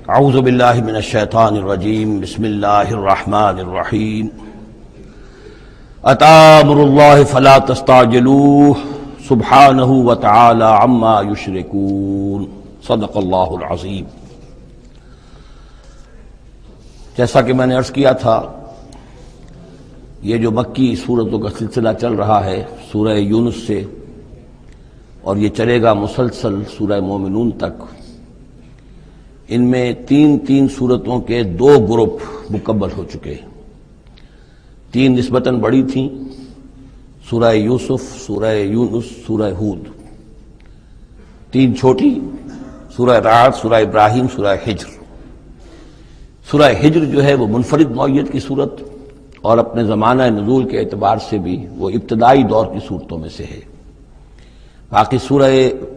اعوذ باللہ من الشیطان الرجیم بسم اللہ الرحمن الرحیم اتی امر اللہ فلا تستعجلوہ سبحانہ وتعالی عما یشرکون صدق اللہ العظیم۔ جیسا کہ میں نے عرض کیا تھا، یہ جو مکی سورتوں کا سلسلہ چل رہا ہے سورہ یونس سے، اور یہ چلے گا مسلسل سورہ مومنون تک، ان میں تین سورتوں کے 2 گروپ مکمل ہو چکے ہیں۔ 3 نسبتاً بڑی تھیں، سورہ یوسف، سورہ یونس، سورہ ہود۔ 3 چھوٹی، سورہ رعد، سورہ ابراہیم، سورہ ہجر۔ سورہ ہجر جو ہے وہ منفرد نوعیت کی صورت، اور اپنے زمانہ نزول کے اعتبار سے بھی وہ ابتدائی دور کی صورتوں میں سے ہے۔ باقی سورہ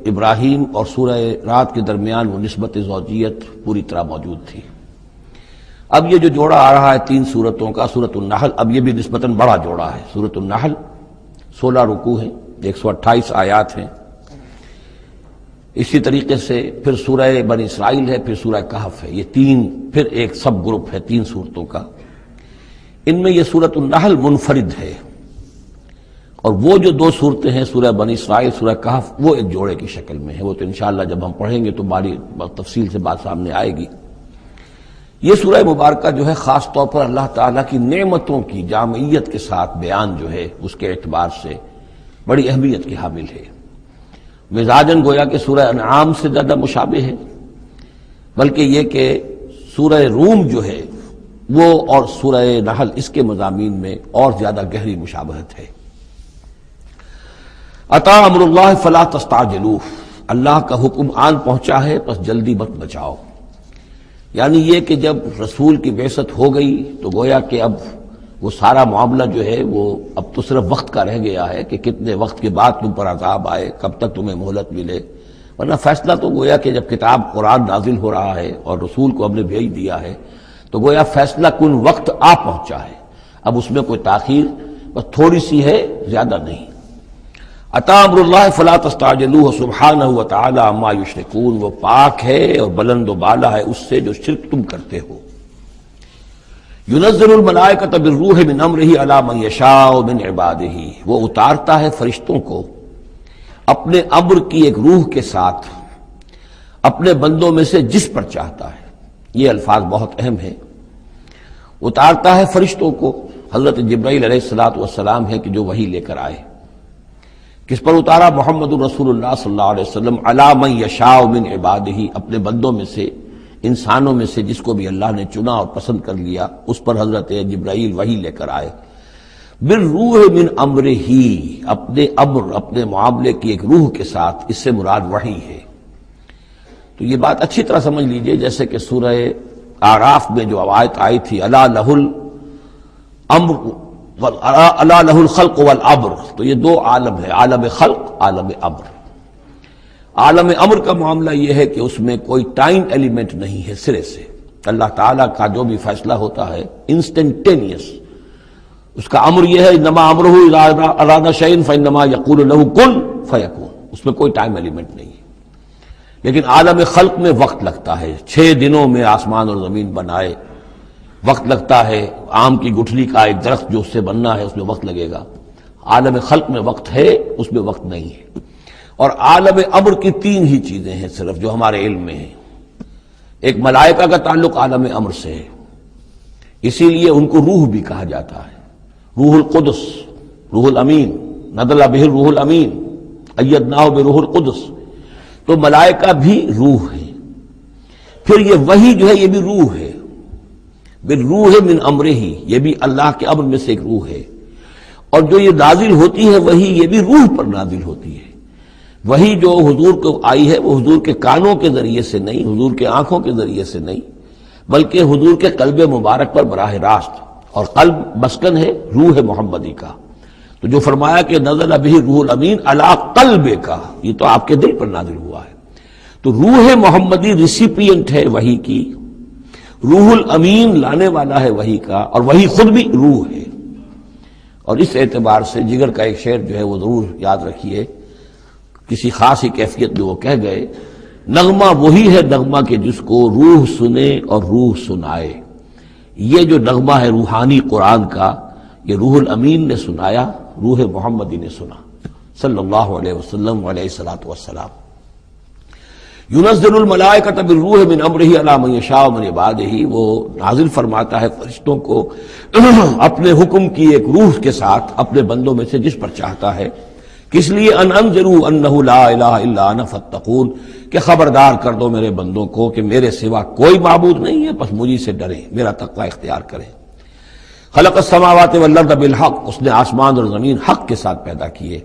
ابراہیم اور سورہ رعد کے درمیان وہ نسبت زوجیت پوری طرح موجود تھی۔ اب یہ جو جوڑا آ رہا ہے 3 سورتوں کا، سورۃ النحل، اب یہ بھی نسبتاً بڑا جوڑا ہے۔ سورۃ النحل 16 رکوع ہیں، 128 آیات ہیں۔ اسی طریقے سے پھر سورہ بنی اسرائیل ہے، پھر سورہ کہف ہے۔ یہ 3 پھر ایک سب گروپ ہے 3 سورتوں کا۔ ان میں یہ سورۃ النحل منفرد ہے، اور وہ جو 2 صورتیں ہیں سورہ بنی اسرائیل، سورہ کہف، وہ ایک جوڑے کی شکل میں ہے۔ وہ تو انشاءاللہ جب ہم پڑھیں گے تو باری تفصیل سے بات سامنے آئے گی۔ یہ سورہ مبارکہ جو ہے خاص طور پر اللہ تعالیٰ کی نعمتوں کی جامعیت کے ساتھ بیان جو ہے اس کے اعتبار سے بڑی اہمیت کی حامل ہے۔ مزاجاً گویا کہ سورہ انعام سے زیادہ مشابہ ہے، بلکہ یہ کہ سورہ روم جو ہے وہ اور سورہ نحل اس کے مضامین میں اور زیادہ گہری مشابہت ہے۔ اتی امر اللہ فلا تستعجلوہ، اللہ کا حکم آن پہنچا ہے پس جلدی مت بچاؤ۔ یعنی یہ کہ جب رسول کی بعثت ہو گئی تو گویا کہ اب وہ سارا معاملہ جو ہے وہ اب تو صرف وقت کا رہ گیا ہے کہ کتنے وقت کے بعد تم پر عذاب آئے، کب تک تمہیں مہلت ملے، ورنہ فیصلہ تو گویا کہ جب کتاب قرآن نازل ہو رہا ہے اور رسول کو ہم نے بھیج دیا ہے تو گویا فیصلہ کن وقت آ پہنچا ہے۔ اب اس میں کوئی تاخیر بس تھوڑی سی ہے، زیادہ نہیں۔ اتی امر اللہ فلا تستعجلوہ سبحانہ وتعالی عما یشرکون، وہ پاک ہے اور بلند و بالا ہے اس سے جو شرک تم کرتے ہو۔ ينزل الملائکۃ بالروح من امرہ علی من یشاء من عبادہ، وہ اتارتا ہے فرشتوں کو اپنے امر کی ایک روح کے ساتھ اپنے بندوں میں سے جس پر چاہتا ہے۔ یہ الفاظ بہت اہم ہیں۔ اتارتا ہے فرشتوں کو، حضرت جبرائیل علیہ السلام ہے کہ جو وحی لے کر آئے۔ کس پر اتارا؟ محمد رسول اللہ صلی اللہ علیہ وسلم، علی من یشاء من عبادہ، اپنے بندوں میں سے، انسانوں میں سے جس کو بھی اللہ نے چنا اور پسند کر لیا اس پر حضرت جبرائیل وحی لے کر آئے۔ بالروح من امرہ، اپنے امر، اپنے معاملے کی ایک روح کے ساتھ، اس سے مراد وحی ہے۔ تو یہ بات اچھی طرح سمجھ لیجئے، جیسے کہ سورہ اعراف میں جو آیت آئی تھی، الا لہ الامر الا لہ الخلق والامر، تو یہ 2 عالم ہے، عالم خلق، عالم امر۔ عالم امر کا معاملہ یہ ہے کہ اس میں کوئی ٹائم ایلیمنٹ نہیں ہے سرے سے۔ اللہ تعالیٰ کا جو بھی فیصلہ ہوتا ہے انسٹنٹینیس، اس کا امر یہ ہے، انما امرہ اذا اراد شیئا فانما یقول له کن فیکون، اس میں کوئی ٹائم ایلیمنٹ نہیں ہے۔ لیکن عالم خلق میں وقت لگتا ہے، 6 دنوں میں آسمان اور زمین بنائے، وقت لگتا ہے۔ آم کی گٹھلی کا ایک درخت جو اس سے بننا ہے اس میں وقت لگے گا۔ عالم خلق میں وقت ہے، اس میں وقت نہیں ہے۔ اور عالم امر کی 3 ہی چیزیں ہیں صرف جو ہمارے علم میں ہیں۔ ایک ملائکہ کا تعلق عالم امر سے ہے، اسی لیے ان کو روح بھی کہا جاتا ہے، روح القدس، روح الامین، نزل بہ الروح الامین، ایدناہ بروح القدس۔ تو ملائکہ بھی روح ہے۔ پھر یہ وحی جو ہے یہ بھی روح ہے، بالروح من امرہ، یہ بھی اللہ کے امر میں سے ایک روح ہے۔ اور جو یہ نازل ہوتی ہے وحی، یہ بھی روح پر نازل ہوتی ہے۔ وحی جو حضور کو آئی ہے وہ حضور کے کانوں کے ذریعے سے نہیں، حضور کے آنکھوں کے ذریعے سے نہیں، بلکہ حضور کے قلب مبارک پر براہ راست، اور قلب مسکن ہے روح محمدی کا۔ تو جو فرمایا کہ نزل بہ روح الامین علی قلبک، یہ تو آپ کے دل پر نازل ہوا ہے۔ تو روح محمدی ریسیپینٹ ہے وحی کی، روح الامین لانے والا ہے وحی کا، اور وحی خود بھی روح ہے۔ اور اس اعتبار سے جگر کا ایک شعر جو ہے وہ ضرور یاد رکھیے کسی خاص ہی کیفیت میں وہ کہہ گئے، نغمہ وہی ہے نغمہ کہ جس کو روح سنے اور روح سنائے۔ یہ جو نغمہ ہے روحانی قرآن کا، یہ روح الامین نے سنایا، روح محمدی نے سنا صلی اللہ علیہ وسلم علیہ الصلوۃ والسلام۔ ينزل الملائکۃ بالروح من امرہ علی من یشاء من عبادہ، وہ نازل فرماتا ہے فرشتوں کو اپنے حکم کی ایک روح کے ساتھ اپنے بندوں میں سے جس پر چاہتا ہے، کس لیے ان انذروا انہ لا الہ الا انا فاتقون، کہ خبردار کر دو میرے بندوں کو کہ میرے سوا کوئی معبود نہیں ہے، بس مجھے سے ڈریں، میرا تقوی اختیار کریں۔ خلق السماوات والارض بالحق، اس نے آسمان اور زمین حق کے ساتھ پیدا کیے۔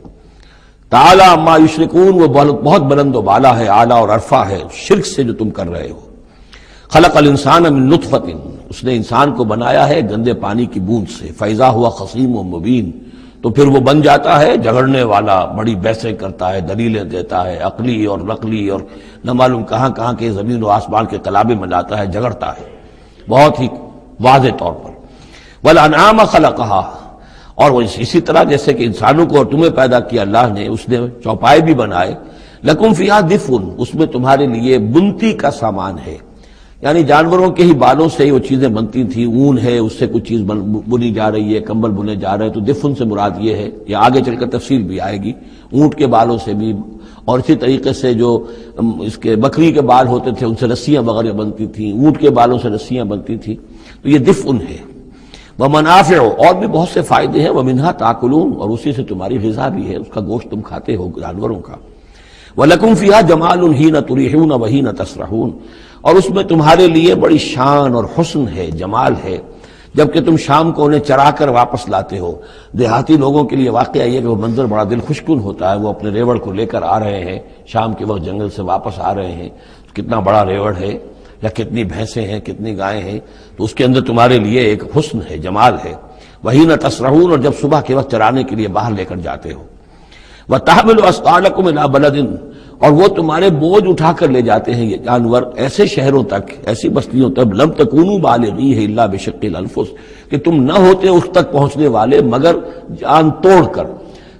تعالی عما یشرکون، وہ بہت بلند و بالا ہے، اعلیٰ اور عرفہ ہے شرک سے جو تم کر رہے ہو۔ خلق الانسان من نطفۃ، اس نے انسان کو بنایا ہے گندے پانی کی بوند سے، فاذا ہوا خصیم و مبین، تو پھر وہ بن جاتا ہے جھگڑنے والا، بڑی بحثیں کرتا ہے، دلیلیں دیتا ہے، عقلی اور نقلی اور نہ معلوم کہاں کہاں کے زمین و آسمان کے تلابے میں لاتا ہے، جھگڑتا ہے بہت ہی واضح طور پر۔ والانعام خلقہا، اور وہ اسی طرح جیسے کہ انسانوں کو اور تمہیں پیدا کیا اللہ نے، اس نے چوپائے بھی بنائے، لکم فیہا دفء، اس میں تمہارے لیے بنتی کا سامان ہے، یعنی جانوروں کے ہی بالوں سے وہ چیزیں بنتی تھیں، اون ہے اس سے کچھ چیز بنی جا رہی ہے، کمبل بنے جا رہے ہیں، تو دفن سے مراد یہ ہے، یہ آگے چل کر تفصیل بھی آئے گی، اونٹ کے بالوں سے بھی، اور اسی طریقے سے جو اس کے بکری کے بال ہوتے تھے ان سے رسیاں وغیرہ بنتی تھیں، اونٹ کے بالوں سے رسیاں بنتی تھیں، تو یہ دفن ہے۔ ومنافع، اور بھی بہت سے فائدے ہیں، ومنہا تاکلون، اور اسی سے تمہاری غذا بھی ہے، اس کا گوشت تم کھاتے ہو جانوروں کا۔ وَلَكُمْ فِيهَا جَمَالٌ حِينَ تُرِيحُونَ وَحِينَ تَسْرَحُونَ، اور اس میں تمہارے لیے بڑی شان اور حسن ہے، جمال ہے، جبکہ تم شام کو انہیں چرا کر واپس لاتے ہو۔ دیہاتی لوگوں کے لیے واقعہ یہ کہ وہ منظر بڑا دل خوشکن ہوتا ہے، وہ اپنے ریوڑ کو لے کر آ رہے ہیں، شام کے وقت جنگل سے واپس آ رہے ہیں، کتنا بڑا ریوڑ ہے یا کتنی بھینسیں ہیں، کتنی گائیں ہیں، تو اس کے اندر تمہارے لیے ایک حسن ہے، جمال ہے۔ وحین تسرحون، اور جب صبح کے وقت چرانے کے لیے باہر لے کر جاتے ہو۔ وتحمل اثقالکم الی بلد، اور وہ تمہارے بوجھ اٹھا کر لے جاتے ہیں یہ جانور ایسے شہروں تک، ایسی بستیوں تک، لم تکونوا بالغیہ الا بشق الانفس، کہ تم نہ ہوتے اس تک پہنچنے والے مگر جان توڑ کر،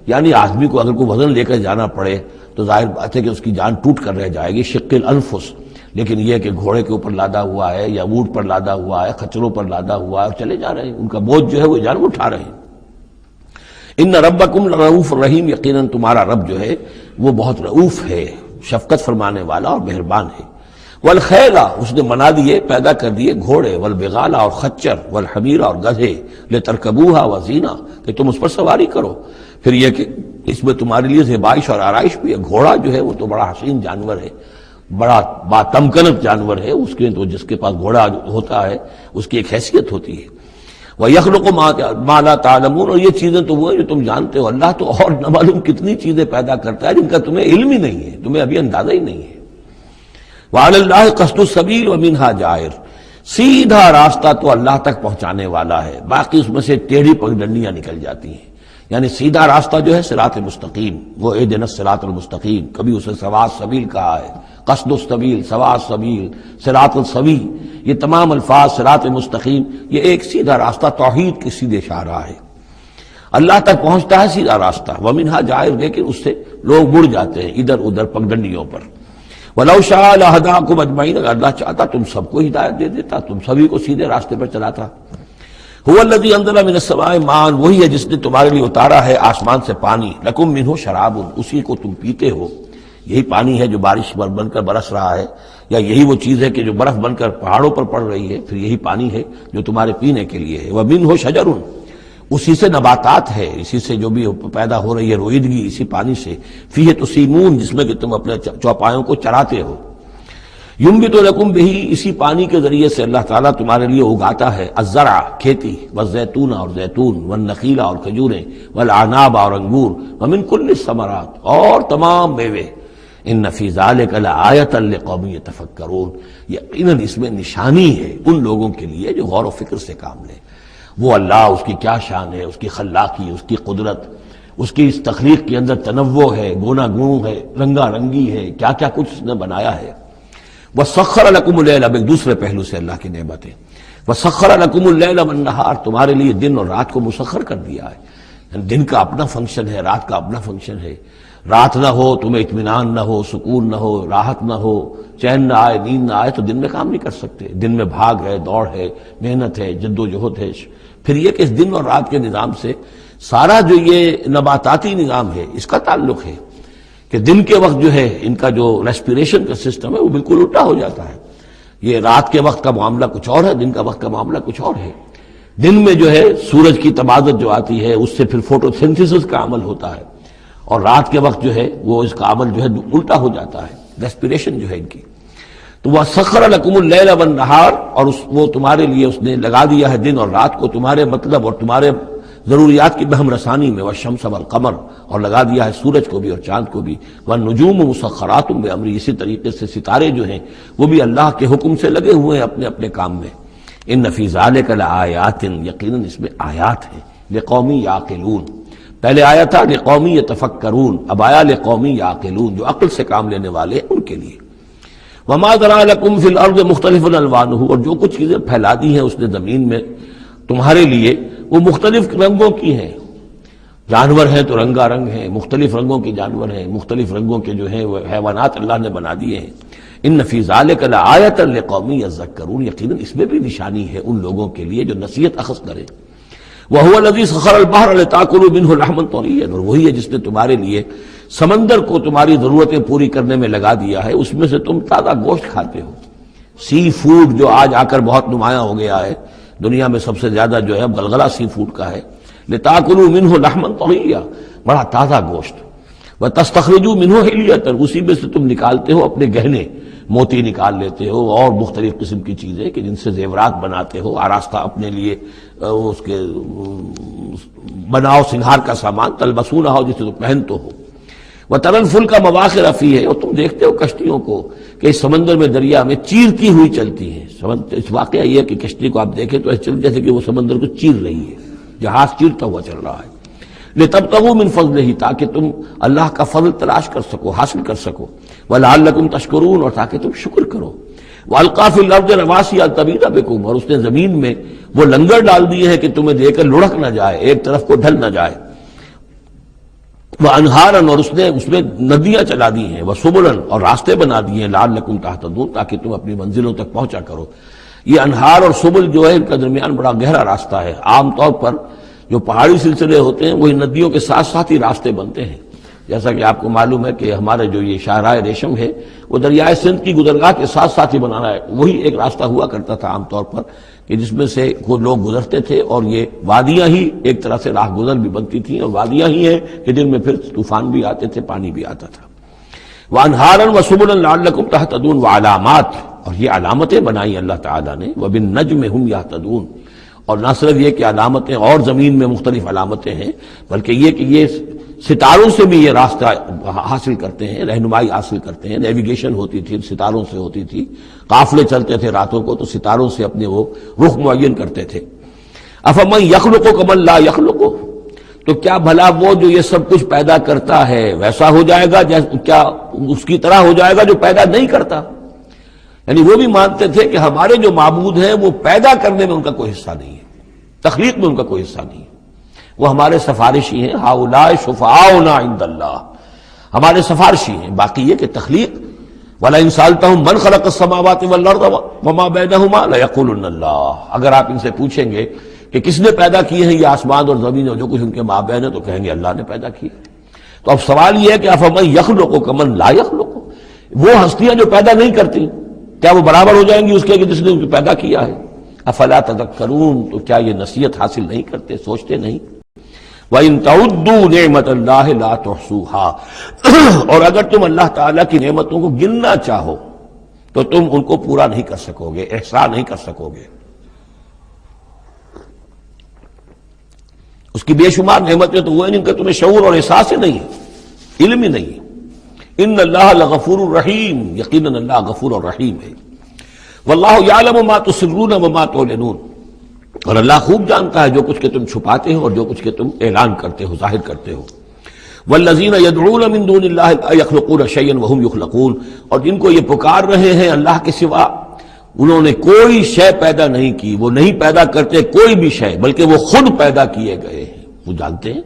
یعنی آدمی کو اگر کوئی وزن لے کر جانا پڑے تو ظاہر بات ہے کہ اس کی جان ٹوٹ کر رہ جائے گی، شق الانفس، لیکن یہ کہ گھوڑے کے اوپر لادا ہوا ہے یا اونٹ پر لادا ہوا ہے، خچروں پر لادا ہوا ہے، چلے جا رہے ہیں، ان کا بوجھ جو ہے وہ جانور اٹھا رہے ہیں۔ ان ربکم لرؤوف رحیم، یقیناً تمہارا رب جو ہے وہ بہت رؤوف ہے، شفقت فرمانے والا اور مہربان ہے۔ والخیل، اس نے بنا دیے، پیدا کر دیے گھوڑے، والبغال، اور خچر، والحمیر، اور گدھے، لترکبوها وزینہ، کہ تم اس پر سواری کرو۔ پھر یہ کہ اس میں تمہارے لیے زیبائش اور آرائش بھی ہے۔ گھوڑا جو ہے وہ تو بڑا حسین جانور ہے، بڑا باتمکنت جانور ہے، اس کے تو جس کے پاس گھوڑا ہوتا ہے اس کی ایک حیثیت ہوتی ہے۔ وَيَخْلُقُ مَا لَا تَعْلَمُونَ، اور یہ چیزیں تو وہ ہیں جو تم جانتے ہو، اللہ تو اور نہ معلوم کتنی چیزیں پیدا کرتا ہے جن کا تمہیں علم ہی نہیں ہے، تمہیں ابھی اندازہ ہی نہیں ہے۔ وَعَلَى اللَّهِ قَصْدُ السَّبِيلِ وَمِنْهَا جَائِرٌ، سیدھا راستہ تو اللہ تک پہنچانے والا ہے، باقی اس میں سے ٹیڑھی پگڈنڈیاں نکل جاتی ہیں، یعنی سیدھا راستہ جو ہے صراط مستقیم، وہ اہدنا الصراط المستقیم، کبھی اسے سواء السبیل کہا ہے، قصد السبیل، سواء السبیل، صراط السوی، یہ تمام الفاظ صراط مستقیم، یہ ایک سیدھا راستہ توحید کی سیدھے شاہراہ ہے، اللہ تک پہنچتا ہے سیدھا راستہ۔ ومنہا جائر، لیکن اس سے لوگ مڑ جاتے ہیں ادھر ادھر پگڈنڈیوں پر۔ وَلَوْ شَاءَ لَهَدَاكُمْ أَجْمَعِينَ، اگر اللہ چاہتا تم سب کو ہدایت دے دیتا، تم سبھی کو سیدھے راستے پر چلاتا۔ هُوَ الَّذِي أَنزَلَ مِنَ السَّمَاءِ مَاءً، وہی ہے جس نے تمہارے لیے اتارا ہے آسمان سے پانی، لَكُم مِّنْهُ شَرَابٌ، اسی کو تم پیتے ہو، یہی پانی ہے جو بارش بن کر برس رہا ہے، یا یہی وہ چیز ہے کہ جو برف بن کر پہاڑوں پر پڑ رہی ہے، پھر یہی پانی ہے جو تمہارے پینے کے لیے ہے۔ وَمِنْهُ شَجَرٌ، اسی سے نباتات ہے، اسی سے جو بھی پیدا ہو رہی ہے روئیدگی، اسی پانی سے۔ فیہ تسیمون، جس میں کہ تم اپنے چوپایوں کو چراتے ہو۔ ینبت لکم بہ، اسی پانی کے ذریعے سے اللہ تعالیٰ تمہارے لیے اگاتا ہے الزرع، کھیتی، والزیتون، اور زیتون، والنخیل، اور کھجوریں، والاعناب، اور انگور، ومن کل الثمرات، اور تمام میوے۔ ان فی ذلک لآیۃ لقوم یتفکرون، یقیناً اس میں نشانی ہے ان لوگوں کے لیے جو غور و فکر سے کام لیں۔ وہ اللہ، اس کی کیا شان ہے، اس کی خلاقی، اس کی قدرت، اس کی اس تخلیق کے اندر تنوع ہے، گونا گوں ہے، رنگا رنگی ہے، کیا کیا کچھ اس نے بنایا ہے۔ وَسَخَّرَ لَكُمُ اللَّيْلَ، ایک دوسرے پہلو سے اللہ کی نعمتیں۔ وَسَخَّرَ لَكُمُ اللَّيْلَ وَالنَّهَارَ، تمہارے لیے دن اور رات کو مسخر کر دیا ہے، دن کا اپنا فنکشن ہے، رات کا اپنا فنکشن ہے، رات نہ ہو تمہیں اطمینان نہ ہو، سکون نہ ہو، راحت نہ ہو، چین نہ آئے، نیند نہ آئے تو دن میں کام نہیں کر سکتے۔ دن میں بھاگ ہے، دوڑ ہے، محنت ہے، جد و جہد ہے۔ پھر یہ کہ اس دن اور رات کے نظام سے سارا جو یہ نباتاتی نظام ہے اس کا تعلق ہے کہ دن کے وقت جو ہے ان کا جو ریسپیریشن کا سسٹم ہے وہ بالکل الٹا ہو جاتا ہے۔ یہ رات کے وقت کا معاملہ کچھ اور ہے، دن کا وقت کا معاملہ کچھ اور ہے۔ دن میں جو ہے سورج کی تبادت جو آتی ہے اس سے پھر فوٹو سینتھیسس کا عمل ہوتا ہے، اور رات کے وقت جو ہے وہ اس کا عمل جو ہے الٹا ہو جاتا ہے، ریسپیریشن جو ہے ان کی۔ تو وہ سخر لکم اللیل والنہار، اور وہ تمہارے لیے اس نے لگا دیا ہے دن اور رات کو تمہارے مطلب اور تمہارے ضروریات کی بہم رسانی میں، والشمس والقمر، اور لگا دیا ہے سورج کو بھی اور چاند کو بھی، والنجوم مسخرات بامرہ، اسی طریقے سے ستارے جو ہیں وہ بھی اللہ کے حکم سے لگے ہوئے ہیں اپنے اپنے کام میں۔ ان فی ذلک لآیات، یقیناً اس میں آیات ہیں، لقوم یعقلون۔ پہلے آیا تھا لقوم یتفکرون، اب آیا لقوم یعقلون، جو عقل سے کام لینے والے ہیں ان کے لیے۔ وما ذرأ لکم فی الارض مختلف الوانہ، اور جو کچھ چیزیں پھیلا دی ہیں اس نے زمین میں تمہارے لیے وہ مختلف رنگوں کی ہیں۔ جانور ہیں تو رنگا رنگ ہیں، مختلف رنگوں کے جانور ہیں، مختلف رنگوں کے جو ہیں وہ حیوانات اللہ نے بنا دیے ہیں۔ ان فی ذلک لآیۃ لقوم یذکرون، یقیناً اس میں بھی نشانی ہے ان لوگوں کے لیے جو نصیحت اخذ کریں۔ وَهُوَ الَّذِي سَخَّرَ الْبَحْرَ لِتَأْكُلُوا مِنْهُ لَحْمًا طَرِيًّا، اور وہی ہے جس نے تمہارے لیے سمندر کو تمہاری ضرورتیں پوری کرنے میں لگا دیا ہے، اس میں سے تم تازہ گوشت کھاتے ہو۔ سی فوڈ جو آج آ کر بہت نمایاں ہو گیا ہے، دنیا میں سب سے زیادہ جو ہے غلغلہ سی فوڈ کا ہے۔ لِتَأْكُلُوا مِنْهُ لَحْمًا طَرِيًّا، بڑا تازہ گوشت۔ وَتَسْتَخْرِجُوا مِنْهُ حِلْيَةً، اسی میں سے تم نکالتے ہو اپنے گہنے، موتی نکال لیتے ہو اور مختلف قسم کی چیزیں کہ جن سے زیورات بناتے ہو، آراستہ اپنے لیے اس کے بناؤ سنگھار کا سامان، تلبسونہ ہو جسے تو پہنتے ہو۔ وَتَرَى الْفُلْكَ مَوَاخِرَ فِيهِ، اور تم دیکھتے ہو کشتیوں کو کہ اس سمندر میں دریا میں چیرتی ہوئی چلتی ہیں۔ اس واقعہ یہ ہے کہ کشتی کو آپ دیکھیں تو ایسے چل جیسے کہ وہ سمندر کو چیر رہی ہے، جہاز چیرتا ہوا چل رہا ہے۔ لِتَبْتَغُوا مِنْ فَضْلِهِ، تاکہ تم اللہ کا فضل تلاش کر سکو، حاصل کر سکو۔ وَلَعَلَّكُمْ تَشْكُرُونَ، اور تاکہ تم شکر کرو۔ وَأَلْقَىٰ فِي الْأَرْضِ رَوَاسِيَ أَن تَمِيدَ بِكُمْ، اور اس نے زمین میں وہ لنگر ڈال دیے ہیں کہ تمہیں دے کر لڑک نہ جائے، ایک طرف کو ڈھل نہ جائے۔ وَأَنْهَارًا، اور اس میں ندیاں چلا دی ہیں۔ وَسُبُلًا، اور راستے بنا دیے ہیں۔ لَعَلَّكُمْ تَهْتَدُونَ، تاکہ تم اپنی منزلوں تک پہنچا کرو۔ یہ انہار اور سبل جو ہے ان کا درمیان بڑا گہرا راستہ ہے۔ عام طور پر جو پہاڑی سلسلے ہوتے ہیں وہی ندیوں کے ساتھ ساتھ ہی راستے بنتے ہیں، جیسا کہ آپ کو معلوم ہے کہ ہمارے جو یہ شاہراہ ریشم ہے وہ دریائے سندھ کی گزرگاہ کے ساتھ ساتھ ہی بنانا ہے، وہی ایک راستہ ہوا کرتا تھا عام طور پر کہ جس میں سے وہ لوگ گزرتے تھے، اور یہ وادیاں ہی ایک طرح سے راہ گزر بھی بنتی تھیں، اور وادیاں ہی ہیں کہ جن میں پھر طوفان بھی آتے تھے، پانی بھی آتا تھا۔ وَأَنْهَارًا وَسُبُلًا لَعَلَّكُمْ تَهْتَدُونَ، وَعَلَامَاتٍ، اور یہ علامتیں بنائی اللہ تعالیٰ نے۔ وَبِالنَّجْمِ هُمْ يَهْتَدُونَ، اور نہ صرف یہ کہ علامتیں اور زمین میں مختلف علامتیں ہیں، بلکہ یہ کہ یہ ستاروں سے بھی یہ راستہ حاصل کرتے ہیں، رہنمائی حاصل کرتے ہیں۔ نیویگیشن ہوتی تھی ستاروں سے ہوتی تھی، قافلے چلتے تھے راتوں کو تو ستاروں سے اپنے وہ رخ معین کرتے تھے۔ افمن یخلق کمن لا یخلق، تو کیا بھلا وہ جو یہ سب کچھ پیدا کرتا ہے ویسا ہو جائے گا، کیا اس کی طرح ہو جائے گا جو پیدا نہیں کرتا؟ یعنی وہ بھی مانتے تھے کہ ہمارے جو معبود ہیں وہ پیدا کرنے میں ان کا کوئی حصہ نہیں ہے، تخلیق میں ان کا کوئی حصہ نہیں ہے، وہ ہمارے سفارشی ہیں۔ ہؤلاء شفعاؤنا عند اللہ، ہمارے سفارشی ہیں۔ باقی یہ کہ تخلیق، وَلَئِن سَأَلْتَهُم مَّنْ خَلَقَ السَّمَاوَاتِ وَالْأَرْضَ وَمَا بَيْنَهُمَا لَيَقُولُنَّ اللَّهُ، اگر آپ ان سے پوچھیں گے کہ کس نے پیدا کیے ہیں یہ آسمان اور زمین اور جو کچھ ان کے مابین ہے، تو کہیں گے اللہ نے پیدا کیے۔ تو اب سوال یہ ہے کہ افمن یخلق کمن لا یخلق، وہ ہستیاں جو پیدا نہیں کرتی کیا وہ برابر ہو جائیں گی اس کے کہ جس نے ان کو پیدا کیا ہے؟ افلا تذکرون، تو کیا یہ نصیحت حاصل نہیں کرتے، سوچتے نہیں؟ وَإِن تَعُدُّوا نِعْمَةَ اللَّهِ لَا تُحْصُوهَا، اور اگر تم اللہ تعالیٰ کی نعمتوں کو گننا چاہو تو تم ان کو پورا نہیں کر سکو گے، احصاء نہیں کر سکو گے۔ اس کی بے شمار نعمتیں تو وہ ہیں جن کا تمہیں شعور اور احساس ہی نہیں ہے، علم ہی نہیں ہے۔ ان اللہ لغفور الرحیم، یقیناً اللہ غفور اور رحیم ہے۔ واللہ یعلم ما تسرون وما تعلنون، اور اللہ خوب جانتا ہے جو کچھ کہ تم چھپاتے ہو اور جو کچھ کہ تم اعلان کرتے ہو، ظاہر کرتے ہو۔ والذین یدعون من دون اللہ لا یخلقون شیئا وهم یخلقون، اور جن کو یہ پکار رہے ہیں اللہ کے سوا، انہوں نے کوئی شے پیدا نہیں کی، وہ نہیں پیدا کرتے کوئی بھی شے، بلکہ وہ خود پیدا کیے گئے ہیں، وہ جانتے ہیں۔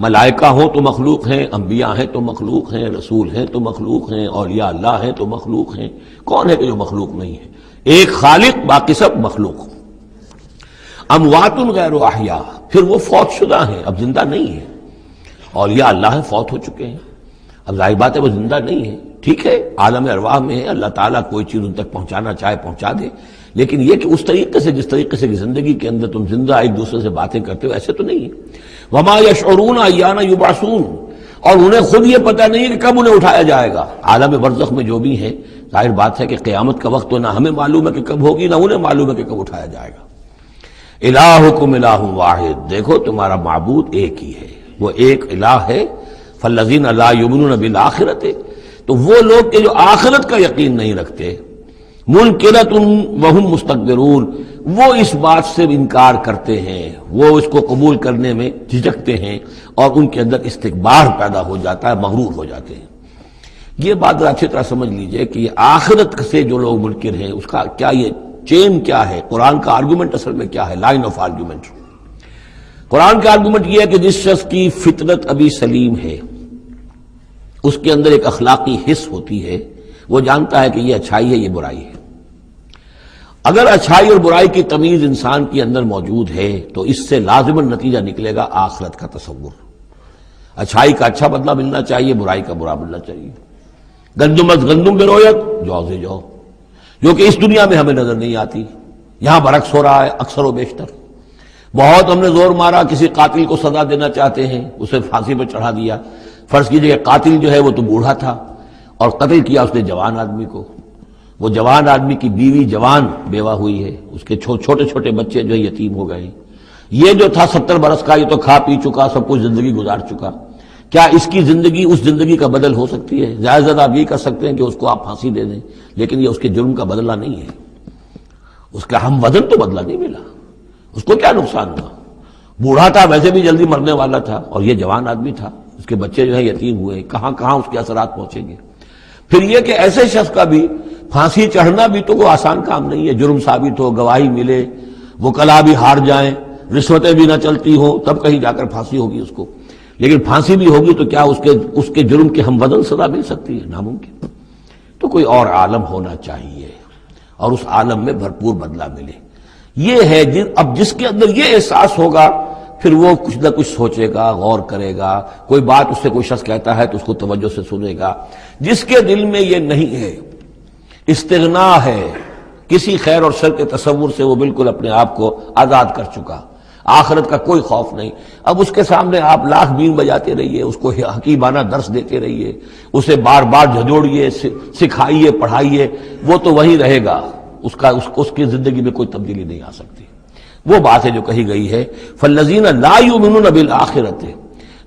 ملائکہ ہوں تو مخلوق ہیں، انبیاء ہیں تو مخلوق ہیں، رسول ہیں تو مخلوق ہیں، اولیاء اللہ ہیں تو مخلوق ہیں، کون ہے کہ جو مخلوق نہیں ہے؟ ایک خالق، باقی سب مخلوق۔ اموات غیر احیاء، پھر وہ فوت شدہ ہیں، اب زندہ نہیں ہیں۔ اولیاء اللہ ہیں، فوت ہو چکے ہیں، اب ظاہر بات ہے وہ زندہ نہیں ہے۔ ٹھیک ہے، عالم ارواح میں ہے، اللہ تعالیٰ کوئی چیز ان تک پہنچانا چاہے پہنچا دے، لیکن یہ کہ اس طریقے سے جس طریقے سے زندگی کے اندر تم زندہ ایک دوسرے سے باتیں کرتے ہو، ایسے تو نہیں ہے۔ وما یشعرون ایان یبعثون، اور انہیں خود یہ پتہ نہیں ہے کہ کب انہیں اٹھایا جائے گا۔ عالم برزخ میں جو بھی ہیں، ظاہر بات ہے کہ قیامت کا وقت تو نہ ہمیں معلوم ہے کہ کب ہوگی، نہ انہیں معلوم ہے کہ کب اٹھایا جائے گا۔ الہکم الہ واحد، دیکھو تمہارا معبود ایک ہی ہے، وہ ایک الہ ہے۔ فالذین لا یؤمنون بالآخرۃ، تو وہ لوگ کہ جو آخرت کا یقین نہیں رکھتے، منکرۃ وہم مستکبرون، وہ اس بات سے انکار کرتے ہیں، وہ اس کو قبول کرنے میں جھجکتے ہیں، اور ان کے اندر استکبار پیدا ہو جاتا ہے، مغرور ہو جاتے ہیں۔ یہ بات اچھی طرح سمجھ لیجئے کہ یہ آخرت سے جو لوگ منکر ہیں، اس کا کیا یہ چین کیا ہے، قرآن کا آرگومنٹ اصل میں کیا ہے، لائن آف آرگومنٹ۔ قرآن کا آرگومنٹ یہ ہے کہ جس شخص کی فطرت ابھی سلیم ہے، اس کے اندر ایک اخلاقی حس ہوتی ہے، وہ جانتا ہے کہ یہ اچھائی ہے، یہ برائی ہے۔ اگر اچھائی اور برائی کی تمیز انسان کے اندر موجود ہے تو اس سے لازماً نتیجہ نکلے گا آخرت کا تصور۔ اچھائی کا اچھا بدلہ ملنا چاہیے، برائی کا برا ملنا چاہیے۔ گندم از گندم بے رویت، جو سے جو، جو کہ اس دنیا میں ہمیں نظر نہیں آتی، یہاں برعکس ہو رہا ہے اکثر و بیشتر۔ بہت ہم نے زور مارا، کسی قاتل کو سزا دینا چاہتے ہیں، اسے پھانسی پر چڑھا دیا۔ فرض کیجئے کہ قاتل جو ہے وہ تو بوڑھا تھا اور قتل کیا اس نے جوان آدمی کو، وہ جوان آدمی کی بیوی جوان بیوہ ہوئی ہے، اس کے چھوٹے چھوٹے بچے جو یتیم ہو گئے۔ یہ جو تھا 70 برس کا، یہ تو کھا پی چکا، سب کچھ زندگی گزار چکا، کیا اس کی زندگی اس زندگی کا بدل ہو سکتی ہے؟ زیادہ زیادہ آپ یہ کر سکتے ہیں کہ اس کو آپ پھانسی دے دیں، لیکن یہ اس کے جرم کا بدلہ نہیں ہے، اس کا ہم وزن تو بدلہ نہیں ملا۔ اس کو کیا نقصان ہوا؟ بوڑھا تھا، ویسے بھی جلدی مرنے والا تھا، اور یہ جوان آدمی تھا، اس کے بچے جو ہیں یتیم ہوئے، کہاں کہاں اس کے اثرات پہنچیں گے۔ پھر یہ کہ ایسے شخص کا بھی پھانسی چڑھنا بھی تو کوئی آسان کام نہیں ہے، جرم ثابت ہو، گواہی ملے، وکلا بھی ہار جائیں، رشوتیں بھی نہ چلتی ہوں، تب کہیں جا کر پھانسی ہوگی اس کو۔ لیکن پھانسی بھی ہوگی تو کیا اس کے جرم کے ہم وزن سزا مل سکتی ہے؟ ناممکن۔ تو کوئی اور عالم ہونا چاہیے اور اس عالم میں بھرپور بدلہ ملے۔ یہ ہے اب جس کے اندر یہ احساس ہوگا، پھر وہ کچھ نہ کچھ سوچے گا، غور کرے گا، کوئی بات اس سے کوئی شخص کہتا ہے تو اس کو توجہ سے سنے گا۔ جس کے دل میں یہ نہیں ہے، استغنا ہے، کسی خیر اور شر کے تصور سے وہ بالکل اپنے آپ کو آزاد کر چکا، آخرت کا کوئی خوف نہیں، اب اس کے سامنے آپ لاکھ بین بجاتے رہیے، اس کو حکیمانہ درس دیتے رہیے، اسے بار بار جھنجھوڑیے، سکھائیے، پڑھائیے، وہ تو وہی رہے گا، اس کی زندگی میں کوئی تبدیلی نہیں آ سکتی۔ وہ بات ہے جو کہی گئی ہے فالذین لا یؤمنون بالآخرۃ،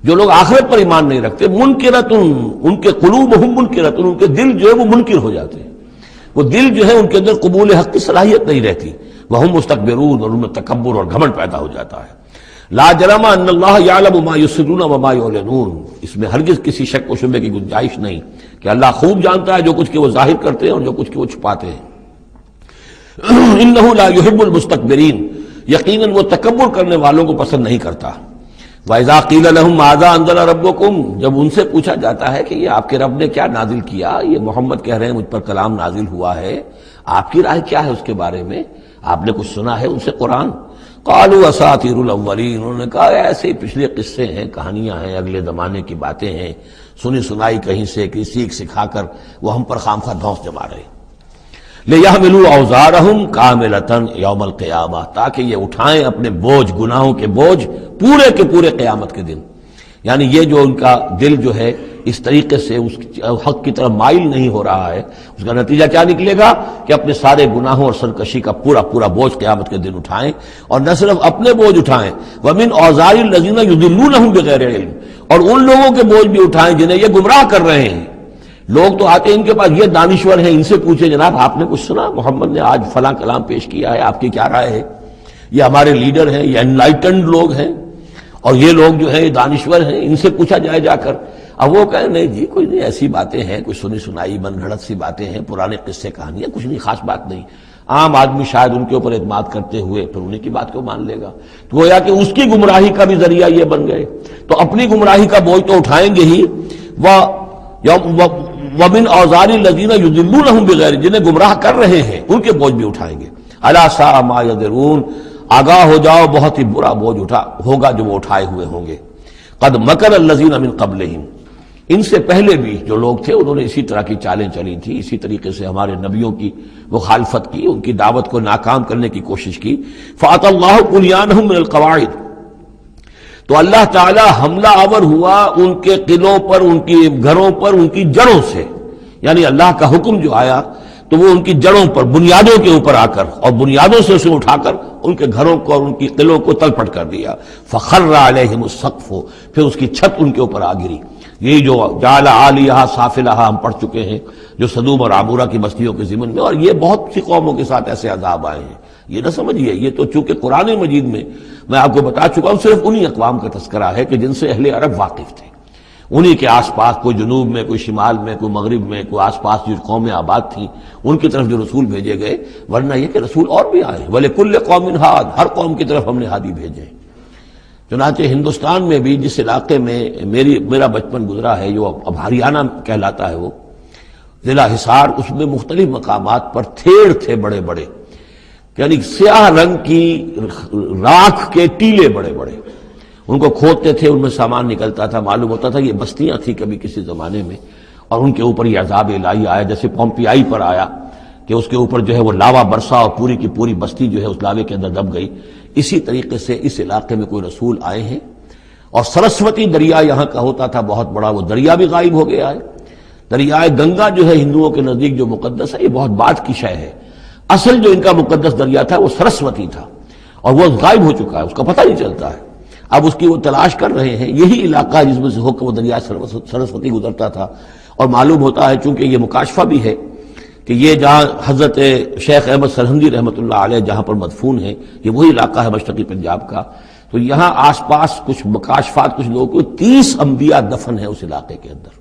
جو لوگ آخرت پر ایمان نہیں رکھتے، منکرۃ، ان کے قلوبہم منکرۃ، ان کے دل جو ہے وہ منکر ہو جاتے ہیں، وہ دل جو ہے ان کے اندر قبول حق کی صلاحیت نہیں رہتی، وہم مستکبرون، اور ان میں تکبر اور گھمنڈ پیدا ہو جاتا ہے۔ لا جرم ان اللہ یعلم ما یسرون وما یعلنون، اس میں ہرگز کسی شک و شبہ کی گنجائش نہیں کہ اللہ خوب جانتا ہے جو کچھ کہ وہ ظاہر کرتے ہیں اور جو کچھ کہ وہ چھپاتے ہیں۔ انہ لا یحب المستکبرین، یقیناً وہ تکبر کرنے والوں کو پسند نہیں کرتا۔ وَإِذَا قِيلَ لَهُمْ مَاذَا أَنزَلَ رَبُّكُمْ، جب ان سے پوچھا جاتا ہے کہ یہ آپ کے رب نے کیا نازل کیا، یہ محمد کہہ رہے ہیں مجھ پر کلام نازل ہوا ہے، آپ کی رائے کیا ہے اس کے بارے میں، آپ نے کچھ سنا ہے ان سے قرآن؟ قَالُوا أَسَاطِيرُ الْأَوَّلِينَ، انہوں نے کہا ایسے پچھلے قصے ہیں، کہانیاں ہیں، اگلے زمانے کی باتیں ہیں، سنی سنائی کہیں سے کہ سیکھ سکھا کر وہ ہم پر خام خواہ دھونس جما رہے ہیں۔ لِيَحْمِلُوا أَوْزَارَهُمْ كَامِلَةً يَوْمَ الْقِيَامَةِ، تاکہ یہ اٹھائیں اپنے بوجھ، گناہوں کے بوجھ پورے کے پورے قیامت کے دن۔ یعنی یہ جو ان کا دل جو ہے اس طریقے سے اس حق کی طرف مائل نہیں ہو رہا ہے، اس کا نتیجہ کیا نکلے گا کہ اپنے سارے گناہوں اور سرکشی کا پورا پورا بوجھ قیامت کے دن اٹھائیں، اور نہ صرف اپنے بوجھ اٹھائیں، وَمِنْ أَوْزَارِ الَّذِينَ يُضِلُّونَهُمْ بِغَيْرِ عِلْمٍ، اور ان لوگوں کے بوجھ بھی اٹھائیں جنہیں یہ گمراہ کر رہے ہیں۔ لوگ تو آتے ہیں ان کے پاس، یہ دانشور ہیں، ان سے پوچھیں جناب آپ نے کچھ سنا، محمد نے آج فلاں کلام پیش کیا ہے، آپ کی کیا رائے ہے؟ یہ ہمارے لیڈر ہیں، یہ انلائٹنڈ لوگ ہیں، اور یہ لوگ جو ہیں یہ دانشور ہیں، ان سے پوچھا جائے جا کر۔ اب وہ کہیں نہیں جی کوئی نہیں، ایسی باتیں ہیں، کچھ سنی سنائی من گھڑت سی باتیں ہیں، پرانے قصے کہانیاں، کچھ نہیں، خاص بات نہیں۔ عام آدمی شاید ان کے اوپر اعتماد کرتے ہوئے پھر انہیں کی بات کو مان لے گا، تو گویا کہ اس کی گمراہی کا بھی ذریعہ یہ بن گئے، تو اپنی گمراہی کا بوجھ تو اٹھائیں گے ہی۔ وَمِنْ أَوْزَارِ الَّذِينَ يُضِلُّونَهُم بِغَيْرِ، جنہیں گمراہ کر رہے ہیں ان کے بوجھ بھی اٹھائیں گے۔ أَلَا سَاءَ مَا يَذِرُونَ، آگاہ ہو جاؤ بہت ہی برا بوجھ ہوگا جو وہ اٹھائے ہوئے ہوں گے۔ قَدْ مَكَرَ الَّذِينَ مِنْ قَبْلِهِمْ، ان سے پہلے بھی جو لوگ تھے انہوں نے اسی طرح کی چالیں چلی تھی، اسی طریقے سے ہمارے نبیوں کی مخالفت کی، ان کی دعوت کو ناکام کرنے کی کوشش کی۔ فَأَتَى اللَّهُ بُنْيَانَهُم مِنَ الْقَوَاعِدِ، تو اللہ تعالی حملہ آور ہوا ان کے قلعوں پر، ان کی گھروں پر، ان کی جڑوں سے، یعنی اللہ کا حکم جو آیا تو وہ ان کی جڑوں پر، بنیادوں کے اوپر آ کر، اور بنیادوں سے اسے اٹھا کر ان کے گھروں کو اور ان کی قلعوں کو تلپٹ کر دیا۔ فخر علیہم السقف، پھر اس کی چھت ان کے اوپر آ گری۔ یہی جو جعل عالیہا سافلہا ہم پڑھ چکے ہیں جو سدوم اور عمورہ کی بستیوں کے ضمن میں، اور یہ بہت سی قوموں کے ساتھ ایسے عذاب آئے ہیں، یہ نہ سمجھیے، یہ تو چونکہ قرآن مجید میں میں آپ کو بتا چکا ہوں صرف انہی اقوام کا تذکرہ ہے کہ جن سے اہل عرب واقف تھے، انہی کے آس پاس، کوئی جنوب میں، کوئی شمال میں، کوئی مغرب میں، کوئی آس پاس جو قومیں آباد تھیں ان کی طرف جو رسول بھیجے گئے، ورنہ یہ کہ رسول اور بھی آئے، وَلِكُلِّ قَوْمٍ ہَادٍ، ہر قوم کی طرف ہم نے ہادی بھیجے۔ چنانچہ ہندوستان میں بھی جس علاقے میں میرا بچپن گزرا ہے، جو اب ہریانہ کہلاتا ہے، وہ ضلع حصار، اس میں مختلف مقامات پر تھیڑ تھے بڑے بڑے، یعنی سیاہ رنگ کی راکھ کے ٹیلے بڑے بڑے، ان کو کھودتے تھے، ان میں سامان نکلتا تھا، معلوم ہوتا تھا یہ بستیاں تھیں کبھی کسی زمانے میں، اور ان کے اوپر یہ عذاب الہی آیا، جیسے پومپیائی پر آیا کہ اس کے اوپر جو ہے وہ لاوا برسا اور پوری کی پوری بستی جو ہے اس لاوے کے اندر دب گئی۔ اسی طریقے سے اس علاقے میں کوئی رسول آئے ہیں، اور سرسوتی دریا یہاں کا ہوتا تھا بہت بڑا، وہ دریا بھی غائب ہو گیا ہے۔ دریائے گنگا جو ہے ہندوؤں کے نزدیک جو مقدس ہے، یہ بہت بعد کی شے ہے، اصل جو ان کا مقدس دریا تھا وہ سرسوتی تھا، اور وہ غائب ہو چکا ہے، اس کا پتہ نہیں چلتا ہے، اب اس کی وہ تلاش کر رہے ہیں۔ یہی علاقہ جس میں سے ہو کر وہ دریا سرسوتی گزرتا تھا، اور معلوم ہوتا ہے چونکہ یہ مکاشفہ بھی ہے کہ یہ جہاں حضرت شیخ احمد سرہندی رحمۃ اللہ علیہ جہاں پر مدفون ہیں، یہ وہی علاقہ ہے مشرقی پنجاب کا، تو یہاں آس پاس کچھ مکاشفات، کچھ لوگوں کو 30 انبیاء دفن ہیں اس علاقے کے اندر،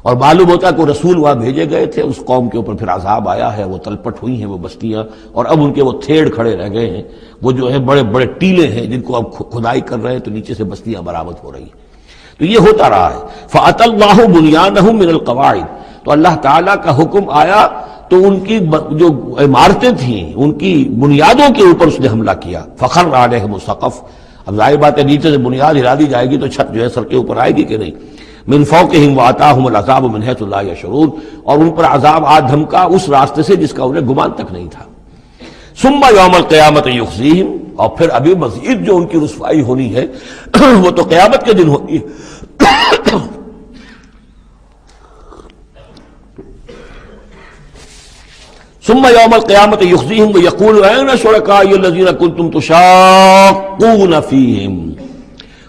اور معلوم ہوتا ہے کہ رسول وہاں بھیجے گئے تھے، اس قوم کے اوپر پھر عذاب آیا ہے، وہ تلپٹ ہوئی ہیں وہ بستیاں، اور اب ان کے وہ تھیڑ کھڑے رہ گئے ہیں، وہ جو ہے بڑے بڑے ٹیلے ہیں جن کو اب کھدائی کر رہے ہیں تو نیچے سے بستیاں برآمد ہو رہی ہیں، تو یہ ہوتا رہا ہے۔ فَأَتَى اللَّهُ بُنْيَانَهُم مِنَ الْقَوَاعِدِ، تو اللہ تعالیٰ کا حکم آیا تو ان کی جو عمارتیں تھیں ان کی بنیادوں کے اوپر اس نے حملہ کیا۔ فخر علیہم السقف، اب ظاہر بات ہے نیچے سے بنیاد ہلا دی جائے گی تو چھت جو ہے سر کے اوپر آئے گی کہ نہیں۔ من فوقہم واتاہم العذاب من حیث لا یشعرون، اور ان پر عذاب آ دھمکا اس راستے سے جس کا انہیں گمان تک نہیں تھا۔ ثم یوم القیامت یخزیہم، اور پھر ابھی مزید جو ان کی رسوائی ہونی ہے وہ تو قیامت کے دن ہوتی ہے۔ ثم یوم القیامت یخزیہم ویقول این شرکائی الذین کنتم تشاقون فیہم،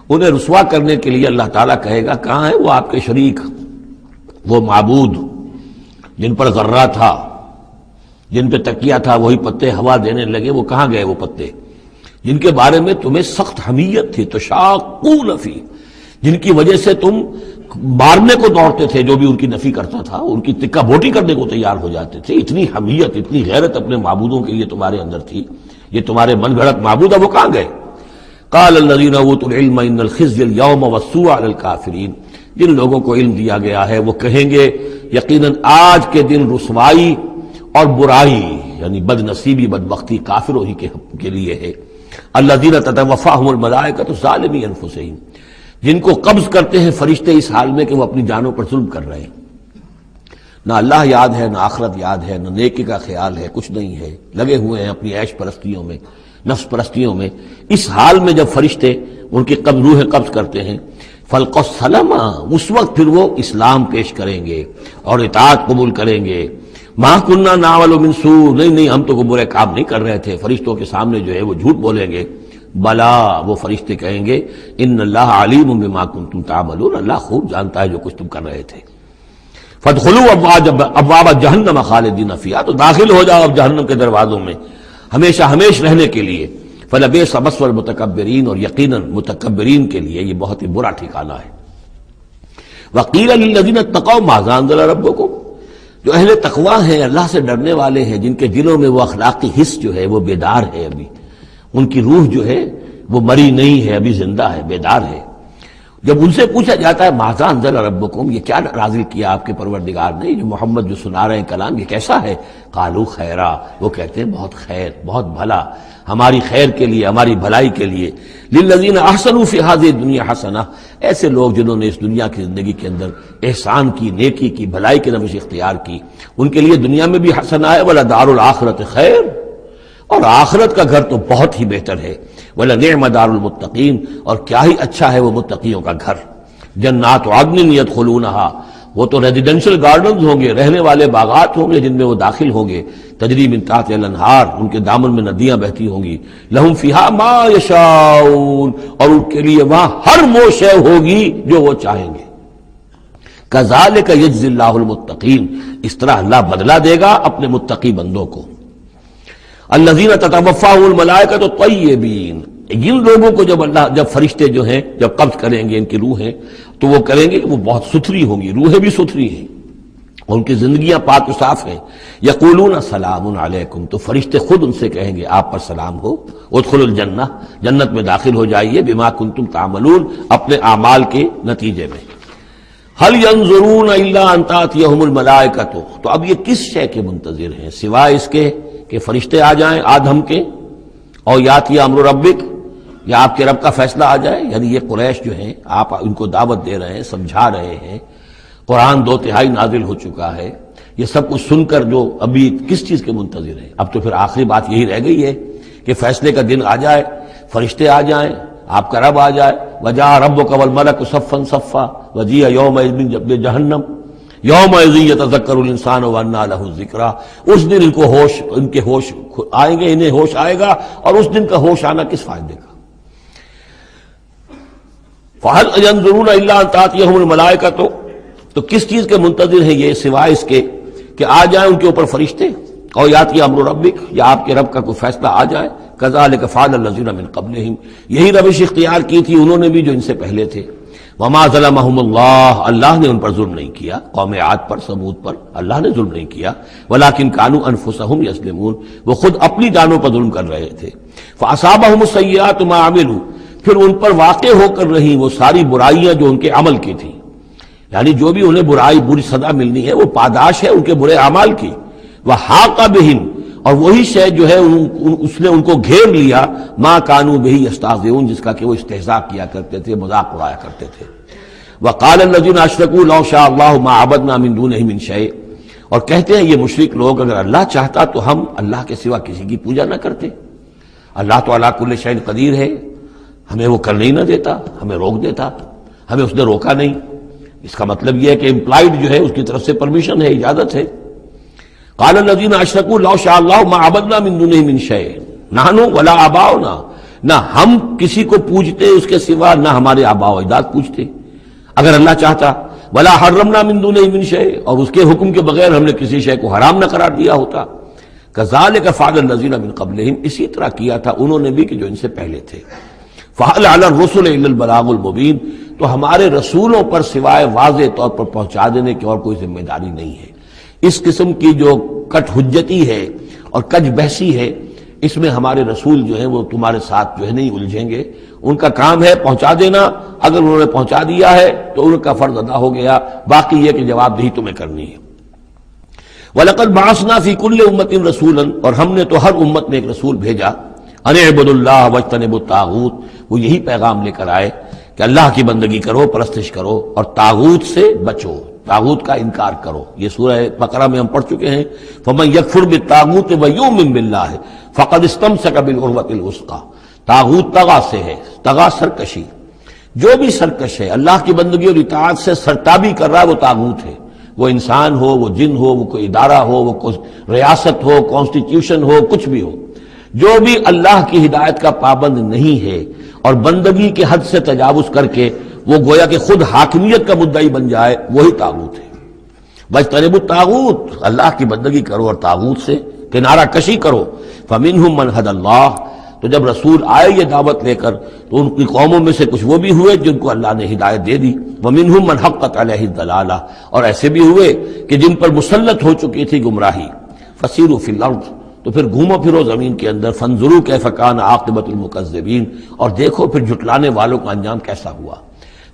انہیں رسوا کرنے کے لیے اللہ تعالیٰ کہے گا کہاں ہے وہ آپ کے شریک، وہ معبود جن پر غرہ تھا، جن پہ تکیہ تھا، وہی پتے ہوا دینے لگے، وہ کہاں گئے وہ پتے جن کے بارے میں تمہیں سخت حمیت تھی، تشاقون فی، جن کی وجہ سے تم مارنے کو دوڑتے تھے، جو بھی ان کی نفی کرتا تھا ان کی تکہ بوٹی کرنے کو تیار ہو جاتے تھے، اتنی حمیت، اتنی غیرت اپنے معبودوں کے لیے تمہارے اندر تھی، یہ تمہارے من گھڑت معبود اب وہ کہاں گئے؟ قال الذین اوتوا العلم ان الخزي اليوم والسوء على الكافرین، جن لوگوں کو علم دیا گیا ہے وہ کہیں گے یقیناً آج کے دن رسوائی اور برائی یعنی بد نصیبی بدبختی کافروں ہی کے لیے ہے۔ الذین تتوفاہم الملائکۃ ظالمی انفسہم، جن کو قبض کرتے ہیں فرشتے اس حال میں کہ وہ اپنی جانوں پر ظلم کر رہے ہیں، نہ اللہ یاد ہے، نہ آخرت یاد ہے، نہ نیکی کا خیال ہے، کچھ نہیں ہے، لگے ہوئے ہیں اپنی عیش پرستیوں میں، نفس پرستیوں میں۔ اس حال میں جب فرشتے ان کی روح قبض کرتے ہیں، فَالْقَوْ السَّلَامَ، اس وقت پھر وہ اسلام پیش کریں گے اور اطاعت قبول کریں گے۔ مَا كُنَّا نَعْمَلُ مِن سُوءٍ، نہیں ہم تو کوئی برے کام نہیں کر رہے تھے، فرشتوں کے سامنے جو ہے وہ جھوٹ بولیں گے۔ بلا، وہ فرشتے کہیں گے ان اللہ علیم بما کنتم تعملون، اللہ خوب جانتا ہے جو کچھ تم کر رہے تھے۔ فادخلوا ابواب جہنم خالدین فیہا، تو داخل ہو جاؤ اب جہنم کے دروازوں میں ہمیشہ ہمیش رہنے کے لیے۔ فلبئس مثوى المتکبرین، اور یقیناً متکبرین کے لیے یہ بہت ہی برا ٹھکانہ ہے۔ وقیل للذین اتقوا ماذا انزل ربکم، جو اہل تقویٰ ہیں، اللہ سے ڈرنے والے ہیں، جن کے دلوں میں وہ اخلاقی حس جو ہے وہ بیدار ہے، ابھی ان کی روح جو ہے وہ مری نہیں ہے، ابھی زندہ ہے، بیدار ہے، جب ان سے پوچھا جاتا ہے ماذا انزل ربکم، یہ کیا نازل کیا آپ کے پروردگار نے، جو محمد جو سنا رہے ہیں کلام یہ کیسا ہے، قالوا خیرا، وہ کہتے ہیں بہت خیر، بہت بھلا، ہماری خیر کے لیے، ہماری بھلائی کے لیے، للذین احسنوا فی ہذہ الدنیا حسنہ، ایسے لوگ جنہوں نے اس دنیا کی زندگی کے اندر احسان کی، نیکی کی، بھلائی کی روش اختیار کی، ان کے لیے دنیا میں بھی حسنہ ہے، ولدار الآخرۃ خیر، اور آخرت کا گھر تو بہت ہی بہتر ہے، وَلَنِعْمَ دَارُ الْمُتَّقِينَ، اور کیا ہی اچھا ہے وہ متقیوں کا گھر، جنات عدن يدخلونها، وہ تو ریزیڈینشل گارڈنز ہوں گے، رہنے والے باغات ہوں گے جن میں وہ داخل ہوں گے، تجری من تحتها الانہار، ان کے دامن میں ندیاں بہتی ہوں گی، لہم فیہا ما یشاؤون، اور ان کے لیے وہاں ہر وہ شے ہوگی جو وہ چاہیں گے، کذالک یجزی اللہ المتقین، اس طرح اللہ بدلہ دے گا اپنے متقی بندوں کو، الذین تتوفاہم الملائکۃ الطیبین، جن لوگوں کو جب فرشتے جو ہیں جب قبض کریں گے ان کی روحیں، تو وہ کریں گے کہ وہ بہت ستھری ہوں گی، روحیں بھی ستھری ہیں، اور ان کی زندگیاں پاک و صاف ہیں، یقولون سلام علیکم، تو فرشتے خود ان سے کہیں گے آپ پر سلام ہو، ادخلوا الجنہ، جنت میں داخل ہو جائیے، بما کنتم تعملون، اپنے اعمال کے نتیجے میں، هل ينظرون الا ان تاتيهم الملائکۃ، تو اب یہ کس شے کے منتظر ہیں سوائے اس کے کہ فرشتے آ جائیں آدم کے، اور یاتی امر ربک، یا آپ کے رب کا فیصلہ آ جائے، یعنی یہ قریش جو ہیں آپ ان کو دعوت دے رہے ہیں، سمجھا رہے ہیں، قرآن 2/3 نازل ہو چکا ہے، یہ سب کچھ سن کر جو ابھی کس چیز کے منتظر ہیں، اب تو پھر آخری بات یہی رہ گئی ہے کہ فیصلے کا دن آ جائے، فرشتے آ جائیں، آپ کا رب آ جائے، وجاء ربک والملک صفا صفا وجیء یومئذ بجہنم یومئذ یتذکر الانسان وانیٰ لہ الذکریٰ، اس دن ان کے ہوش آئیں گے، انہیں ہوش آئے گا، اور اس دن کا ہوش آنا کس فائدے کا، فَهَلْ يَنظُرُونَ إِلَّا أَن تَأْتِيَهُمُ الْمَلَائِكَةُ، تو کس چیز کے منتظر ہیں یہ سوائے اس کے کہ آ جائیں ان کے اوپر فرشتے، اور یاتی امر ربک، یا آپ کے رب کا کوئی فیصلہ آ جائے، کذالک فعل الذین من قبلہم، یہی روش اختیار کی تھی انہوں نے بھی جو ان سے پہلے تھے، وما ظلمہم اللہ، اللہ نے ان پر ظلم نہیں کیا، قوم عاد پر، ثمود پر اللہ نے ظلم نہیں کیا، ولکن کانوا انفسہم یظلمون، وہ خود اپنی جانوں پر ظلم کر رہے تھے، فاصابہم السیئات ما عملوا، پھر ان پر واقع ہو کر رہی وہ ساری برائیاں جو ان کے عمل کی تھیں، یعنی جو بھی انہیں بری سزا ملنی ہے وہ پاداش ہے ان کے برے اعمال کی، وحاق بہم، اور وہی شے جو ہے اس نے ان کو گھیر لیا، ما کانوا بہ یستہزئون، جس کا کہ وہ استہزاء کیا کرتے تھے، مذاق اڑایا کرتے تھے، وقال الذین اشرکوا لو شاء اللہ ما عبدنا من دونہ من شیء، اور کہتے ہیں یہ مشرک لوگ اگر اللہ چاہتا تو ہم اللہ کے سوا کسی کی پوجا نہ کرتے، اللہ تو علی کل شیء قدیر ہے، ہمیں وہ کرنے ہی نہ دیتا، ہمیں روک دیتا، ہمیں اس نے روکا نہیں، اس کا مطلب یہ ہے کہ امپلائڈ جو ہے اس کی طرف سے پرمیشن ہے، اجازت ہے، قال الذین اشرکوا لو شاء اللہ ما عبدنا من دونہ من شیء نحن ولا آباؤنا، نہ ہم کسی کو پوجتے اس کے سوا، نہ ہمارے آباء و اجداد پوجتے، اگر اللہ چاہتا، ولا حرمنا من دونہ من شیء، اور اس کے حکم کے بغیر ہم نے کسی شے کو حرام نہ قرار دیا ہوتا، کذالک فعل الذین من قبلہم، اسی طرح کیا تھا انہوں نے بھی کہ جو ان سے پہلے تھے، فَهَلْ عَلَى الرُّسُلِ إِلَّا الْبَلَاغُ الْمُبِينُ، تو ہمارے رسولوں پر سوائے واضح طور پر پہنچا دینے کی اور کوئی ذمہ داری نہیں ہے، اس قسم کی جو کٹ حجتی ہے اور کج بحثی ہے، اس میں ہمارے رسول جو ہیں وہ تمہارے ساتھ جو ہے نہیں الجھیں گے، ان کا کام ہے پہنچا دینا، اگر انہوں نے پہنچا دیا ہے تو ان کا فرض ادا ہو گیا، باقی یہ کہ جواب دہی تمہیں کرنی ہے، وَلَقَدْ بَعَثْنَا فِي كُلِّ أُمَّةٍ رَسُولًا، اور ہم نے تو ہر امت میں ایک رسول بھیجا، ان اعبدوا اللہ واجتنبوا الطاغوت، وہ یہی پیغام لے کر آئے کہ اللہ کی بندگی کرو، پرستش کرو، اور طاغوت سے بچو، طاغوت کا انکار کرو، یہ سورہ بقرہ میں ہم پڑھ چکے ہیں، فمن یکفر بالطاغوت ویؤمن باللہ فقد استمسک بالعروۃ الوثقی، طاغوت طغا سے ہے، طغا سرکشی، جو بھی سرکش ہے اللہ کی بندگی اور اطاعت سے سرتابی کر رہا ہے وہ طاغوت ہے، وہ انسان ہو، وہ جن ہو، وہ کوئی ادارہ ہو، وہ کوئی ریاست ہو، کانسٹیٹیوشن ہو، کچھ بھی ہو، جو بھی اللہ کی ہدایت کا پابند نہیں ہے اور بندگی کے حد سے تجاوز کر کے وہ گویا کہ خود حاکمیت کا مدعی بن جائے، وہی طاغوت ہے، واجتنبوا الطاغوت، اللہ کی بندگی کرو اور طاغوت سے کنارہ کشی کرو، فمنہم من ھدی اللہ، تو جب رسول آئے یہ دعوت لے کر تو ان کی قوموں میں سے کچھ وہ بھی ہوئے جن کو اللہ نے ہدایت دے دی، وَمِنْهُمْ مَنْ حَقَّتْ عَلَيْهِ الضَّلَالَةُ، اور ایسے بھی ہوئے کہ جن پر مسلط ہو چکی تھی گمراہی۔ فَسِيرُوا فِي الْأَرْضِ، تو پھر گھومو پھرو زمین کے اندر، فَانظُرُوا كَيْفَ كَانَ عَاقِبَةُ الْمُكَذِّبِينَ، اور دیکھو پھر جھٹلانے والوں کا انجام کیسا ہوا۔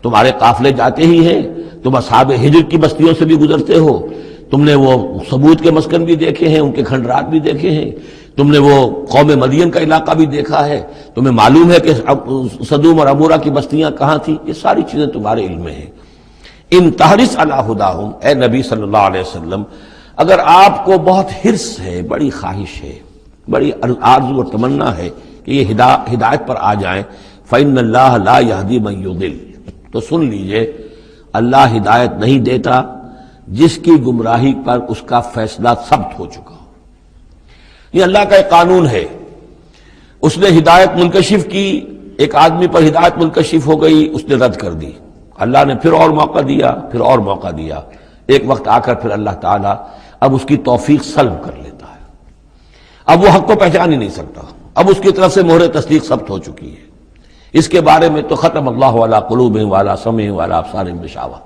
تمہارے قافلے جاتے ہی ہیں، تم اصحاب ہجر کی بستیوں سے بھی گزرتے ہو، تم نے وہ ثمود کے مسکن بھی دیکھے ہیں، ان کے کھنڈرات بھی دیکھے ہیں، تم نے وہ قوم مدین کا علاقہ بھی دیکھا ہے، تمہیں معلوم ہے کہ سدوم اور عمورہ کی بستیاں کہاں تھیں، یہ ساری چیزیں تمہارے علم میں ہیں۔ ان تحرص علی ہداہم، اے نبی صلی اللہ علیہ وسلم، اگر آپ کو بہت حرص ہے، بڑی خواہش ہے، بڑی آرزو اور تمنا ہے کہ یہ ہدایت پر آ جائیں، فإن اللہ لا یہدی من یضل، تو سن لیجئے اللہ ہدایت نہیں دیتا جس کی گمراہی پر اس کا فیصلہ ثبت ہو چکا ہو۔ یہ اللہ کا ایک قانون ہے، اس نے ہدایت منکشف کی، ایک آدمی پر ہدایت منکشف ہو گئی، اس نے رد کر دی، اللہ نے پھر اور موقع دیا، پھر اور موقع دیا، ایک وقت آ کر پھر اللہ تعالیٰ اب اس کی توفیق سلب کر لیتا ہے، اب وہ حق کو پہچان ہی نہیں سکتا، اب اس کی طرف سے مہر تصدیق ثبت ہو چکی ہے۔ اس کے بارے میں تو ختم اللہ علی قلوبہم وعلی سمعہم وعلی ابصارہم غشاوہ۔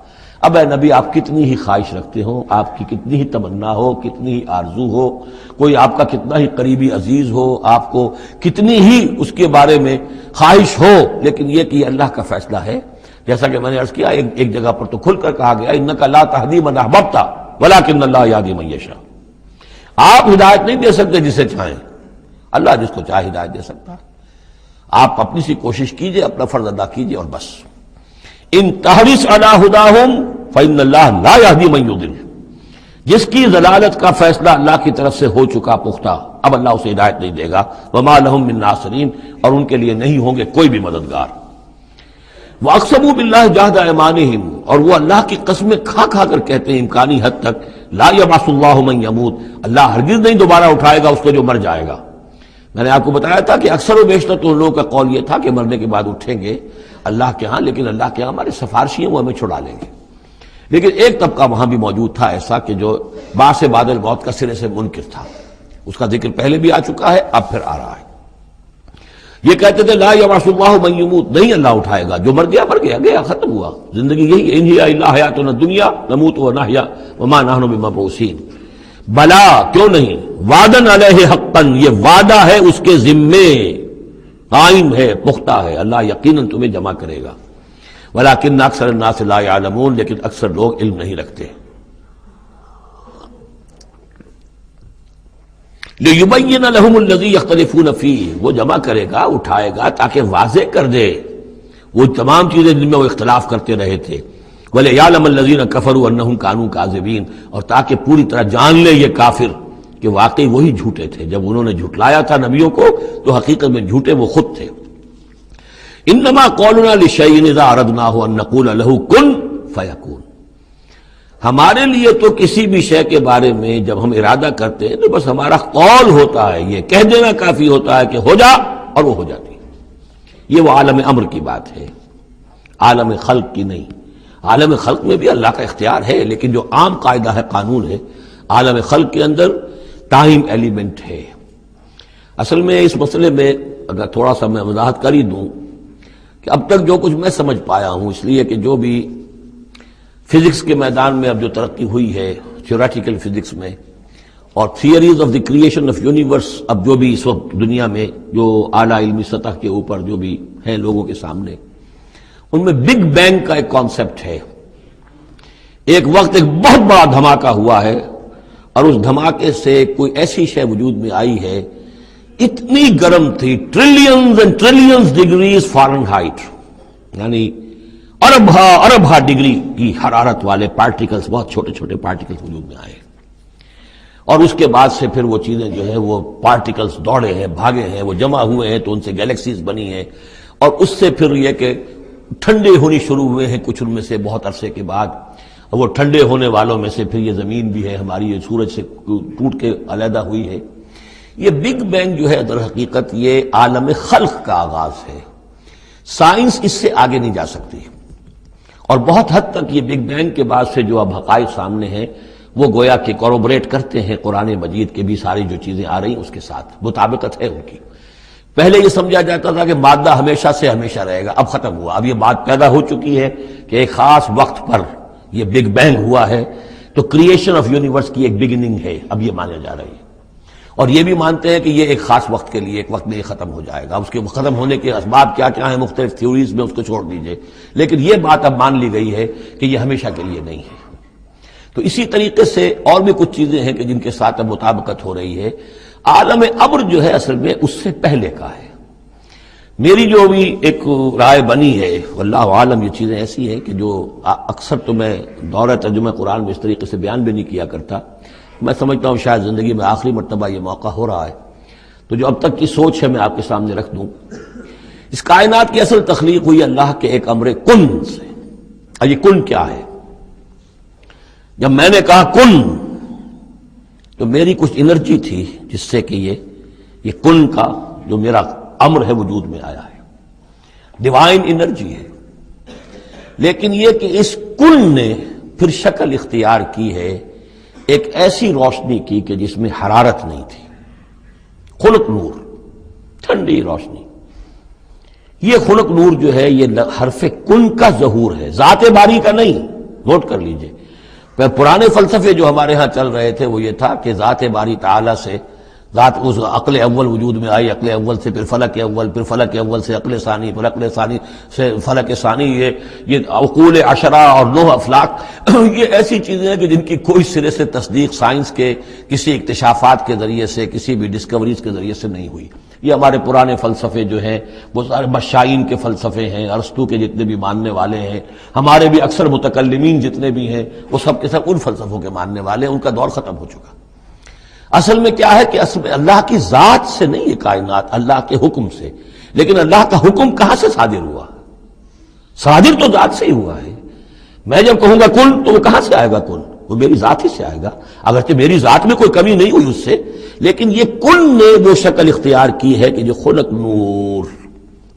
اب اے نبی آپ کتنی ہی خواہش رکھتے ہو، آپ کی کتنی ہی تمنا ہو، کتنی ہی آرزو ہو، کوئی آپ کا کتنا ہی قریبی عزیز ہو، آپ کو کتنی ہی اس کے بارے میں خواہش ہو، لیکن یہ کہ یہ اللہ کا فیصلہ ہے، جیسا کہ میں نے عرض کیا ایک جگہ پر تو کھل کر کہا گیا انک لا تہدی من احببت ولکن اللہ یہدی من یشاء، آپ ہدایت نہیں دے سکتے جسے چاہیں، اللہ جس کو چاہے ہدایت دے سکتا ہے، آپ اپنی سی کوشش کیجئے، اپنا فرض ادا کیجئے اور بس۔ ان تحرص علی ہداہم فإن اللہ لا یہدی من یضل، جس کی ضلالت کا فیصلہ اللہ کی طرف سے ہو چکا پختہ، اب اللہ اسے ہدایت نہیں دے گا، وما لہم من ناصرین، اور ان کے لیے نہیں ہوں گے کوئی بھی مددگار۔ وَأَقْسَمُوا بِاللَّهِ جَهْدَ أَيْمَانِهِمْ، اور وہ اللہ کی قسمیں کھا کھا کر کہتے ہیں امکانی حد تک، لا يبعث اللہ من يموت، اللہ ہرگز نہیں دوبارہ اٹھائے گا اس کو جو مر جائے گا۔ میں نے آپ کو بتایا تھا کہ اکثر و بیشتر تو ان لوگوں کا قول یہ تھا کہ مرنے کے بعد اٹھیں گے اللہ کے ہاں، لیکن اللہ کے ہاں ہمارے سفارشی ہیں، وہ ہمیں چھڑا لیں گے۔ لیکن ایک طبقہ وہاں بھی موجود تھا ایسا کہ جو بعث بعد الموت کا سرے سے منکر تھا، اس کا ذکر پہلے بھی آ چکا ہے، اب پھر آ رہا ہے۔ یہ کہتے تھے لا یبعث اللہ من یموت، نہیں اللہ اٹھائے گا، جو مر گیا مر گیا، گیا ختم ہوا، زندگی یہی ہے، ان ہی الا حیاتنا الدنیا نموت ونحیا وما نحن بمبعوثین۔ بلا، کیوں نہیں، وعدن علیہ حقا، یہ وعدہ ہے اس کے ذمے، قائم ہے، پختہ ہے، اللہ یقیناً تمہیں جمع کرے گا، ولکن اکثر الناس لا یعلمون، لیکن اکثر لوگ علم نہیں رکھتے۔ لِيُبَيِّنَ لَهُمُ الَّذِي يَخْتَلِفُونَ فِيهِ، وہ جمع کرے گا، اٹھائے گا تاکہ واضح کر دے وہ تمام چیزیں جن میں وہ اختلاف کرتے رہے تھے، وَلِيَعْلَمَ الَّذِينَ كَفَرُوا أَنَّهُمْ كَانُوا كَاذِبِينَ، اور تاکہ پوری طرح جان لے یہ کافر کہ واقعی وہی جھوٹے تھے، جب انہوں نے جھٹلایا تھا نبیوں کو تو حقیقت میں جھوٹے وہ خود تھے۔ انما قولنا للشيء اذا اردناه ان نقول له كن فيكون، ہمارے لیے تو کسی بھی شے کے بارے میں جب ہم ارادہ کرتے ہیں تو بس ہمارا قول ہوتا ہے، یہ کہہ دینا کافی ہوتا ہے کہ ہو جا، اور وہ ہو جاتی ہے۔ یہ وہ عالم امر کی بات ہے، عالم خلق کی نہیں۔ عالم خلق میں بھی اللہ کا اختیار ہے، لیکن جو عام قاعدہ ہے، قانون ہے، عالم خلق کے اندر ٹائم ایلیمنٹ ہے۔ اصل میں اس مسئلے میں اگر تھوڑا سا میں وضاحت کر ہی دوں کہ اب تک جو کچھ میں سمجھ پایا ہوں، اس لیے کہ جو بھی فزکس کے میدان میں اب جو ترقی ہوئی ہے، تھیوریٹیکل فزکس میں، اور theories of the creation of universe, اب جو بھی اس وقت دنیا میں جو اعلیٰ علمی سطح کے اوپر جو بھی ہیں لوگوں کے سامنے، ان میں بگ بینگ کا ایک کانسیپٹ ہے۔ ایک وقت ایک بہت بڑا دھماکہ ہوا ہے، اور اس دھماکے سے کوئی ایسی شے وجود میں آئی ہے، اتنی گرم تھی، trillions and trillions degrees foreign height, یعنی اربھا ڈگری کی حرارت والے پارٹیکلز، بہت چھوٹے چھوٹے پارٹیکلز وجود میں آئے، اور اس کے بعد سے پھر وہ چیزیں جو ہے وہ پارٹیکلز دوڑے ہیں، بھاگے ہیں، وہ جمع ہوئے ہیں تو ان سے گیلیکسیز بنی ہیں، اور اس سے پھر یہ کہ ٹھنڈے ہونی شروع ہوئے ہیں کچھ ان میں سے بہت عرصے کے بعد، اور وہ ٹھنڈے ہونے والوں میں سے پھر یہ زمین بھی ہے ہماری، یہ سورج سے ٹوٹ کے علیحدہ ہوئی ہے۔ یہ بگ بینگ جو ہے در حقیقت یہ عالم خلق کا آغاز ہے، سائنس اس سے آگے نہیں جا سکتی، اور بہت حد تک یہ بگ بینگ کے بعد سے جو اب حقائق سامنے ہیں وہ گویا کہ کوروبریٹ کرتے ہیں قرآن مجید کے بھی ساری جو چیزیں آ رہی ہیں اس کے ساتھ مطابقت ہے ان کی۔ پہلے یہ سمجھا جاتا تھا کہ مادہ ہمیشہ سے ہمیشہ رہے گا، اب ختم ہوا، اب یہ بات پیدا ہو چکی ہے کہ ایک خاص وقت پر یہ بگ بینگ ہوا ہے، تو کریشن آف یونیورس کی ایک بگننگ ہے، اب یہ مانا جا رہی ہے۔ اور یہ بھی مانتے ہیں کہ یہ ایک خاص وقت کے لیے، ایک وقت میں یہ ختم ہو جائے گا، اس کے ختم ہونے کے اسباب کیا کیا ہیں مختلف تھیوریز میں، اس کو چھوڑ دیجئے، لیکن یہ بات اب مان لی گئی ہے کہ یہ ہمیشہ کے لیے نہیں ہے۔ تو اسی طریقے سے اور بھی کچھ چیزیں ہیں کہ جن کے ساتھ اب مطابقت ہو رہی ہے۔ عالم ابر جو ہے اصل میں اس سے پہلے کا ہے۔ میری جو بھی ایک رائے بنی ہے، واللہ عالم، یہ چیزیں ایسی ہیں کہ جو اکثر تو میں دورہ ترجمہ قرآن میں اس طریقے سے بیان بھی نہیں کیا کرتا، میں سمجھتا ہوں شاید زندگی میں آخری مرتبہ یہ موقع ہو رہا ہے، تو جو اب تک کی سوچ ہے میں آپ کے سامنے رکھ دوں۔ اس کائنات کی اصل تخلیق ہوئی اللہ کے ایک امر کن سے۔ اور یہ کن کیا ہے؟ جب میں نے کہا کن تو میری کچھ انرجی تھی جس سے کہ یہ کن کا جو میرا امر ہے وجود میں آیا ہے، ڈیوائن انرجی ہے۔ لیکن یہ کہ اس کن نے پھر شکل اختیار کی ہے ایک ایسی روشنی کی کہ جس میں حرارت نہیں تھی، خلق نور، ٹھنڈی روشنی۔ یہ خلق نور جو ہے یہ حرف کن کا ظہور ہے، ذات باری کا نہیں، نوٹ کر لیجئے۔ پرانے فلسفے جو ہمارے ہاں چل رہے تھے وہ یہ تھا کہ ذات باری تعالی سے ذات اس عقل اول وجود میں آئی، عقل اول سے پھر فلک اول، پھر فلک اول سے عقل ثانی، پھر عقل ثانی سے فلک ثانی، یہ عقول عشرہ اور 9 افلاک، یہ ایسی چیزیں ہیں کہ جن کی کوئی سرے سے تصدیق سائنس کے کسی اکتشافات کے ذریعے سے، کسی بھی ڈسکوریز کے ذریعے سے نہیں ہوئی۔ یہ ہمارے پرانے فلسفے جو ہیں وہ سارے مشائین کے فلسفے ہیں، ارسطو کے جتنے بھی ماننے والے ہیں، ہمارے بھی اکثر متکلمین جتنے بھی ہیں وہ سب کے سب ان فلسفوں کے ماننے والے ہیں، ان کا دور ختم ہو چکا۔ اصل میں کیا ہے کہ اصل میں اللہ کی ذات سے نہیں یہ کائنات، اللہ کے حکم سے۔ لیکن اللہ کا حکم کہاں سے صادر ہوا؟ صادر تو ذات سے ہی ہوا ہے۔ میں جب کہوں گا کن تو وہ کہاں سے آئے گا؟ کن وہ میری ذات ہی سے آئے گا، اگرچہ میری ذات میں کوئی کمی نہیں ہوئی اس سے، لیکن یہ کن نے وہ شکل اختیار کی ہے کہ جو خلق نور،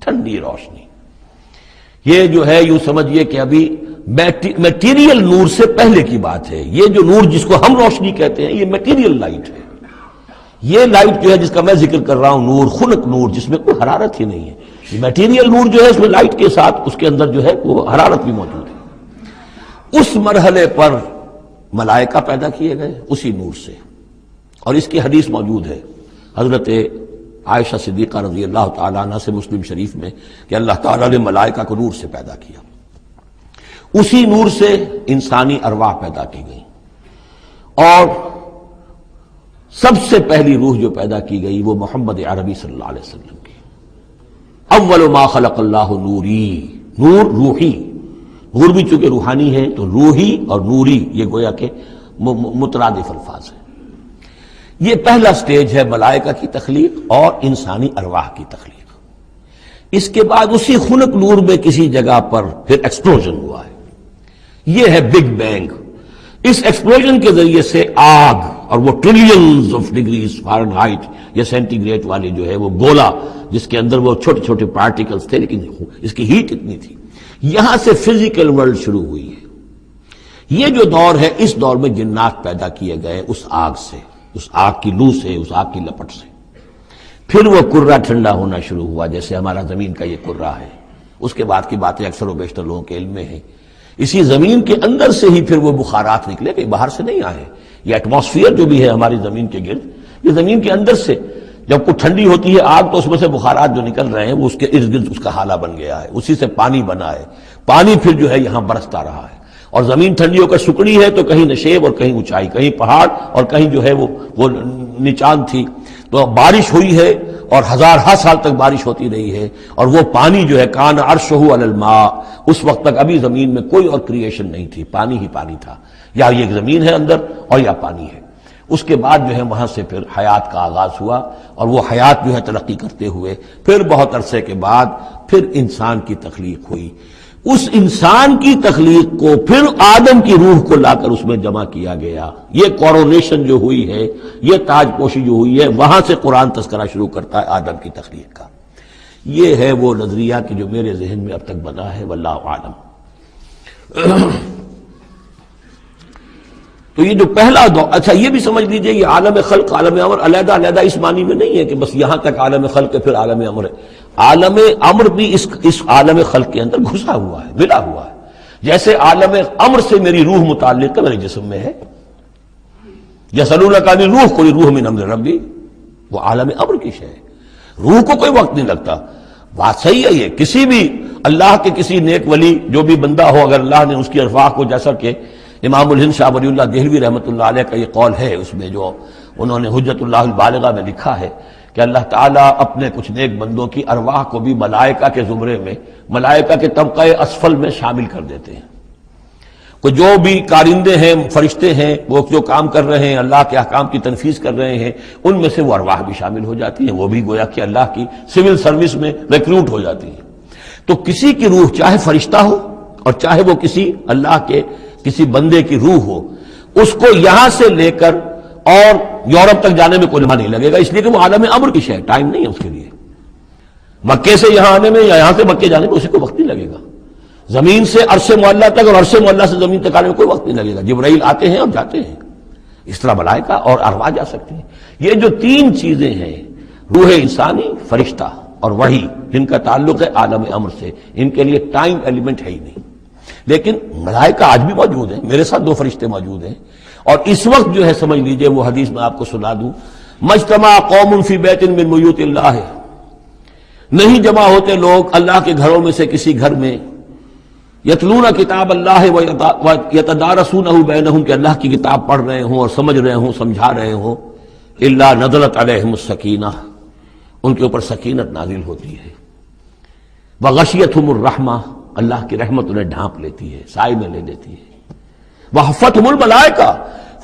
ٹھنڈی روشنی۔ یہ جو ہے یوں سمجھیے کہ ابھی میٹیریل نور سے پہلے کی بات ہے۔ یہ جو نور جس کو ہم روشنی کہتے ہیں یہ میٹیریل لائٹ ہے۔ یہ لائٹ جو ہے جس کا میں ذکر کر رہا ہوں، نور، خلق نور، جس میں کوئی حرارت ہی نہیں ہے، یہ میٹیریل نور جو ہے اس میں لائٹ کے ساتھ اس کے اندر جو ہے وہ حرارت بھی موجود ہے۔ اس مرحلے پر ملائکہ پیدا کیے گئے اسی نور سے، اور اس کی حدیث موجود ہے حضرت عائشہ صدیقہ رضی اللہ تعالیٰ عنہ سے مسلم شریف میں کہ اللہ تعالیٰ نے ملائکہ کو نور سے پیدا کیا۔ اسی نور سے انسانی ارواح پیدا کی گئی، اور سب سے پہلی روح جو پیدا کی گئی وہ محمد عربی صلی اللہ علیہ وسلم کی۔ اول ما خلق اللہ نوری، نور روحی، نور بھی چونکہ روحانی ہے تو روحی اور نوری یہ گویا کہ مترادف الفاظ ہیں۔ یہ پہلا سٹیج ہے ملائکہ کی تخلیق اور انسانی ارواح کی تخلیق۔ اس کے بعد اسی خلق نور میں کسی جگہ پر پھر ایکسپلوژن ہوا ہے، یہ ہے بگ بینگ۔ اس ایکسپلوژن کے ذریعے سے آگ، اور وہ ٹریلینز آف ڈگریز فارنہائٹ یا سینٹی گریڈ والی جو ہے وہ گولا جس کے اندر وہ چھوٹے چھوٹے پارٹیکلز تھے، لیکن اس کی ہیٹ اتنی تھی، یہاں سے فزیکل ورلڈ شروع ہوئی ہے۔ یہ جو دور ہے اس دور میں جنات پیدا کیے گئے اس آگ سے، اس آگ کی لو سے، اس آگ کی لپٹ سے۔ پھر وہ کرہ ٹھنڈا ہونا شروع ہوا جیسے ہمارا زمین کا یہ کرہ ہے۔ اس کے بعد کی باتیں اکثر و بیشتر لوگوں کے علم میں ہیں۔ اسی زمین کے اندر سے ہی پھر وہ بخارات نکلے، کہیں باہر سے نہیں آئے۔ یہ ایٹماسفیئر جو بھی ہے ہماری زمین کے گرد، یہ زمین کے اندر سے جب کوئی ٹھنڈی ہوتی ہے آگ تو اس میں سے بخارات جو نکل رہے ہیں وہ اس کے ارد گرد اس کا حالہ بن گیا ہے، اسی سے پانی بنا ہے، پانی پھر جو ہے یہاں برستا رہا ہے، اور زمین ٹھنڈی ہو کر سکڑی ہے تو کہیں نشیب اور کہیں اونچائی، کہیں پہاڑ اور کہیں جو ہے وہ نچان تھی، تو بارش ہوئی ہے اور ہزارہا سال تک بارش ہوتی رہی ہے، اور وہ پانی جو ہے کان عرشہ علی الماء، اس وقت تک ابھی زمین میں کوئی اور کریشن نہیں تھی، پانی ہی پانی تھا، یا یہ زمین ہے اندر اور یا پانی ہے۔ اس کے بعد جو ہے وہاں سے پھر حیات کا آغاز ہوا، اور وہ حیات جو ہے ترقی کرتے ہوئے پھر بہت عرصے کے بعد پھر انسان کی تخلیق ہوئی۔ اس انسان کی تخلیق کو پھر آدم کی روح کو لا کر اس میں جمع کیا گیا۔ یہ کورونیشن جو ہوئی ہے، یہ تاج پوشی جو ہوئی ہے، وہاں سے قرآن تذکرہ شروع کرتا ہے آدم کی تخلیق کا۔ یہ ہے وہ نظریہ کہ جو میرے ذہن میں اب تک بنا ہے، واللہ اعلم۔ تو یہ جو پہلا دور، اچھا یہ بھی سمجھ لیجئے یہ عالم خلق عالم امر علیحدہ علیحدہ اس معنی میں نہیں ہے کہ بس یہاں تک عالم خلق ہے پھر عالم امر ہے. عالم امر بھی اس عالم خلق کے اندر گھسا ہوا ہے، ملا ہوا ہے. جیسے عالم امر سے میری روح متعلق ہے، میرے جسم میں ہے. یسألونک عن الروح قل الروح من امر ربی، وہ عالم امر کی شے ہے. روح کو کوئی وقت نہیں لگتا. بات صحیح ہے. یہ کسی بھی اللہ کے کسی نیک ولی جو بھی بندہ ہو، اگر اللہ نے اس کی ارواح کو، جیسا کہ امام الہند شاہ ولی اللہ دہلوی رحمۃ اللہ علیہ کا یہ قول ہے، اس میں جو انہوں نے حجت اللہ البالغہ میں لکھا ہے کہ اللہ تعالیٰ اپنے کچھ نیک بندوں کی ارواح کو بھی ملائکہ کے زمرے میں، ملائکہ کے طبقہ اسفل میں شامل کر دیتے ہیں. کہ جو بھی کارندے ہیں، فرشتے ہیں، وہ جو کام کر رہے ہیں، اللہ کے احکام کی تنفیذ کر رہے ہیں، ان میں سے وہ ارواح بھی شامل ہو جاتی ہیں. وہ بھی گویا کہ اللہ کی سول سروس میں ریکروٹ ہو جاتی ہیں. تو کسی کی روح چاہے فرشتہ ہو اور چاہے وہ کسی اللہ کے کسی بندے کی روح ہو، اس کو یہاں سے لے کر اور یورپ تک جانے میں کوئی لمحہ نہیں لگے گا، اس لیے کہ وہ عالم امر کی شے، ٹائم نہیں ہے اس کے لیے. مکے سے یہاں آنے میں یا یہاں سے مکے جانے میں اسے کوئی وقت نہیں لگے گا. زمین سے عرش معلیٰ تک اور عرش معلیٰ سے زمین تک آنے میں کوئی وقت نہیں لگے گا. جبرائیل آتے ہیں اور جاتے ہیں، اس طرح ملائکہ اور ارواح جا سکتے ہیں. یہ جو تین چیزیں ہیں، روح انسانی، فرشتہ اور وحی، جن کا تعلق ہے عالم امر سے، ان کے لیے ٹائم ایلیمنٹ ہے ہی نہیں. لیکن ملائکہ آج بھی موجود ہیں. میرے ساتھ 2 فرشتے موجود ہیں، اور اس وقت جو ہے سمجھ لیجئے وہ حدیث میں آپ کو سنا دوں، مجتمع قوم فی بیت من بیوت اللہ، نہیں جمع ہوتے لوگ اللہ کے گھروں میں سے کسی گھر میں، یتلون کتاب اللہ ویتدارسونہ بینہم، کہ اللہ کی کتاب پڑھ رہے ہوں اور سمجھ رہے ہوں، سمجھا رہے ہوں، الا نزلت علیہم السکینہ، ان کے اوپر سکینت نازل ہوتی ہے. وغشیتہم الرحمہ، اللہ کی رحمت انہیں ڈھانپ لیتی ہے، سائے میں لے لیتی ہے. وحفتہم الملائکہ،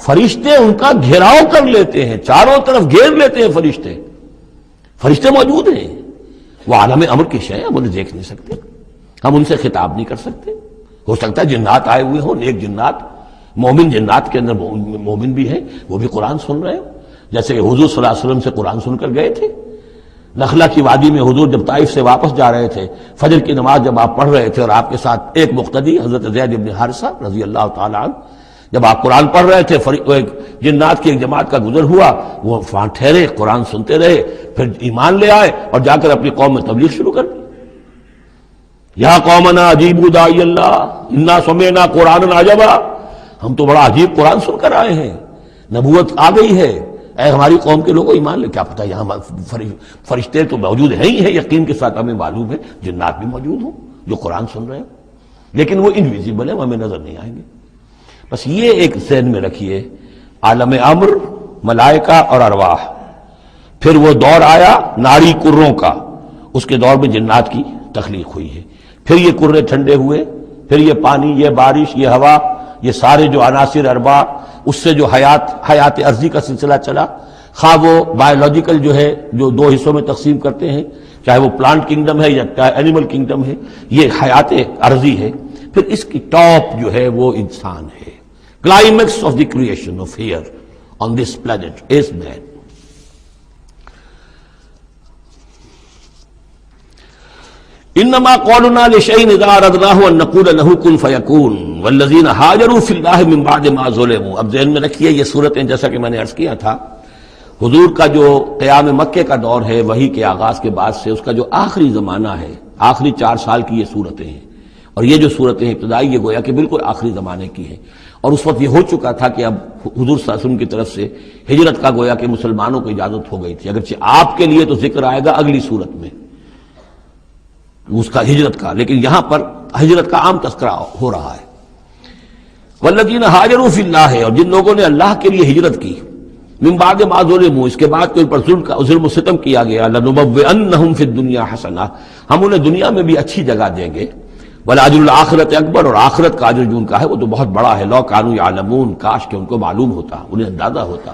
فرشتے ان کا گھیراؤ کر لیتے ہیں، چاروں طرف گھیر لیتے ہیں فرشتے. فرشتے موجود ہیں، وہ عالم امر کی شے، ہم انہیں دیکھ نہیں سکتے، ہم ان سے خطاب نہیں کر سکتے. ہو سکتا ہے جنات آئے ہوئے ہوں، نیک جنات، مومن جنات کے اندر مومن بھی ہیں، وہ بھی قرآن سن رہے ہوں، جیسے کہ حضور صلی اللہ علیہ وسلم سے قرآن سن کر گئے تھے. نخلا کی وادی میں حضور جب طائف سے واپس جا رہے تھے، فجر کی نماز جب آپ پڑھ رہے تھے اور آپ کے ساتھ ایک مقتدی حضرت زید بن حارثہ رضی اللہ تعالی عنہ، جب آپ قرآن پڑھ رہے تھے، ایک جنات کی ایک جماعت کا گزر ہوا، وہ وہاں ٹھہرے، قرآن سنتے رہے، پھر ایمان لے آئے اور جا کر اپنی قوم میں تبلیغ شروع کر دی. یا قومنا اجیبوا داعی اللہ انا سمعنا قرآنا عجبا، ہم تو بڑا عجیب قرآن سن کر آئے ہیں، نبوت آ گئی ہے، اے ہماری قوم کے لوگوں ایمان لے. کیا پتہ یہاں فرشتے تو موجود ہیں ہی ہیں، یقین کے ساتھ ہمیں معلوم ہے جنات بھی موجود ہوں جو قرآن سن رہے ہیں، لیکن وہ انویزیبل ہیں، ہمیں نظر نہیں آئیں گے. بس یہ ایک ذہن میں رکھیے، عالم امر، ملائکہ اور ارواح. پھر وہ دور آیا ناری کروں کا، اس کے دور میں جنات کی تخلیق ہوئی ہے. پھر یہ کرے ٹھنڈے ہوئے، پھر یہ پانی، یہ بارش، یہ ہوا، یہ سارے جو عناصر اربع، اس سے جو حیات ارضی کا سلسلہ چلا، خواہ وہ بایولوجیکل جو ہے جو 2 حصوں میں تقسیم کرتے ہیں، چاہے وہ پلانٹ کنگڈم ہے یا اینیمل کنگڈم ہے، یہ حیات ارضی ہے. پھر اس کی ٹاپ جو ہے وہ انسان ہے. Climax of the creation of here on this planet is man. انما قولنا لشيء اذا اردناه ان نقول له كن فيكون والذين هاجروا في الله من بعد ما ظلموا. اب ذہن میں رکھیے یہ صورتیں، جیسا کہ میں نے عرض کیا تھا، حضور کا جو قیام مکے کا دور ہے، وحی کے آغاز کے بعد سے اس کا جو آخری زمانہ ہے، آخری 4 سال کی یہ صورتیں ہیں. اور یہ جو صورتیں ابتدائی، یہ گویا کہ بالکل آخری زمانے کی ہیں. اور اس وقت یہ ہو چکا تھا کہ اب حضور صلی اللہ علیہ وسلم کی طرف سے ہجرت کا گویا کہ مسلمانوں کو اجازت ہو گئی تھی. اگرچہ آپ کے لیے تو ذکر آئے گا اگلی صورت میں اس کا ہجرت کا، لیکن یہاں پر ہجرت کا عام تذکرہ ہو رہا ہے. والذین ہاجروا فی اللہ، اور جن لوگوں نے اللہ کے لیے ہجرت کی، من بعد ما ظلموا، اس کے بعد کہ ان پر ظلم و ستم کیا گیا، لنبوئنہم فی الدنیا حسنہ، ہم انہیں دنیا میں بھی اچھی جگہ دیں گے. ولاجر الآخرت اکبر، اور آخرت کا اجر جو ان کا ہے وہ تو بہت بڑا ہے. لو کانوا یعلمون، کاش کہ ان کو معلوم ہوتا، انہیں اندازہ ہوتا.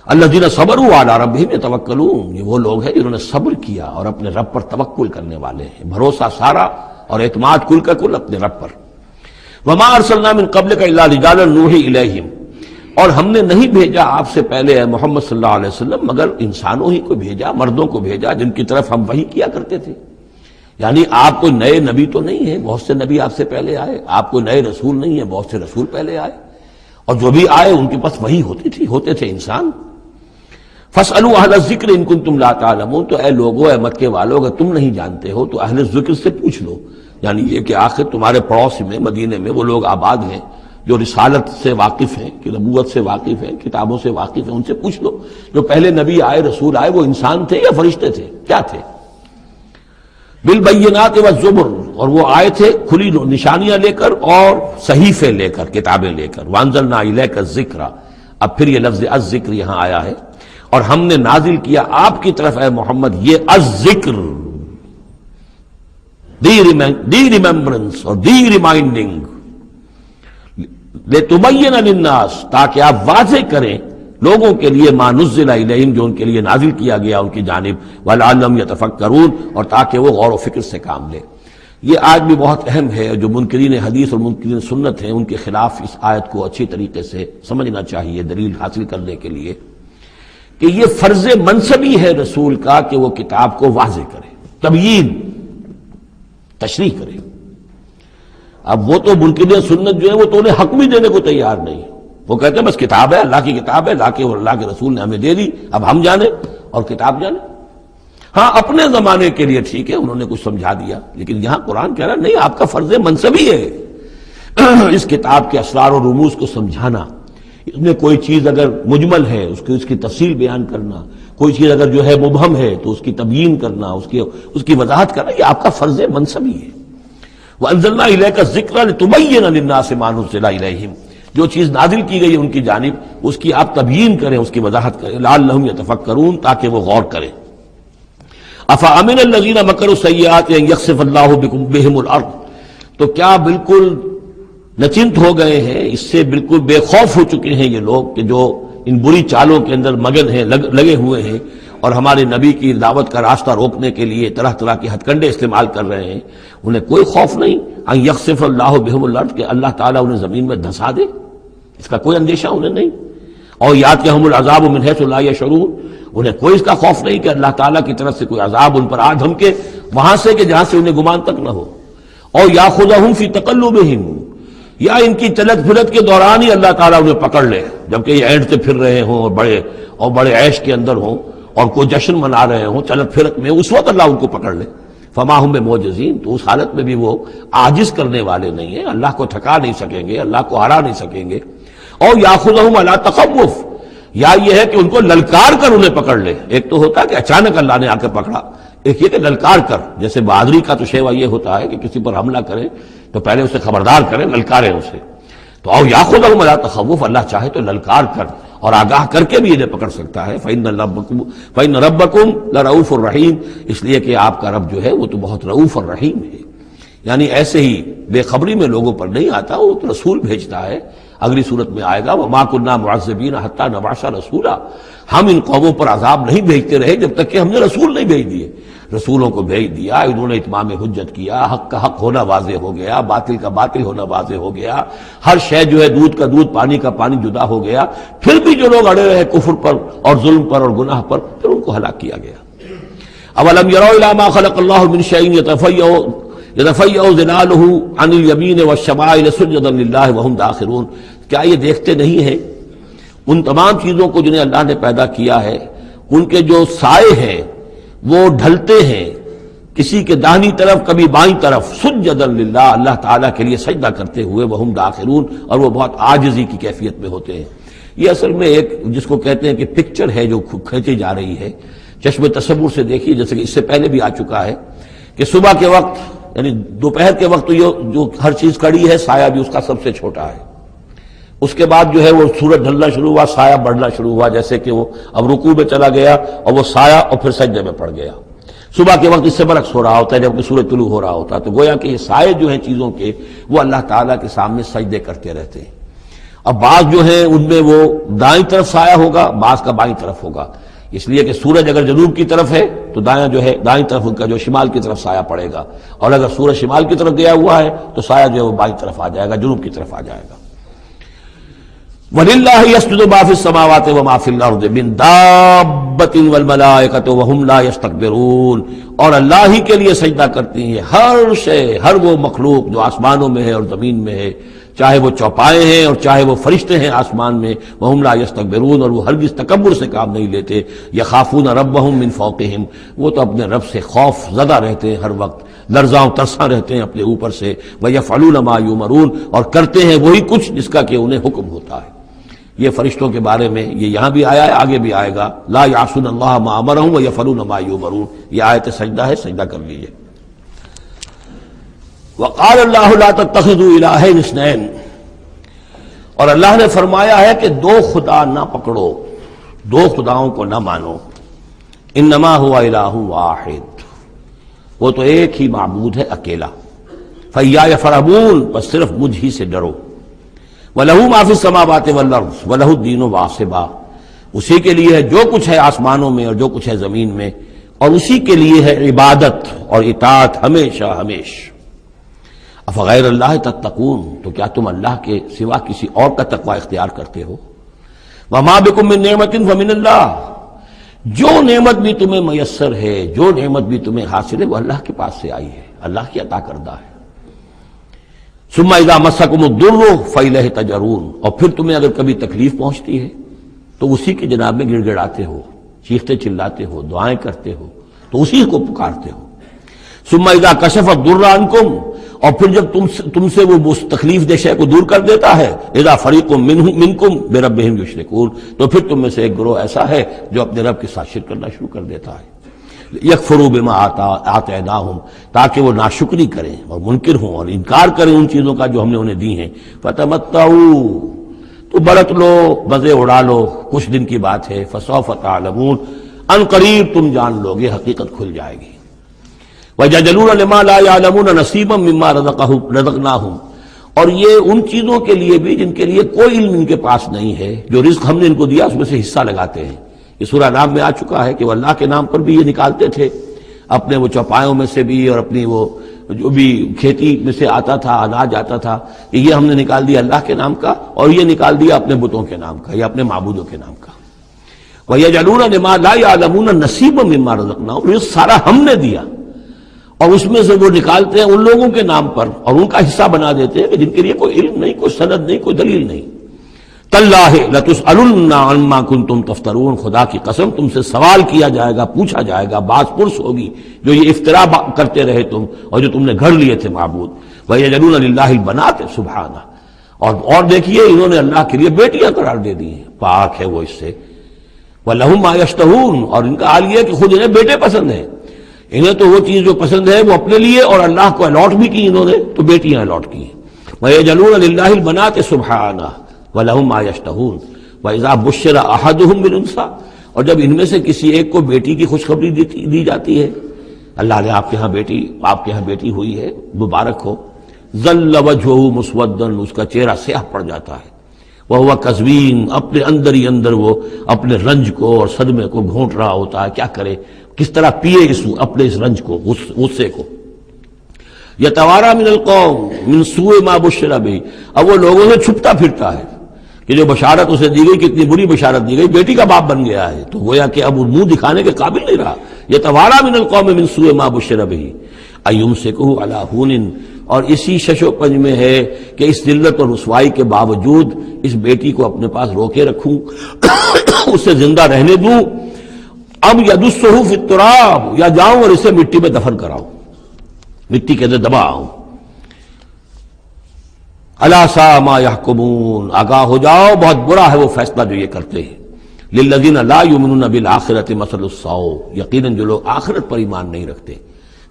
الذین صبروا علی ربہم یتوکلون، یہ وہ لوگ ہیں جنہوں نے صبر کیا اور اپنے رب پر توکل کرنے والے ہیں، بھروسہ سارا اور اعتماد کل کا کل اپنے رب پر. وما ارسلنا من قبلک الا رجالا نوحی الیہم، اور ہم نے نہیں بھیجا آپ سے پہلے اے محمد صلی اللہ علیہ وسلم مگر انسانوں ہی کو بھیجا، مردوں کو بھیجا جن کی طرف ہم وحی کیا کرتے تھے. یعنی آپ کوئی نئے نبی تو نہیں ہیں، بہت سے نبی آپ سے پہلے آئے، آپ کوئی نئے رسول نہیں ہیں، بہت سے رسول پہلے آئے. اور جو بھی آئے ان کے پاس وہی ہوتے تھے انسان. فَاسْأَلُوا أَهْلَ الذِّكْرِ إِن كُنتُمْ لَا تَعْلَمُونَ، تو اے لوگو، اے مکے والو، اگر تم نہیں جانتے ہو تو اہل ذکر سے پوچھ لو. یعنی یہ کہ آخر تمہارے پڑوس میں مدینے میں وہ لوگ آباد ہیں جو رسالت سے واقف ہیں، کہ نبوت سے واقف ہیں، کتابوں سے واقف ہیں، ان سے پوچھ لو. جو پہلے نبی آئے، رسول آئے، وہ انسان تھے یا فرشتے تھے؟ کیا تھے؟ بالبینات والزبر، اور وہ آئے تھے کھلی نشانیاں لے کر اور صحیفے لے کر، کتابیں لے کر. وانزلنا الیک الذکر، اب پھر یہ لفظ الذکر یہاں آیا ہے، اور ہم نے نازل کیا آپ کی طرف اے محمد یہ الذکر، دی ریممبرنس اور دی ریمائنڈنگ، لِتُبَيِّنَ لِلنَّاسِ، تاکہ آپ واضح کریں لوگوں کے لیے ما نزل الیہم، جو ان کے لیے نازل کیا گیا ان کی جانب، وَلَعَلَّهُمْ يَتَفَكَّرُونَ، اور تاکہ وہ غور و فکر سے کام لیں. یہ آج بھی بہت اہم ہے، جو منکرین حدیث اور منکرین سنت ہیں ان کے خلاف اس آیت کو اچھی طریقے سے سمجھنا چاہیے دلیل حاصل کرنے کے لیے، کہ یہ فرض منصبی ہے رسول کا کہ وہ کتاب کو واضح کرے، تبیین، تشریح کرے. اب وہ تو منکرین سنت جو ہے وہ تو انہیں حق بھی دینے کو تیار نہیں. وہ کہتے ہیں بس کتاب ہے، اللہ کی کتاب ہے، اللہ کے رسول نے ہمیں دے دی، اب ہم جانیں اور کتاب جانیں. ہاں اپنے زمانے کے لیے ٹھیک ہے، انہوں نے کچھ سمجھا دیا، لیکن یہاں قرآن کہہ رہا نہیں، آپ کا فرض منصبی ہے اس کتاب کے اسرار و رموز کو سمجھانا. اس میں کوئی چیز اگر مجمل ہے اس کی تفصیل بیان کرنا، کوئی چیز اگر جو ہے مبہم ہے تو اس کی تبیین کرنا، اس کی وضاحت کرنا، یہ آپ کا فرض منصبی ہے. وَأَنزَلْنَا إِلَيْكَ الذِّكْرَ لِتُبَيِّنَ لِلنَّاسِ مَا نُزِّلَ إِلَيْهِمْ، جو چیز نازل کی گئی ان کی جانب اس کی آپ تبیین کریں، اس کی وضاحت کریں. لَعَلَّهُمْ يَتَفَكَّرُونَ، تاکہ وہ غور کریں. أَفَأَمِنَ الَّذِينَ مَكَرُوا السَّيِّئَاتِ أَن يَخْسِفَ اللَّهُ بِهِمُ الْأَرْضَ، تو کیا بالکل نچنت ہو گئے ہیں، اس سے بالکل بے خوف ہو چکے ہیں یہ لوگ کہ جو ان بری چالوں کے اندر مگن ہیں، لگے ہوئے ہیں، اور ہمارے نبی کی دعوت کا راستہ روکنے کے لیے طرح طرح کے ہتھ کنڈے استعمال کر رہے ہیں. انہیں کوئی خوف نہیں ان یخسف اللہ بہم الارض، کہ اللہ تعالیٰ انہیں زمین میں دھسا دے، اس کا کوئی اندیشہ انہیں نہیں. اور یاتیہم العذاب من حیث لا یشعرون، انہیں کوئی اس کا خوف نہیں کہ اللہ تعالیٰ کی طرف سے کوئی عذاب ان پر آ دھمکے وہاں سے کہ جہاں سے انہیں گمان تک نہ ہو. اور یاخذہم فی تقلبہم، یا ان کی چلت پھرت کے دوران ہی اللہ تعالیٰ انہیں پکڑ لے، جبکہ یہ اینٹتے پھر رہے ہوں اور بڑے عیش کے اندر ہوں اور کوئی جشن منا رہے ہوں چلت پھرت میں، اس وقت اللہ ان کو پکڑ لے. فما ہم بمعجزین، تو اس حالت میں بھی وہ عاجز کرنے والے نہیں ہیں، اللہ کو تھکا نہیں سکیں گے، اللہ کو ہرا نہیں سکیں گے. اور یاخذہم علی تخوف، یا یہ ہے کہ ان کو للکار کر انہیں پکڑ لے. ایک تو ہوتا ہے کہ اچانک اللہ نے آ کے پکڑا، ایک یہ کہ للکار کر، جیسے بہادری کا تو شیوا یہ ہوتا ہے کہ کسی پر حملہ کریں تو پہلے اسے خبردار کریں، للکاریں اسے. تو او یاخذہم علی تخوف، اللہ چاہے تو للکار کر اور آگاہ کر کے بھی انہیں پکڑ سکتا ہے. فإن ربکم لرؤوف الرحیم، اس لیے کہ آپ کا رب جو ہے وہ تو بہت رؤوف اور رحیم ہے. یعنی ایسے ہی بے خبری میں لوگوں پر نہیں آتا، وہ تو رسول بھیجتا ہے. اگلی صورت میں آئے گا وما كنا معذبین حتی نبعث رسولا، ہم ان قوموں پر عذاب نہیں بھیجتے رہے جب تک کہ ہم نے رسول نہیں بھیج دیے. رسولوں کو بھیج دیا، انہوں نے اتمام حجت کیا، حق کا حق ہونا واضح ہو گیا، باطل کا باطل ہونا واضح ہو گیا، ہر شے جو ہے دودھ کا دودھ پانی کا پانی جدا ہو گیا. پھر بھی جو لوگ اڑے رہے کفر پر اور ظلم پر اور گناہ پر، پھر ان کو ہلاک کیا گیا. اولم يروا الى ما خلق الله من شيء يتفيأ ظلاله عن اليمين والشمائل سجدا لله وهم داخرون، کیا یہ دیکھتے نہیں ہیں ان تمام چیزوں کو جنہیں اللہ نے پیدا کیا ہے، ان کے جو سائے ہیں وہ ڈھلتے ہیں کسی کے داہنی طرف کبھی بائیں طرف، سجدا للہ، اللہ تعالیٰ کے لیے سجدہ کرتے ہوئے، وہم داخرون، اور وہ بہت عاجزی کی کیفیت میں ہوتے ہیں. یہ اصل میں ایک جس کو کہتے ہیں کہ پکچر ہے جو کھینچی جا رہی ہے. چشم تصور سے دیکھیے، جیسے کہ اس سے پہلے بھی آ چکا ہے کہ صبح کے وقت یعنی دوپہر کے وقت یہ جو ہر چیز کھڑی ہے، سایہ بھی اس کا سب سے چھوٹا ہے. اس کے بعد جو ہے وہ سورج ڈھلنا شروع ہوا، سایہ بڑھنا شروع ہوا، جیسے کہ وہ اب رکوع میں چلا گیا اور وہ سایہ اور پھر سجدے میں پڑ گیا. صبح کے وقت اس سے برعکس ہو رہا ہوتا ہے جبکہ سورج طلوع ہو رہا ہوتا ہے. تو گویا کہ یہ سائے جو ہیں چیزوں کے، وہ اللہ تعالیٰ کے سامنے سجدے کرتے رہتے ہیں. اب بعض جو ہیں ان میں وہ دائیں طرف سایہ ہوگا، بعض کا بائیں طرف ہوگا، اس لیے کہ سورج اگر جنوب کی طرف ہے تو دایاں جو ہے دائیں طرف ان کا جو شمال کی طرف سایہ پڑے گا، اور اگر سورج شمال کی طرف گیا ہوا ہے تو سایہ جو ہے وہ بائیں طرف آ جائے گا، جنوب کی طرف آ جائے گا. وَلِلَّهِ يَسْجُدُ مَا فِي السَّمَاوَاتِ وَمَا فِي الْأَرْضِ مِن دَابَّةٍ وَالْمَلَائِكَةُ وَهُمْ لَا يَسْتَكْبِرُونَ، اور اللہ ہی کے لیے سجدہ کرتی ہیں ہر شے، ہر وہ مخلوق جو آسمانوں میں ہے اور زمین میں ہے، چاہے وہ چوپائے ہیں اور چاہے وہ فرشتے ہیں آسمان میں، وَهُمْ لَا يَسْتَكْبِرُونَ، اور وہ ہرگز تکبر سے کام نہیں لیتے، يَخَافُونَ رَبَّهُمْ مِنْ فَوْقِهِمْ، وہ تو اپنے رب سے خوف زدہ رہتے ہیں، ہر وقت لرزاں و ترساں رہتے ہیں اپنے اوپر سے، وَيَفْعَلُونَ مَا يُؤْمَرُونَ، اور کرتے ہیں وہی کچھ جس کا کہ انہیں حکم ہوتا ہے۔ یہ فرشتوں کے بارے میں یہ یہاں بھی آیا ہے، آگے بھی آئے گا، لا يعصون اللہ ما امرهم ويفعلون ما يؤمرون، یہ آیت سجدہ ہے، سجدہ کر لیجئے۔ وقال اللہ لا تتخذوا الہین اثنین، اور اللہ نے فرمایا ہے کہ دو خدا نہ پکڑو، دو خداؤں کو نہ مانو، انما هو الہ واحد، وہ تو ایک ہی معبود ہے اکیلا، فإیایا فارہبون، بس صرف مجھ ہی سے ڈرو، وَلَهُ مَا فِي السَّمَاوَاتِ وَالْأَرْضِ وَلَهُ الدِّينُ وَاصِبًا، اسی کے لیے ہے جو کچھ ہے آسمانوں میں اور جو کچھ ہے زمین میں، اور اسی کے لیے ہے عبادت اور اطاعت ہمیشہ ہمیشہ۔ افغیر اللہ تتقون، تو کیا تم اللہ کے سوا کسی اور کا تقوی اختیار کرتے ہو؟ وما بکم من نعمت فمن اللہ، جو نعمت بھی تمہیں میسر ہے، جو نعمت بھی تمہیں حاصل ہے، وہ اللہ کے پاس سے آئی ہے، اللہ کی عطا کردہ ہے۔ ثم اذا مسکم الضر فالیہ تجرون، اور پھر تمہیں اگر کبھی تکلیف پہنچتی ہے تو اسی کی جناب میں گڑ گڑاتے ہو، چیختے چلاتے ہو، دعائیں کرتے ہو، تو اسی کو پکارتے ہو۔ ثم اذا کشف الضر عنکم، اور پھر جب تم سے وہ تکلیف دہ شے کو دور کر دیتا ہے، اذا فریق منکم بربہم یشرکون، تو پھر تم میں سے ایک گروہ ایسا ہے جو اپنے رب کے ساتھ شرک کرنا شروع کر دیتا ہے۔ یکفروا بما آتیناہم، تاکہ وہ ناشکری کریں اور منکر ہوں اور انکار کریں ان چیزوں کا جو ہم نے انہیں دی ہیں۔ فتمتعوا، تو برت لو، مزے اڑا لو، کچھ دن کی بات ہے، فسوف تعلمون، ان قریب تم جان لو گے، حقیقت کھل جائے گی۔ وَيَجْعَلُونَ لِمَا لَا يَعْلَمُونَ نَصِيبًا مِّمَّا رَزَقْنَاهُمْ، اور یہ ان چیزوں کے لیے بھی جن کے لیے کوئی علم ان کے پاس نہیں ہے، جو رزق ہم نے ان کو دیا اس میں سے حصہ لگاتے ہیں۔ یہ سورہ نام میں آ چکا ہے کہ وہ اللہ کے نام پر بھی یہ نکالتے تھے، اپنے وہ چوپایوں میں سے بھی اور اپنی وہ جو بھی کھیتی میں سے آتا تھا، اناج آتا تھا، کہ یہ ہم نے نکال دیا اللہ کے نام کا، اور یہ نکال دیا اپنے بتوں کے نام کا یا اپنے معبودوں کے نام کا۔ وَيَجْعَلُونَ لِمَا لَا يَعْلَمُونَ نَصِيبًا مِّمَّا رَزَقْنَاهُمْ، یہ سارا ہم نے دیا، اور اس میں سے وہ نکالتے ہیں ان لوگوں کے نام پر اور ان کا حصہ بنا دیتے ہیں کہ جن کے لیے کوئی علم نہیں، کوئی سند نہیں، کوئی دلیل نہیں۔ تاللہ لتسألن عما کنتم تفترون، خدا کی قسم تم سے سوال کیا جائے گا، پوچھا جائے گا، باز پرس ہوگی جو یہ افترا کرتے رہے تم اور جو تم نے گھڑ لیے تھے معبود۔ وَيَجْعَلُونَ لِلَّهِ الْبَنَاتِ سبحانہ، اور دیکھیے انہوں نے اللہ کے لیے بیٹیاں قرار دے دی ہیں، پاک ہے وہ اس سے۔ وَلَهُم مَّا يَشْتَهُونَ، اور ان کا حال یہ ہے کہ خود انہیں بیٹے پسند ہیں، انہیں تو وہ چیز جو پسند ہے وہ اپنے لیے اور اللہ کو الاٹ بھی کی انہوں نے، تو بیٹیاں الاٹ کی ہیں۔ وَيَجْعَلُونَ لِلَّهِ الْبَنَاتِ سُبْحَانَهُ وَلَهُم مَّا يَشْتَهُونَ وَإِذَا بُشِّرَ أَحَدُهُم بِالْأُنثىٰ، اور جب ان میں سے کسی ایک کو بیٹی کی خوشخبری دی جاتی ہے، اللہ نے آپ کے ہاں بیٹی ہوئی ہے، مبارک ہو، ظَلَّ وَجْهُهُ مُسْوَدًّا، اس کا چہرہ سیاہ پڑ جاتا ہے، وَهُوَ كَظِيمٌ، اپنے اندر ہی اندر وہ اپنے رنج کو اور صدمے کو گھونٹ رہا ہوتا ہے، کیا کرے، کس طرح پیے اپنے اس رنج کو، غصے کو۔ یتوارا من القوم من سوء ما بشر به، اب وہ لوگوں سے چھپتا پھرتا ہے کہ جو بشارت اسے دی گئی کتنی بری بشارت دی گئی، بیٹی کا باپ بن گیا ہے، تو گویا کہ اب منہ دکھانے کے قابل نہیں رہا۔ یتوارا من القوم من سوء ما بشر به ایمسکہ علی ہون، اور اسی شش و پنج میں ہے کہ اس ذلت اور رسوائی کے باوجود اس بیٹی کو اپنے پاس روکے رکھوں، اسے زندہ رہنے دوں، اب یدسہ فی التراب، یا جاؤں اور اسے مٹی میں دفن کراؤں، مٹی کے اندر دباؤں۔ الا ساء ما یحکمون، آگاہ ہو جاؤ بہت برا ہے وہ فیصلہ جو یہ کرتے ہیں۔ للذین لا یؤمنون بالآخرۃ مثل السوء، یقیناً جو لوگ آخرت پر ایمان نہیں رکھتے۔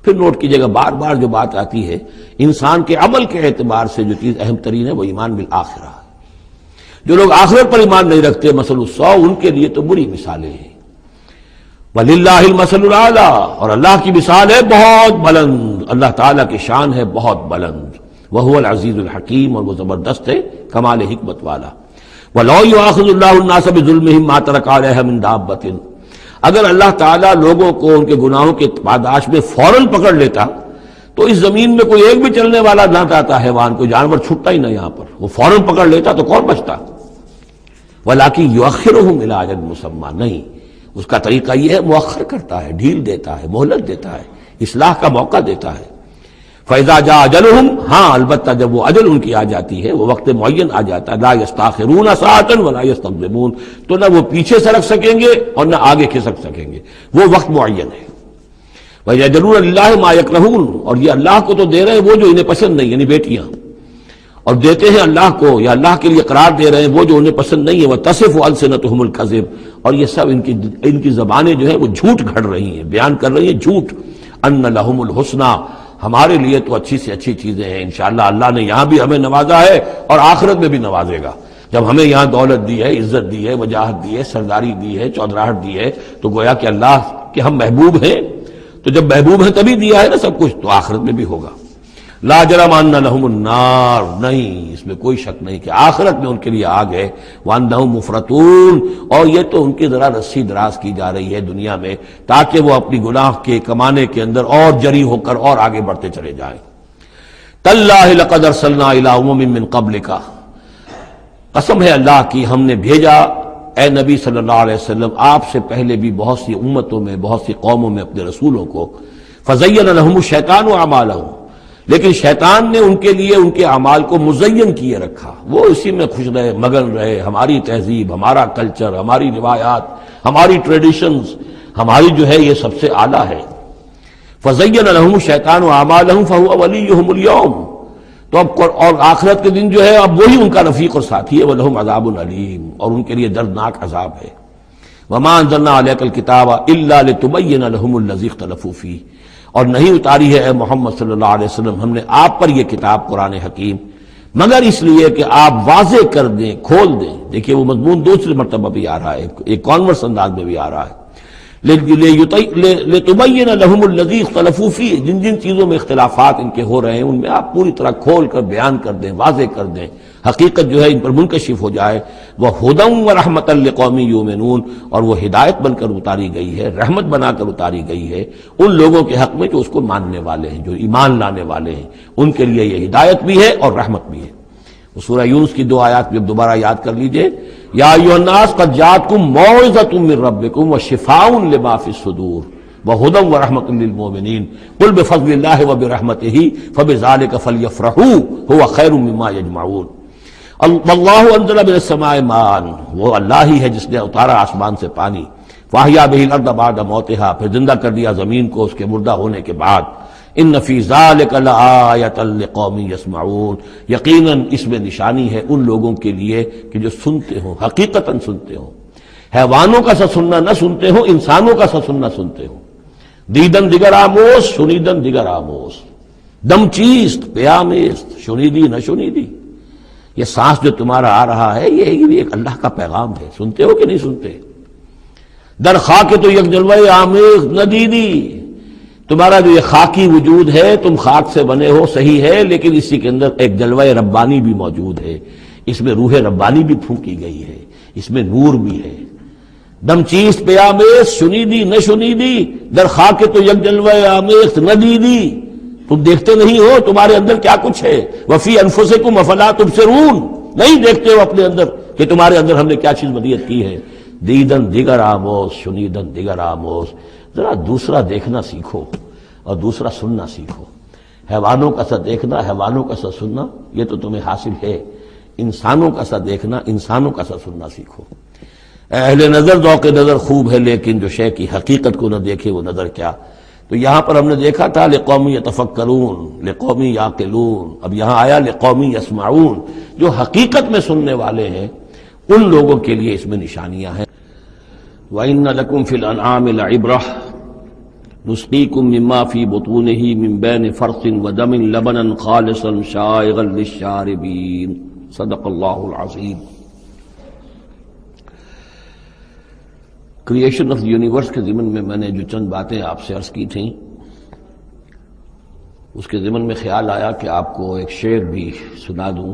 پھر نوٹ کیجئے گا بار بار جو بات آتی ہے، انسان کے عمل کے اعتبار سے جو چیز اہم ترین ہے وہ ایمان بالآخرہ ہے۔ جو لوگ آخرت پر ایمان نہیں رکھتے، مثل السوء، ان کے لیے تو بری مثالیں ہیں۔ وَلِلَّهِ الْمَثَلُ الْأَعْلَىٰ، اور اللہ کی مثال ہے بہت بلند، اللہ تعالیٰ کی شان ہے بہت بلند، وَهُوَ الْعَزِيزُ الْحَكِيمُ، اور وہ زبردست ہے کمال حکمت والا۔ وَلَوْ يُؤَاخِذُ اللَّهُ النَّاسَ بِظُلْمِهِمْ مَا تَرَكَ عَلَيْهَا مِن دَابَّةٍ، اگر اللہ تعالیٰ لوگوں کو ان کے گناہوں کے پاداش میں فوراً پکڑ لیتا تو اس زمین میں کوئی ایک بھی چلنے والا نہ رہتا، حیوان کوئی جانور چھٹتا ہی نہ، یہاں پر وہ فوراً پکڑ لیتا تو کون بچتا؟ وَلَٰكِن يُؤَخِّرُهُمْ إِلَىٰ أَجَلٍ مُّسَمًّى، نہیں، اس کا طریقہ یہ ہے مؤخر کرتا ہے، ڈھیل دیتا ہے، مہلت دیتا ہے، اصلاح کا موقع دیتا ہے۔ فَإِذَا جَاءَ أَجَلُهُمْ، ہاں البتہ جب وہ اجل ان کی آ جاتی ہے، وہ وقت معین آ جاتا ہے، لا یستاخرون ساعۃ ولا یستقدمون، تو نہ وہ پیچھے سرک سکیں گے اور نہ آگے کھسک سکیں گے، وہ وقت معین ہے۔ وَيَجْعَلُونَ لِلَّهِ مَا يَكْرَهُونَ، اور یہ اللہ کو تو دے رہے ہیں وہ جو انہیں پسند نہیں، یعنی بیٹیاں، اور دیتے ہیں اللہ کو یا اللہ کے لیے قرار دے رہے ہیں وہ جو انہیں پسند نہیں ہے، وَتَصِفُ أَلْسِنَتُهُمُ الْكَذِبَ، اور یہ سب ان کی زبانیں جو ہیں وہ جھوٹ گھڑ رہی ہیں، بیان کر رہی ہیں جھوٹ۔ أَنَّ لَهُمُ الْحُسْنَى، ہمارے لیے تو اچھی سے اچھی چیزیں ہیں، انشاءاللہ اللہ نے یہاں بھی ہمیں نوازا ہے اور آخرت میں بھی نوازے گا۔ جب ہمیں یہاں دولت دی ہے، عزت دی ہے، وجاہت دی ہے، سرداری دی ہے، چودراہٹ دی ہے، تو گویا کہ اللہ کے ہم محبوب ہیں، تو جب محبوب ہیں تبھی دیا ہے نا سب کچھ، تو آخرت میں بھی ہوگا۔ لا جرم ان لهم النار، نہیں اس میں کوئی شک نہیں کہ آخرت میں ان کے لیے آگ ہے، وانہم مفرطون، اور یہ تو ان کی ذرا رسی دراز کی جا رہی ہے دنیا میں تاکہ وہ اپنی گناہ کے کمانے کے اندر اور جری ہو کر اور آگے بڑھتے چلے جائیں۔ تاللہ لقد ارسلنا الی امم من قبلک، قسم ہے اللہ کی ہم نے بھیجا اے نبی صلی اللہ علیہ وسلم آپ سے پہلے بھی بہت سی امتوں میں، بہت سی قوموں میں اپنے رسولوں کو، فزین لهم الشیطان اعمالهم، لیکن شیطان نے ان کے لیے ان کے اعمال کو مزین کیے رکھا، وہ اسی میں خوش رہے، مگن رہے، ہماری تہذیب، ہمارا کلچر، ہماری روایات، ہماری ٹریڈیشنز، ہماری جو ہے یہ سب سے اعلیٰ ہے۔ فزین لهم الشیطان اعمالهم فهو ولیہم اليوم، تو اب اور آخرت کے دن جو ہے اب وہی ان کا رفیق اور ساتھی ہے، وَلَهُمْ عَذَابٌ عَلِيمٌ، اور ان کے لیے دردناک عذاب ہے۔ وَمَا أَنزَلْنَا عَلَيْكَ الْكِتَابَ إِلَّا لِتُبَيِّنَ لَهُمُ الَّذِي اخْتَلَفُوا فِيهِ، اور نہیں اتاری ہے اے محمد صلی اللہ علیہ وسلم ہم نے آپ پر یہ کتاب قرآن حکیم مگر اس لیے کہ آپ واضح کر دیں، کھول دیں۔ دیکھیے وہ مضمون دوسری مرتبہ بھی آ رہا ہے، ایک کانورس انداز میں بھی آ رہا ہے، لِتُبَيِّنَ لَهُمُ الَّذِي اخْتَلَفُوا فِيهِ، جن جن چیزوں میں اختلافات ان کے ہو رہے ہیں ان میں آپ پوری طرح کھول کر بیان کر دیں، واضح کر دیں، حقیقت جو ہے ان پر منکشف ہو جائے۔ وَهُدًى وَرَحْمَةً لِقَوْمٍ يُؤْمِنُونَ، اور وہ ہدایت بن کر اتاری گئی ہے، رحمت بنا کر اتاری گئی ہے ان لوگوں کے حق میں جو اس کو ماننے والے ہیں، جو ایمان لانے والے ہیں، ان کے لیے یہ ہدایت بھی ہے اور رحمت بھی ہے۔ سورہ یونس کی 2 آیات بھی اب دوبارہ یاد کر لیجئے، یا ایھا الناس قد جاءتکم موعظۃ من ربکم وشفاء لما فی الصدور وہدی ورحمۃ للمؤمنین قل بفضل اللہ وبرحمتہ فبذلک فلیفرحوا ھو خیر مما یجمعون۔ واللہ انزل من السماء ماء، وہ اللہ ہی ہے جس نے اتارا آسمان سے پانی، فاحیا بہ الارض بعد موتہا، پھر زندہ کر دیا زمین کو اس کے مردہ ہونے کے بعد۔ ان فی ذلک لآیۃ لقوم یسمعون، یقیناً اس میں نشانی ہے ان لوگوں کے لیے کہ جو سنتے ہوں، حقیقتاً سنتے ہوں، حیوانوں کا سا سننا نہ سنتے ہوں، انسانوں کا سا سننا سنتے ہوں۔ دیدن دیگر آموز، شنیدن دیگر آموز، دم چیست پیامیست، شنیدی نہ شنیدی، یہ سانس جو تمہارا آ رہا ہے یہ بھی ایک اللہ کا پیغام ہے، سنتے ہو کہ نہیں سنتے؟ در خاک تو یک جلوہ آمیخ ندیدی، تمہارا جو یہ خاکی وجود ہے تم خاک سے بنے ہو صحیح ہے، لیکن اسی کے اندر ایک جلوہ ربانی بھی موجود ہے، اس میں روح ربانی بھی پھونکی گئی ہے، اس میں نور بھی ہے۔ دم چیست پیامیز شنیدی نہ شنیدی، در خاک تو یک جلوہ آمیخ ندیدی، تم دیکھتے نہیں ہو تمہارے اندر کیا کچھ ہے، وفی انفسکم افلا تبصرون، نہیں دیکھتے ہو اپنے اندر کہ تمہارے اندر ہم نے کیا چیز مدیت کی ہے۔ دیدن دیگر آموز، شنیدن دیگر آموز، ذرا دوسرا دیکھنا سیکھو اور دوسرا سننا سیکھو۔ حیوانوں کا سا دیکھنا، حیوانوں کا سا سننا یہ تو تمہیں حاصل ہے، انسانوں کا سا دیکھنا، انسانوں کا سا سننا سیکھو۔ اہل نظر ذوق نظر خوب ہے لیکن جو شے کی حقیقت کو نہ دیکھے وہ نظر کیا۔ تو یہاں پر ہم نے دیکھا تھا لقوم یتفکرون، لقوم یعقلون، اب یہاں آیا لقوم یسمعون، جو حقیقت میں سننے والے ہیں ان لوگوں کے لیے اس میں نشانیاں ہیں۔ وَإِنَّ لَكُمْ فِي الْأَنْعَامِ لَعِبْرَةً نُسْقِيكُم مِّمَّا فِي بُطُونِهِ مِن بَيْنِ فَرْثٍ وَدَمٍ لَبَنًا خَالِصًا شَائِغًا لِلشَّارِبِينَ صدق اللہ العظیم۔ کریشن آف یونیورس کے ضمن میں نے جو چند باتیں آپ سے عرض کی تھیں اس کے ضمن میں خیال آیا کہ آپ کو ایک شعر بھی سنا دوں۔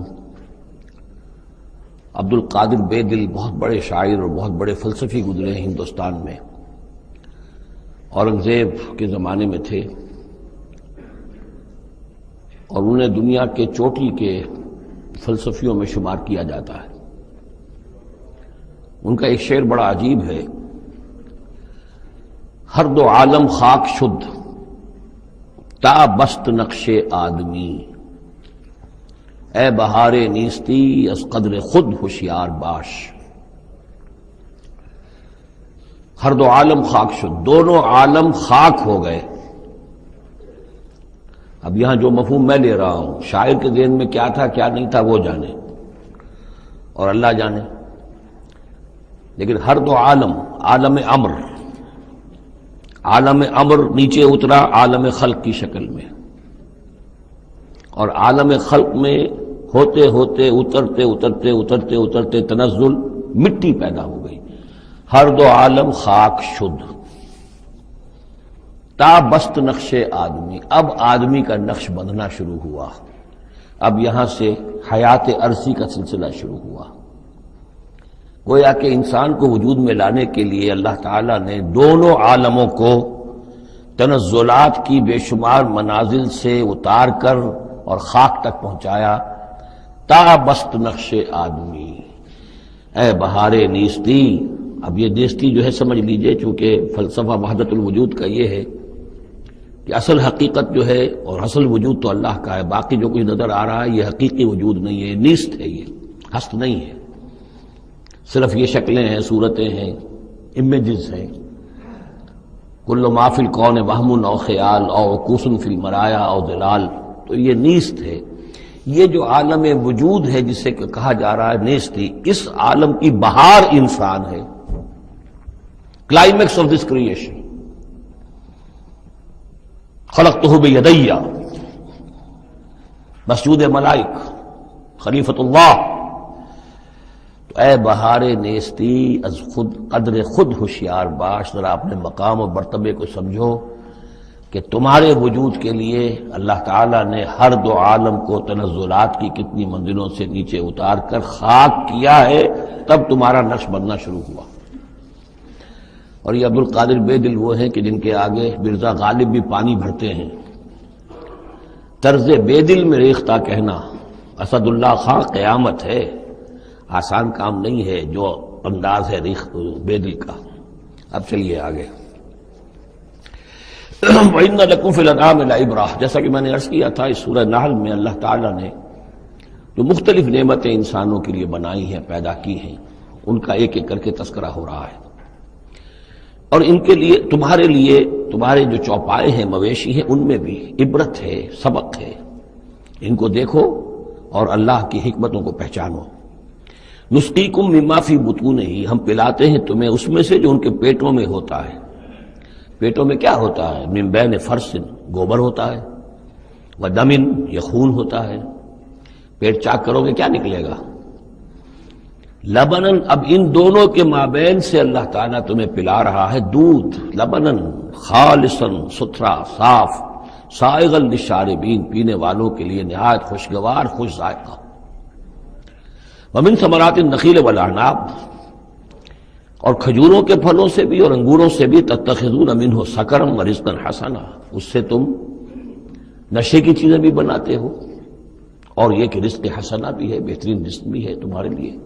عبد القادر بے دل بہت بڑے شاعر اور بہت بڑے فلسفی گزرے ہیں ہندوستان میں، اورنگزیب کے زمانے میں تھے اور انہیں دنیا کے چوٹی کے فلسفیوں میں شمار کیا جاتا ہے۔ ان کا ایک شعر بڑا عجیب ہے، ہر دو عالم خاک شد تا بست نقش آدمی، اے بہار نیستی از قدر خود ہوشیار باش. ہر دو عالم خاک شد، دونوں عالم خاک ہو گئے. اب یہاں جو مفہوم میں لے رہا ہوں، شاعر کے ذہن میں کیا تھا کیا نہیں تھا وہ جانے اور اللہ جانے، لیکن ہر دو عالم، عالم امر، عالم امر نیچے اترا عالم خلق کی شکل میں، اور عالم خلق میں ہوتے ہوتے اترتے اترتے اترتے اترتے تنزل مٹی پیدا ہو گئی. ہر دو عالم خاک شد تا بست نقش آدمی. اب آدمی کا نقش بندھنا شروع ہوا. اب یہاں سے حیات عرضی کا سلسلہ شروع ہوا. گویا کہ انسان کو وجود میں لانے کے لیے اللہ تعالیٰ نے دونوں عالموں کو تنزلات کی بے شمار منازل سے اتار کر اور خاک تک پہنچایا. تا بست نقش آدمی اے بہار نیستی. اب یہ نیستی جو ہے سمجھ لیجئے، چونکہ فلسفہ وحدت الوجود کا یہ ہے کہ اصل حقیقت جو ہے اور اصل وجود تو اللہ کا ہے، باقی جو کچھ نظر آ رہا ہے یہ حقیقی وجود نہیں ہے، نیست ہے، یہ ہست نہیں ہے، صرف یہ شکلیں ہیں، صورتیں ہیں، امیجز ہیں. کل ما فی الکون وہم او خیال او عکوس فی المرایا او ظلال. تو یہ نیست ہے. یہ جو عالم وجود ہے جسے کہا جا رہا ہے نیستی، اس عالم کی بہار انسان ہے، کلائمیکس آف دس کریشن. خلقتہ بیدی، مسجود ملائک، خلیفۃ اللہ. تو اے بہار نیستی از خود قدر خود ہوشیار باش. ذرا اپنے مقام و مرتبے کو سمجھو کہ تمہارے وجود کے لیے اللہ تعالیٰ نے ہر دو عالم کو تنزلات کی کتنی منزلوں سے نیچے اتار کر خاک کیا ہے، تب تمہارا نقش بننا شروع ہوا. اور یہ عبدالقادر بے دل وہ ہیں کہ جن کے آگے مرزا غالب بھی پانی بھرتے ہیں. طرز بے دل میں ریختہ کہنا اسد اللہ خان قیامت ہے. آسان کام نہیں ہے جو انداز ہے بے دل کا. اب چلیے آگے. وَإِنَّ لَكُمْ فِي الْأَنْعَامِ لَعِبْرَةً. جیسا کہ میں نے عرض کیا تھا، اس سورہ نحل میں اللہ تعالیٰ نے جو مختلف نعمتیں انسانوں کے لیے بنائی ہیں، پیدا کی ہیں، ان کا ایک ایک کر کے تذکرہ ہو رہا ہے. اور ان کے لیے تمہارے جو چوپائے ہیں، مویشی ہیں، ان میں بھی عبرت ہے، سبق ہے. ان کو دیکھو اور اللہ کی حکمتوں کو پہچانو. نسقیکم مما فی بطونہ، ہم پلاتے ہیں تمہیں اس میں سے جو ان کے پیٹوں میں ہوتا ہے. پیٹوں میں کیا ہوتا ہے؟ من بین فرث، گوبر ہوتا ہے، ودم، یہ خون ہوتا ہے. پیٹ چاک کرو گے کیا نکلے گا؟ لبنن، اب ان دونوں کے مابین سے اللہ تعالیٰ تمہیں پلا رہا ہے دودھ. لبنن خالصا، ستھرا، صاف، سائغا للشاربین، پینے والوں کے لیے نہایت خوشگوار، خوش ذائقہ. ومن ثمرات النخیل والاعناب، اور کھجوروں کے پھلوں سے بھی اور انگوروں سے بھی. تتخذون منہ سکرا ورزقا حسنا، اس سے تم نشے کی چیزیں بھی بناتے ہو، اور یہ کہ رزق حسنا بھی ہے، بہترین رزق بھی ہے تمہارے لیے.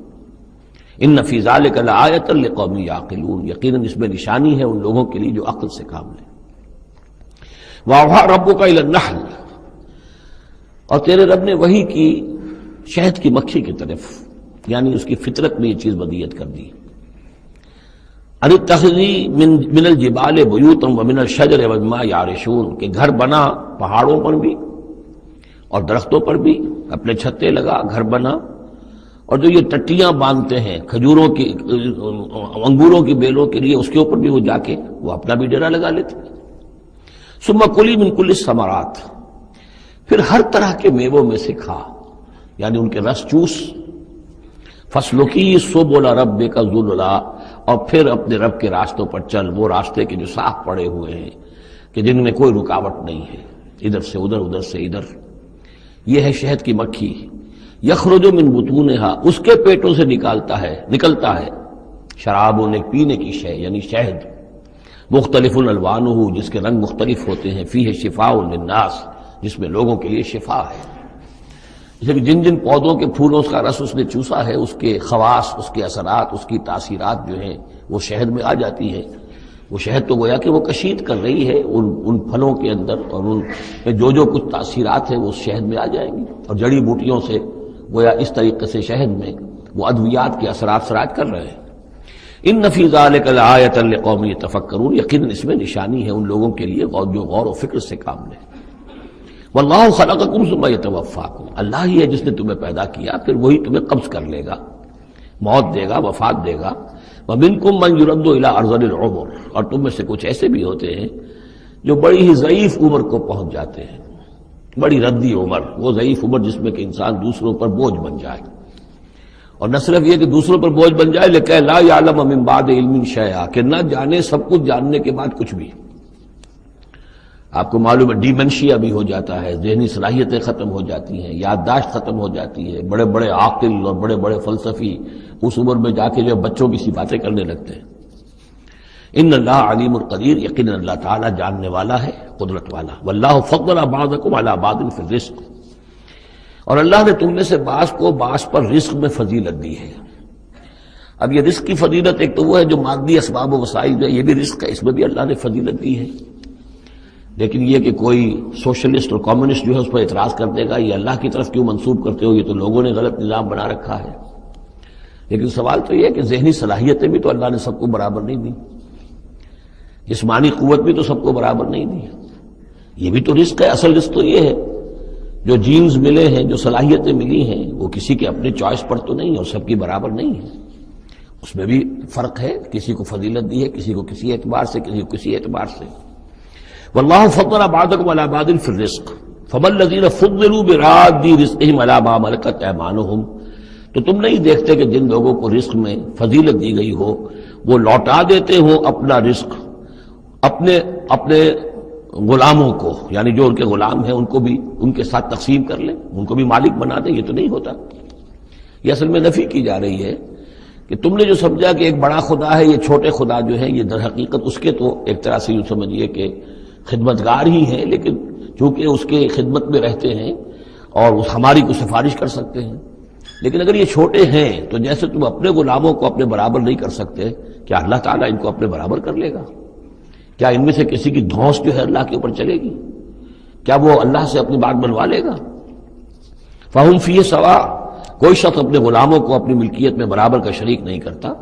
ان فی ذلک لآیۃ لقوم یعقلون، یقیناً اس میں نشانی ہے ان لوگوں کے لیے جو عقل سے کام لیں. وَأَوْحَىٰ رَبُّكَ إِلَى النَّحْلِ، اور تیرے رب نے وحی کی شہد کی مکھی کی طرف، یعنی اس کی فطرت میں یہ چیز بدیت کر دی. ان اتخذی من الجبال بیوتا ومن الشجر ومما یعرشون، کہ گھر بنا پہاڑوں پر بھی اور درختوں پر بھی، اپنے چھتے لگا، گھر بنا. اور جو یہ ٹٹیاں باندھتے ہیں کھجوروں کی، انگوروں کی بیلوں کے لیے، اس کے اوپر بھی وہ جا کے وہ اپنا بھی ڈیرا لگا لیتے. ثم کلی من کل الثمرات، پھر ہر طرح کے میووں میں سے کھا، یعنی ان کے رس چوس. فسلکی سبل ربک ذللا، اور پھر اپنے رب کے راستوں پر چل، وہ راستے کے جو صاف پڑے ہوئے ہیں کہ جن میں کوئی رکاوٹ نہیں ہے، ادھر سے ادھر، ادھر سے ادھر. یہ ہے شہد کی مکھی. یخرج من بطونہا، اس کے پیٹوں سے نکلتا ہے شراب، ایک پینے کی شے یعنی شہد. مختلف الوانہ، جس کے رنگ مختلف ہوتے ہیں. فیہ شفاء للناس، جس میں لوگوں کے لیے شفا ہے. جیسے کہ جن پودوں کے پھولوں کا رس اس نے چوسا ہے، اس کے خواص، اس کے اثرات، اس کی تاثیرات جو ہیں وہ شہد میں آ جاتی ہے. وہ شہد تو گویا کہ وہ کشید کر رہی ہے ان پھلوں کے اندر، اور ان میں جو کچھ تاثیرات ہیں وہ اس شہد میں آ جائیں گی. اور جڑی بوٹیوں سے گویا اس طریقے سے شہد میں وہ ادویات کے اثرات سراج کر رہے ہیں۔ ان فی ذلک لآیۃ لقوم یتفکرون، یقیناً اس میں نشانی ہے ان لوگوں کے لیے جو غور و فکر سے کام لیں۔ واللہ خلقکم ثم یتوفاکم، اللہ ہی ہے جس نے تمہیں پیدا کیا پھر وہی تمہیں قبض کر لے گا، موت دے گا، وفات دے گا۔ ومنکم من یرد الی ارذل العمر، اور تم میں سے کچھ ایسے بھی ہوتے ہیں جو بڑی ہی ضعیف عمر کو پہنچ جاتے ہیں، بڑی ردی عمر، وہ ضعیف عمر جس میں کہ انسان دوسروں پر بوجھ بن جائے، اور نہ صرف یہ کہ دوسروں پر بوجھ بن جائے لیکن لا یعلم من بعد علم شیئا، کہ نہ جانے سب کچھ جاننے کے بعد کچھ بھی۔ آپ کو معلوم ہے ڈیمنشیا بھی ہو جاتا ہے، ذہنی صلاحیتیں ختم ہو جاتی ہیں، یادداشت ختم ہو جاتی ہے، بڑے بڑے عاقل اور بڑے بڑے فلسفی اس عمر میں جا کے جو بچوں کی سی باتیں کرنے لگتے ہیں۔ ان اللہ علیم القدیر، یقیناً اللہ تعالیٰ جاننے والا ہے، قدرت والا۔ واللہ فضل بعضکم علی بعض فی الرزق، اور اللہ نے تم میں سے بعض کو بعض پر رزق میں فضیلت دی ہے۔ اب یہ رزق کی فضیلت ایک تو وہ ہے جو مادی اسباب و وسائل ہے، یہ بھی رزق ہے، اس میں بھی اللہ نے فضیلت دی ہے۔ لیکن یہ کہ کوئی سوشلسٹ اور کمیونسٹ جو ہے اس پر اعتراض کر دے گا یہ اللہ کی طرف کیوں منسوب کرتے ہو، یہ تو لوگوں نے غلط نظام بنا رکھا ہے۔ لیکن سوال تو یہ ہے کہ ذہنی صلاحیتیں بھی تو اللہ نے سب کو برابر نہیں دی، جسمانی قوت بھی تو سب کو برابر نہیں دی، یہ بھی تو رزق ہے۔ اصل رزق تو یہ ہے جو جینز ملے ہیں، جو صلاحیتیں ملی ہیں، وہ کسی کے اپنے چوائس پر تو نہیں اور سب کی برابر نہیں ہے، اس میں بھی فرق ہے، کسی کو فضیلت دی ہے، کسی کو کسی اعتبار سے، کسی کو کسی اعتبار سے۔ واللہ فضل بعضکم علی بعض فی الرزق فما الذین فضلوا براد رزقہم علی ما ملکت ایمانہم، تو تم نہیں دیکھتے کہ جن لوگوں کو رزق میں فضیلت دی گئی ہو وہ لوٹا دیتے ہو اپنا رزق اپنے غلاموں کو، یعنی جو ان کے غلام ہیں ان کو بھی ان کے ساتھ تقسیم کر لیں، ان کو بھی مالک بنا دیں، یہ تو نہیں ہوتا۔ یہ اصل میں نفی کی جا رہی ہے کہ تم نے جو سمجھا کہ ایک بڑا خدا ہے، یہ چھوٹے خدا جو ہے یہ در حقیقت اس کے تو ایک طرح سے یوں سمجھیے کہ خدمتگار ہی ہیں، لیکن چونکہ اس کے خدمت میں رہتے ہیں اور اس ہماری کو سفارش کر سکتے ہیں، لیکن اگر یہ چھوٹے ہیں تو جیسے تم اپنے غلاموں کو اپنے برابر نہیں کر سکتے، کیا اللہ تعالیٰ ان کو اپنے برابر کر لے گا؟ کیا ان میں سے کسی کی دھونس جو ہے اللہ کے اوپر چلے گی؟ کیا وہ اللہ سے اپنی بات بنوا لے گا؟ فہم فیہ سوا، کوئی شخص اپنے غلاموں کو اپنی ملکیت میں برابر کا شریک نہیں کرتا۔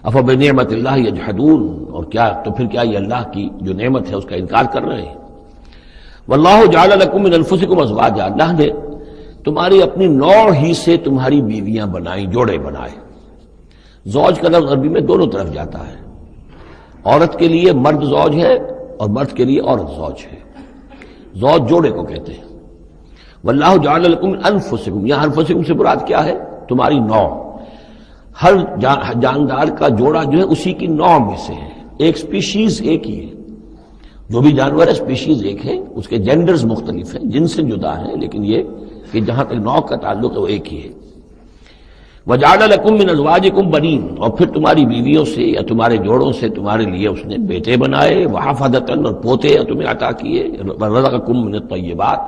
افبنعمت اللہ یجحدون، اور کیا تو پھر کیا یہ اللہ کی جو نعمت ہے اس کا انکار کر رہے ہیں؟ واللہ جعل لکم من انفسکم ازواجا، اللہ نے تمہاری اپنی نوع ہی سے تمہاری بیویاں بنائیں، جوڑے بنائے۔ زوج کا لفظ عربی میں دونوں طرف جاتا ہے، عورت کے لیے مرد زوج ہے اور مرد کے لیے عورت زوج ہے، زوج جوڑے کو کہتے ہیں۔ واللہ جعل لکم من انفسکم، یہاں انفسکم سے مراد کیا ہے؟ تمہاری نوع، ہر جاندار کا جوڑا جو ہے اسی کی نوع میں سے ہے، ایک سپیشیز ایک ہی ہے، جو بھی جانور ہے سپیشیز ایک ہے، اس کے جینڈرز مختلف ہیں، جن سے جدا ہیں، لیکن یہ کہ جہاں تک نوع کا تعلق ہے وہ ایک ہی ہے۔ وَجَعَلَ لَكُم مِّنْ أَزْوَاجِكُمْ بَنِينَ، اور پھر تمہاری بیویوں سے یا تمہارے جوڑوں سے تمہارے لیے اس نے بیٹے بنائے، وَحَفَدَةً، اور پوتے تمہیں عطا کیے، وَرَزَقَكُم مِّنَ الطَّيِّبَاتِ،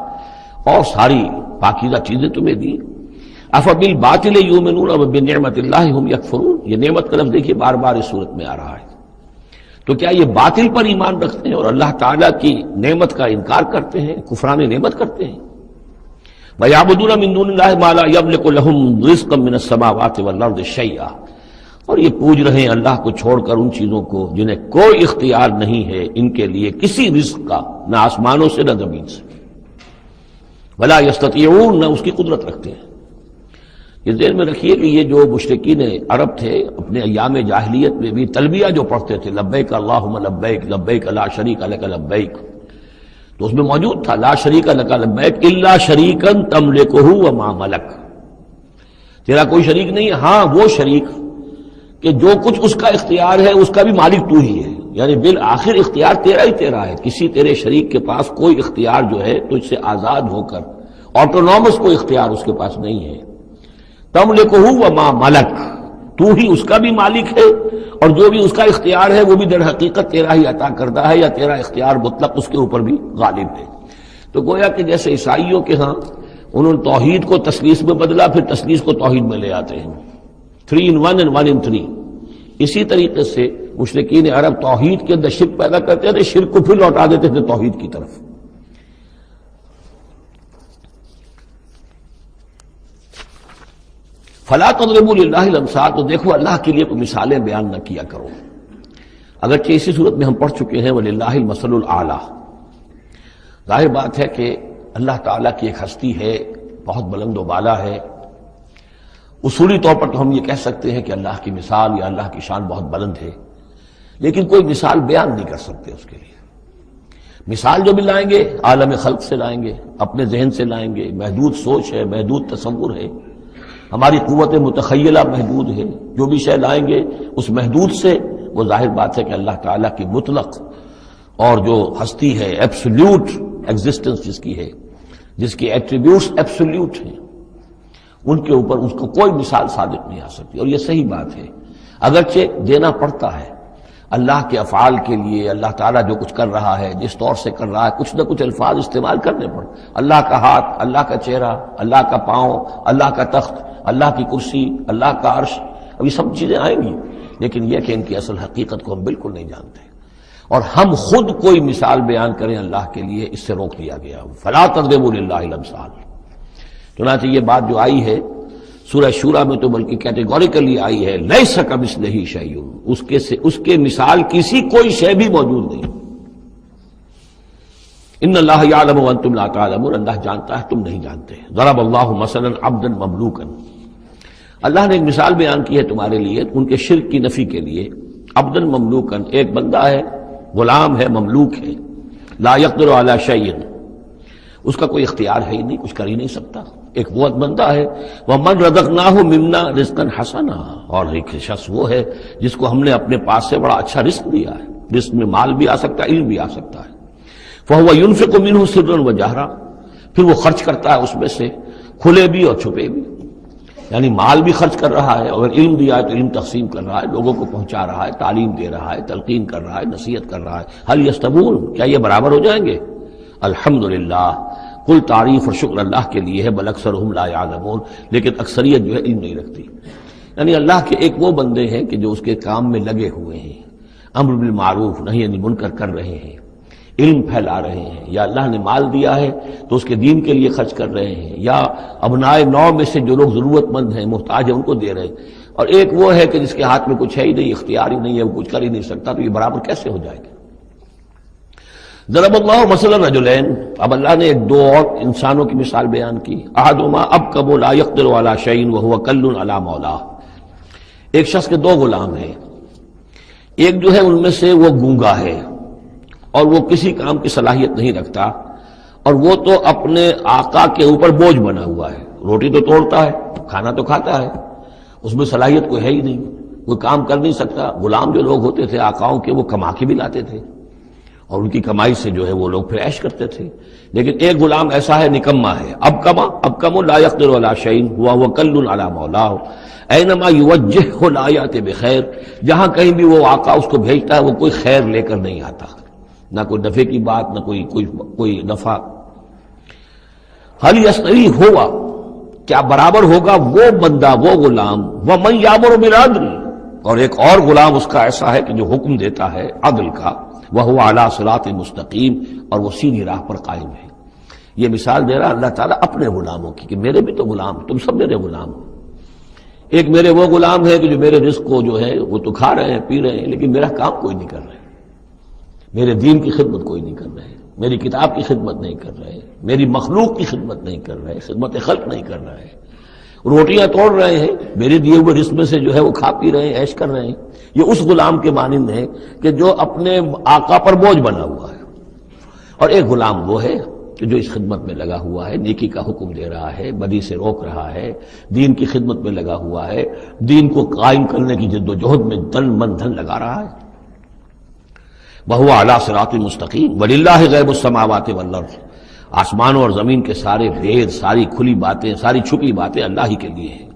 اور ساری پاکیزہ چیزیں تمہیں دی۔ أَفَبِالْبَاطِلِ يُؤْمِنُونَ وَبِنِعْمَةِ اللَّهِ هُمْ يَكْفُرُونَ، یہ نعمت کا لفظ دیکھیے بار بار اس صورت میں آ رہا ہے۔ تو کیا یہ باطل پر ایمان رکھتے ہیں اور اللہ تعالیٰ کی نعمت کا انکار کرتے ہیں، کفران نعمت کرتے ہیں؟ وَيَعْبُدُونَ مِن دُونِ اللَّهِ مَا لَا يَمْلِكُ لَهُمْ رِزْقًا مِّنَ السَّمَاوَاتِ وَالْأَرْضِ شَيْئًا، اور یہ پوج رہے ہیں اللہ کو چھوڑ کر ان چیزوں کو جنہیں کوئی اختیار نہیں ہے ان کے لیے کسی رزق کا، نہ آسمانوں سے نہ زمین سے، وَلَا يَسْتَطِيعُونَ، نہ اس کی قدرت رکھتے ہیں۔ یہ ذہن میں رکھیے کہ یہ جو مشرکین عرب تھے اپنے ایام جاہلیت میں بھی تلبیہ جو پڑھتے تھے، لبیک اللہم لبیک لبیک لا شریک لک لبیک، تو اس میں موجود تھا لا شریک لک لبیک الا شریکا تملکہ وما ملک، تیرا کوئی شریک نہیں ہے، ہاں وہ شریک کہ جو کچھ اس کا اختیار ہے اس کا بھی مالک تو ہی ہے، یعنی بالآخر اختیار تیرا ہی تیرا ہے، کسی تیرے شریک کے پاس کوئی اختیار جو ہے تجھ سے آزاد ہو کر آٹونومس کوئی اختیار اس کے پاس نہیں ہے۔ تملکہ وما ملک، تو ہی اس کا بھی مالک ہے اور جو بھی اس کا اختیار ہے وہ بھی در حقیقت تیرا ہی عطا کردہ ہے، یا تیرا اختیار مطلق اس کے اوپر بھی غالب ہے۔ تو گویا کہ جیسے عیسائیوں کے ہاں انہوں نے توحید کو تثلیث میں بدلا، پھر تثلیث کو توحید میں لے آتے ہیں، 3 in 1 and 1 in 3۔ اسی طریقے سے مشرکین عرب توحید کے اندر شرک پیدا کرتے تھے، شرک کو پھر لوٹا دیتے تھے توحید کی طرف۔ فلا تضربوا للہ الامثال، تو دیکھو اللہ کے لیے کوئی مثالیں بیان نہ کیا کرو، اگرچہ اسی صورت میں ہم پڑھ چکے ہیں وَلِلَّهِ الْمَثَلُ الْأَعْلَىٰ۔ ظاہر بات ہے کہ اللہ تعالیٰ کی ایک ہستی ہے، بہت بلند و بالا ہے، اصولی طور پر تو ہم یہ کہہ سکتے ہیں کہ اللہ کی مثال یا اللہ کی شان بہت بلند ہے، لیکن کوئی مثال بیان نہیں کر سکتے اس کے لیے۔ مثال جو بھی لائیں گے عالم خلق سے لائیں گے، اپنے ذہن سے لائیں گے، محدود سوچ ہے، محدود تصور ہے، ہماری قوت متخیلہ محدود ہے، جو بھی شے لائیں گے اس محدود سے، وہ ظاہر بات ہے کہ اللہ تعالیٰ کی مطلق اور جو ہستی ہے، ایبسولوٹ ایگزسٹنس جس کی ہے، جس کی ایٹریبیوٹس ایبسولوٹ ہیں، ان کے اوپر اس کو کوئی مثال صادق نہیں آ سکتی، اور یہ صحیح بات ہے۔ اگرچہ دینا پڑتا ہے اللہ کے افعال کے لیے، اللہ تعالیٰ جو کچھ کر رہا ہے، جس طور سے کر رہا ہے، کچھ نہ کچھ الفاظ استعمال کرنے پڑ، اللہ کا ہاتھ، اللہ کا چہرہ، اللہ کا پاؤں، اللہ کا تخت، اللہ کی کرسی، اللہ کا عرش، اب یہ سب چیزیں آئیں گی، لیکن یہ کہ ان کی اصل حقیقت کو ہم بالکل نہیں جانتے، اور ہم خود کوئی مثال بیان کریں اللہ کے لیے، اس سے روک دیا گیا۔ فلا تضربوا للہ الامثال۔ چنانچہ یہ بات جو آئی ہے سورہ شورى میں تو بلکہ کیٹیگوریکلی آئی ہے، لیس کمثلہ شیء، اس کے مثال کسی کوئی شے بھی موجود نہیں۔ ان اللہ یعلم وانتم لا تعلمون، اللہ جانتا ہے تم نہیں جانتے۔ ضرب اللہ مثلا عبدا مملوکا، اللہ نے ایک مثال بیان کی ہے تمہارے لیے ان کے شرک کی نفی کے لیے۔ عبدا مملوکا، ایک بندہ ہے، غلام ہے، مملوک ہے، لا یقدر علی شیء، اس کا کوئی اختیار ہے ہی نہیں، کچھ کر ہی نہیں سکتا، ایک وہ بندہ ہے۔ وَمَنْ رَزَقْنَاهُ مِنَّا رِزْقًا حَسَنًا، اور ایک شخص وہ ہے جس کو ہم نے اپنے پاس سے بڑا اچھا رزق دیا ہے، رزق میں مال بھی آ سکتا ہے، علم بھی آ سکتا ہے۔ فَهُوَ يُنْفِقُ مِنْهُ سِرًّا وَجَهْرًا، پھر وہ خرچ کرتا ہے اس میں سے کھلے بھی اور چھپے بھی، یعنی مال بھی خرچ کر رہا ہے، اور علم دیا ہے تو علم تقسیم کر رہا ہے، لوگوں کو پہنچا رہا ہے، تعلیم دے رہا ہے، تلقین کر رہا ہے، نصیحت کر رہا ہے۔ هل يستوون، کیا یہ برابر ہو جائیں گے؟ الحمدللہ، کل تعریف اور شکر اللہ کے لیے ہے، بل اکثرهم لا يعلمون، لیکن اکثریت جو ہے علم نہیں رکھتی۔ یعنی اللہ کے ایک وہ بندے ہیں کہ جو اس کے کام میں لگے ہوئے ہیں، امر بالمعروف نہی عن المنکر کر رہے ہیں، علم پھیلا رہے ہیں، یا اللہ نے مال دیا ہے تو اس کے دین کے لیے خرچ کر رہے ہیں، یا ابنائے نو میں سے جو لوگ ضرورت مند ہیں، محتاج ہیں، ان کو دے رہے ہیں، اور ایک وہ ہے کہ جس کے ہاتھ میں کچھ ہے ہی نہیں، اختیار ہی نہیں ہے، وہ کچھ کر ہی نہیں سکتا، تو یہ برابر کیسے ہو جائے گا؟ ضرب اللہ مثلا رجلین، اب اللہ نے ایک دو اور انسانوں کی مثال بیان کی۔ احدہما ابکم لا یقدر علی شیء وہو کل علی مولاه، ایک شخص کے دو غلام ہیں، ایک جو ہے ان میں سے وہ گونگا ہے اور وہ کسی کام کی صلاحیت نہیں رکھتا، اور وہ تو اپنے آقا کے اوپر بوجھ بنا ہوا ہے، روٹی تو توڑتا ہے، کھانا تو کھاتا ہے، اس میں صلاحیت کوئی ہے ہی نہیں، کوئی کام کر نہیں سکتا۔ غلام جو لوگ ہوتے تھے آقاؤں کے، وہ کما کے بھی لاتے تھے، اور ان کی کمائی سے جو ہے وہ لوگ پھر عیش کرتے تھے۔ لیکن ایک غلام ایسا ہے، نکما ہے، ابکم لا یقدر علی شیء وہو کل علی مولاه اینما یوجہہ لا یأتی بخیر، جہاں کہیں بھی وہ آقا اس کو بھیجتا ہے وہ کوئی خیر لے کر نہیں آتا، نہ کوئی نفع کی بات، نہ کوئی نفع۔ هل یستوی ہوا، کیا برابر ہوگا وہ بندہ، وہ غلام، ومن یامر بالعدل، اور ایک اور غلام اس کا ایسا ہے کہ جو حکم دیتا ہے عدل کا، وہو علی صراط مستقیم، اور وہ سیدھی راہ پر قائم ہے۔ یہ مثال دے رہا اللہ تعالیٰ اپنے غلاموں کی کہ میرے بھی تو غلام، تم سب میرے غلام ہو۔ ایک میرے وہ غلام ہے کہ جو میرے رزق کو جو ہے وہ تو کھا رہے ہیں، پی رہے ہیں، لیکن میرا کام کوئی نہیں کر رہے، میرے دین کی خدمت کوئی نہیں کر رہے، میری کتاب کی خدمت نہیں کر رہے، میری مخلوق کی خدمت نہیں کر رہے، خدمت خلق نہیں کر رہے، روٹیاں توڑ رہے ہیں، میرے دیے ہوئے رزق میں سے جو ہے وہ کھا پی رہے ہیں، عیش کر رہے ہیں۔ یہ اس غلام کے مانند ہے کہ جو اپنے آقا پر بوجھ بنا ہوا ہے، اور ایک غلام وہ ہے کہ جو اس خدمت میں لگا ہوا ہے، نیکی کا حکم دے رہا ہے، بدی سے روک رہا ہے، دین کی خدمت میں لگا ہوا ہے، دین کو قائم کرنے کی جد و جہد میں تن من دھن لگا رہا ہے۔ وَهُوَ عَلَىٰ صِرَاطٍ مُسْتَقِيمٍ وَلِلَّهِ غَيْبُ السَّمَاوَاتِ وَالْأَرْضِ، آسمانوں اور زمین کے سارے بھید، ساری کھلی باتیں، ساری چھپی باتیں اللہ ہی کے لیے ہیں۔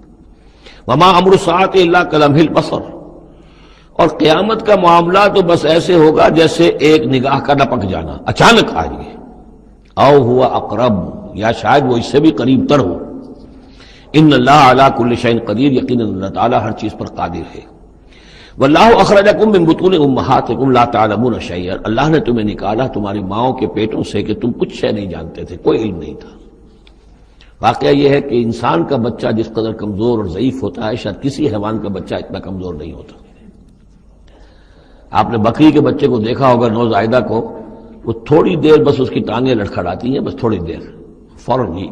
وَمَا أَمْرُ السَّاعَةِ إِلَّا كَلَمْحِ الْبَصَرِ، اور قیامت کا معاملہ تو بس ایسے ہوگا جیسے ایک نگاہ کا لپک جانا، اچانک آئے گی، او ہوا اقرب، یا شاید وہ اس سے بھی قریب تر ہو۔ ان اللہ علی کل شیء قدیر، یقیناً اللہ تعالیٰ ہر چیز پر قادر ہے۔ واللہ اخرجکم من بطون امہاتکم لا تعلمون شیئا، اللہ نے تمہیں نکالا تمہاری ماؤں کے پیٹوں سے کہ تم کچھ شے نہیں جانتے تھے، کوئی علم نہیں تھا۔ واقعہ یہ ہے کہ انسان کا بچہ جس قدر کمزور اور ضعیف ہوتا ہے شاید کسی حیوان کا بچہ اتنا کمزور نہیں ہوتا۔ آپ نے بکری کے بچے کو دیکھا ہوگا، نوزائیدہ کو، وہ تھوڑی دیر بس اس کی ٹانگیں لڑکھڑاتی ہیں، بس تھوڑی دیر، فوراً ہی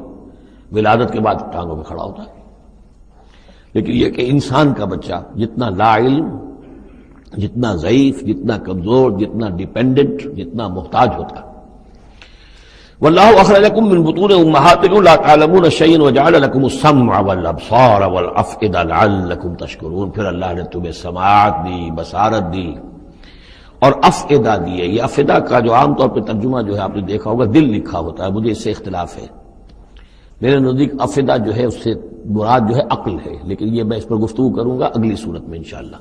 ولادت کے بعد ٹانگوں میں کھڑا ہوتا ہے۔ لیکن یہ کہ انسان کا بچہ جتنا لا علم، جتنا ضعیف، جتنا کمزور، جتنا ڈیپینڈنٹ، جتنا محتاج ہوتا ہے۔ واللہ اخرجکم من بطون امہاتکم لا تعلمون شیئا وجعل لکم السمع والابصار والافئدہ لعلکم تشکرون۔ پھر اللہ نے تمہیں سماعت دی، بصارت دی اور افئدہ دیے۔ یہ افئدہ کا جو عام طور پہ ترجمہ جو ہے آپ نے دیکھا ہوگا دل لکھا ہوتا ہے، مجھے اس سے اختلاف ہے۔ میرے نزدیک افئدہ جو ہے اس سے مراد جو ہے عقل ہے، لیکن یہ میں اس پر گفتگو کروں گا اگلی صورت میں انشاءاللہ۔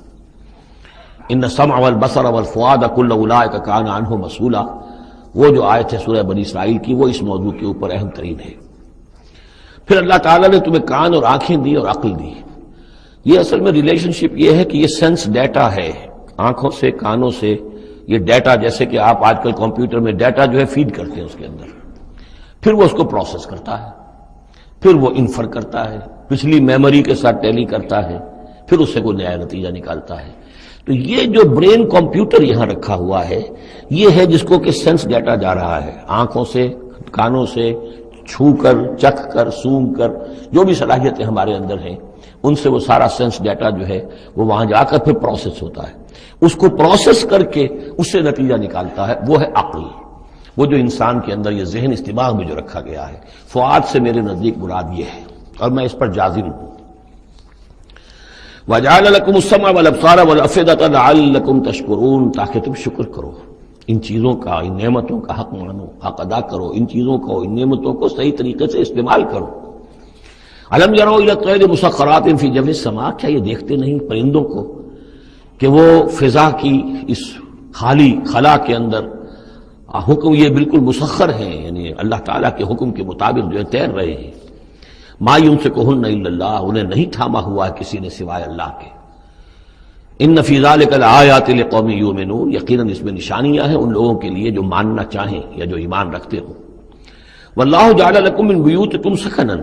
ان السمع والبصر والفؤاد کل اولئک کان عنہ مسئولا، وہ جو آیت ہے سورہ بنی اسرائیل کی، وہ اس موضوع کے اوپر اہم ترین ہے۔ پھر اللہ تعالیٰ نے تمہیں کان اور آنکھیں دی اور عقل دی۔ یہ اصل میں ریلیشن شپ یہ ہے کہ یہ سینس ڈیٹا ہے، آنکھوں سے، کانوں سے یہ ڈیٹا، جیسے کہ آپ آج کل کمپیوٹر میں ڈیٹا جو ہے فیڈ کرتے ہیں اس کے اندر، پھر وہ اس کو پروسیس کرتا ہے، پھر وہ انفر کرتا ہے، پچھلی میموری کے ساتھ ٹیلی کرتا ہے، پھر اس سے کوئی نیا نتیجہ نکالتا ہے۔ تو یہ جو برین کمپیوٹر یہاں رکھا ہوا ہے، یہ ہے جس کو کہ سینس ڈیٹا جا رہا ہے، آنکھوں سے، کانوں سے، چھو کر، چکھ کر، سونگھ کر، جو بھی صلاحیتیں ہمارے اندر ہیں ان سے وہ سارا سینس ڈیٹا جو ہے وہ وہاں جا کر پھر پروسیس ہوتا ہے، اس کو پروسیس کر کے اس سے نتیجہ نکالتا ہے، وہ ہے عقل، وہ جو انسان کے اندر یہ ذہن اس دماغ میں جو رکھا گیا ہے۔ فؤاد سے میرے نزدیک مراد یہ ہے اور میں اس پر جازم ہوں۔ وَجَعَلَ لَكُمُ السَّمْعَ وَالْأَبْصَارَ وَالْأَفْئِدَةَ لَعَلَّكُمْ تَشْكُرُونَ، تاکہ تم شکر کرو، ان چیزوں کا، ان نعمتوں کا حق مانو، حق ادا کرو، ان چیزوں کو، ان نعمتوں کو صحیح طریقے سے استعمال کرو۔ أَلَمْ يَرَوْا إِلَى الطَّيْرِ مُسَخَّرَاتٍ فِي جَوِّ السَّمَاءِ، کیا یہ دیکھتے نہیں پرندوں کو کہ وہ فضا کی اس خالی خلا کے اندر حکم یہ بالکل مسخر ہیں، یعنی اللہ تعالیٰ کے حکم کے مطابق جو ہے تیر رہے ہیں۔ ما یمسکہن الا اللہ، انہیں نہیں تھاما ہوا ہے کسی نے سوائے اللہ کے۔ ان فی ذلک لآیات لقوم یؤمنون، یقیناً اس میں نشانیاں ہیں ان لوگوں کے لیے جو ماننا چاہیں یا جو ایمان رکھتے ہوں۔ واللہ جعل لکم من بیوتکم سکنا،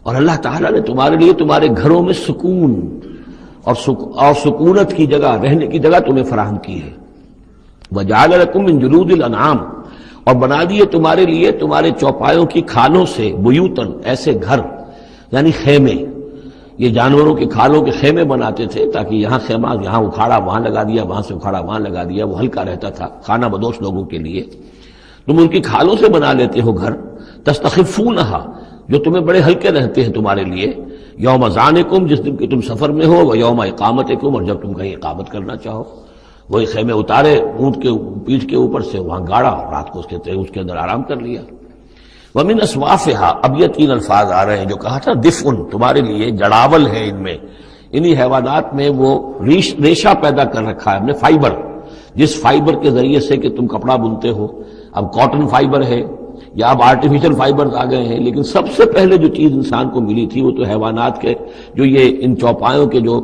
اور اللہ تعالیٰ نے تمہارے لیے تمہارے گھروں میں سکون اور سکونت کی جگہ، رہنے کی جگہ تمہیں فراہم کی ہے۔ وجعل لکم من جلود الانعام، اور بنا دیے تمہارے لیے تمہارے چوپایوں کی کھالوں سے بیوتن، ایسے گھر یعنی خیمے، یہ جانوروں کے کھالوں کے خیمے بناتے تھے تاکہ یہاں خیمہ، یہاں اکھاڑا وہاں لگا دیا، وہاں سے اکھاڑا وہاں لگا دیا، وہ ہلکا رہتا تھا خانہ بدوش لوگوں کے لیے۔ تم ان کی کھالوں سے بنا لیتے ہو گھر، تستخفونہا، جو تمہیں بڑے ہلکے رہتے ہیں تمہارے لیے، یوم ذانکم، جس دن کہ تم سفر میں ہو، و یوم اقامتکم، اور جب تم کہیں اقامت کرنا چاہو۔ وہی خیمے اتارے اونٹ کے پیٹھ کے اوپر سے، وہاں گاڑا، رات کو اس کے اندر آرام کر لیا۔ وَمِنْ أَصْوَافِهَا، اب یہ تین الفاظ آ رہے ہیں جو کہا تھا دفء، تمہارے لیے جڑاول ہے ان میں، انہی حیوانات میں وہ ریشہ پیدا کر رکھا ہے ہم نے، فائبر، جس فائبر کے ذریعے سے کہ تم کپڑا بنتے ہو، اب کاٹن فائبر ہے یا اب آرٹیفیشل فائبرز آ گئے ہیں، لیکن سب سے پہلے جو چیز انسان کو ملی تھی وہ تو حیوانات کے جو یہ ان چوپایوں کے جو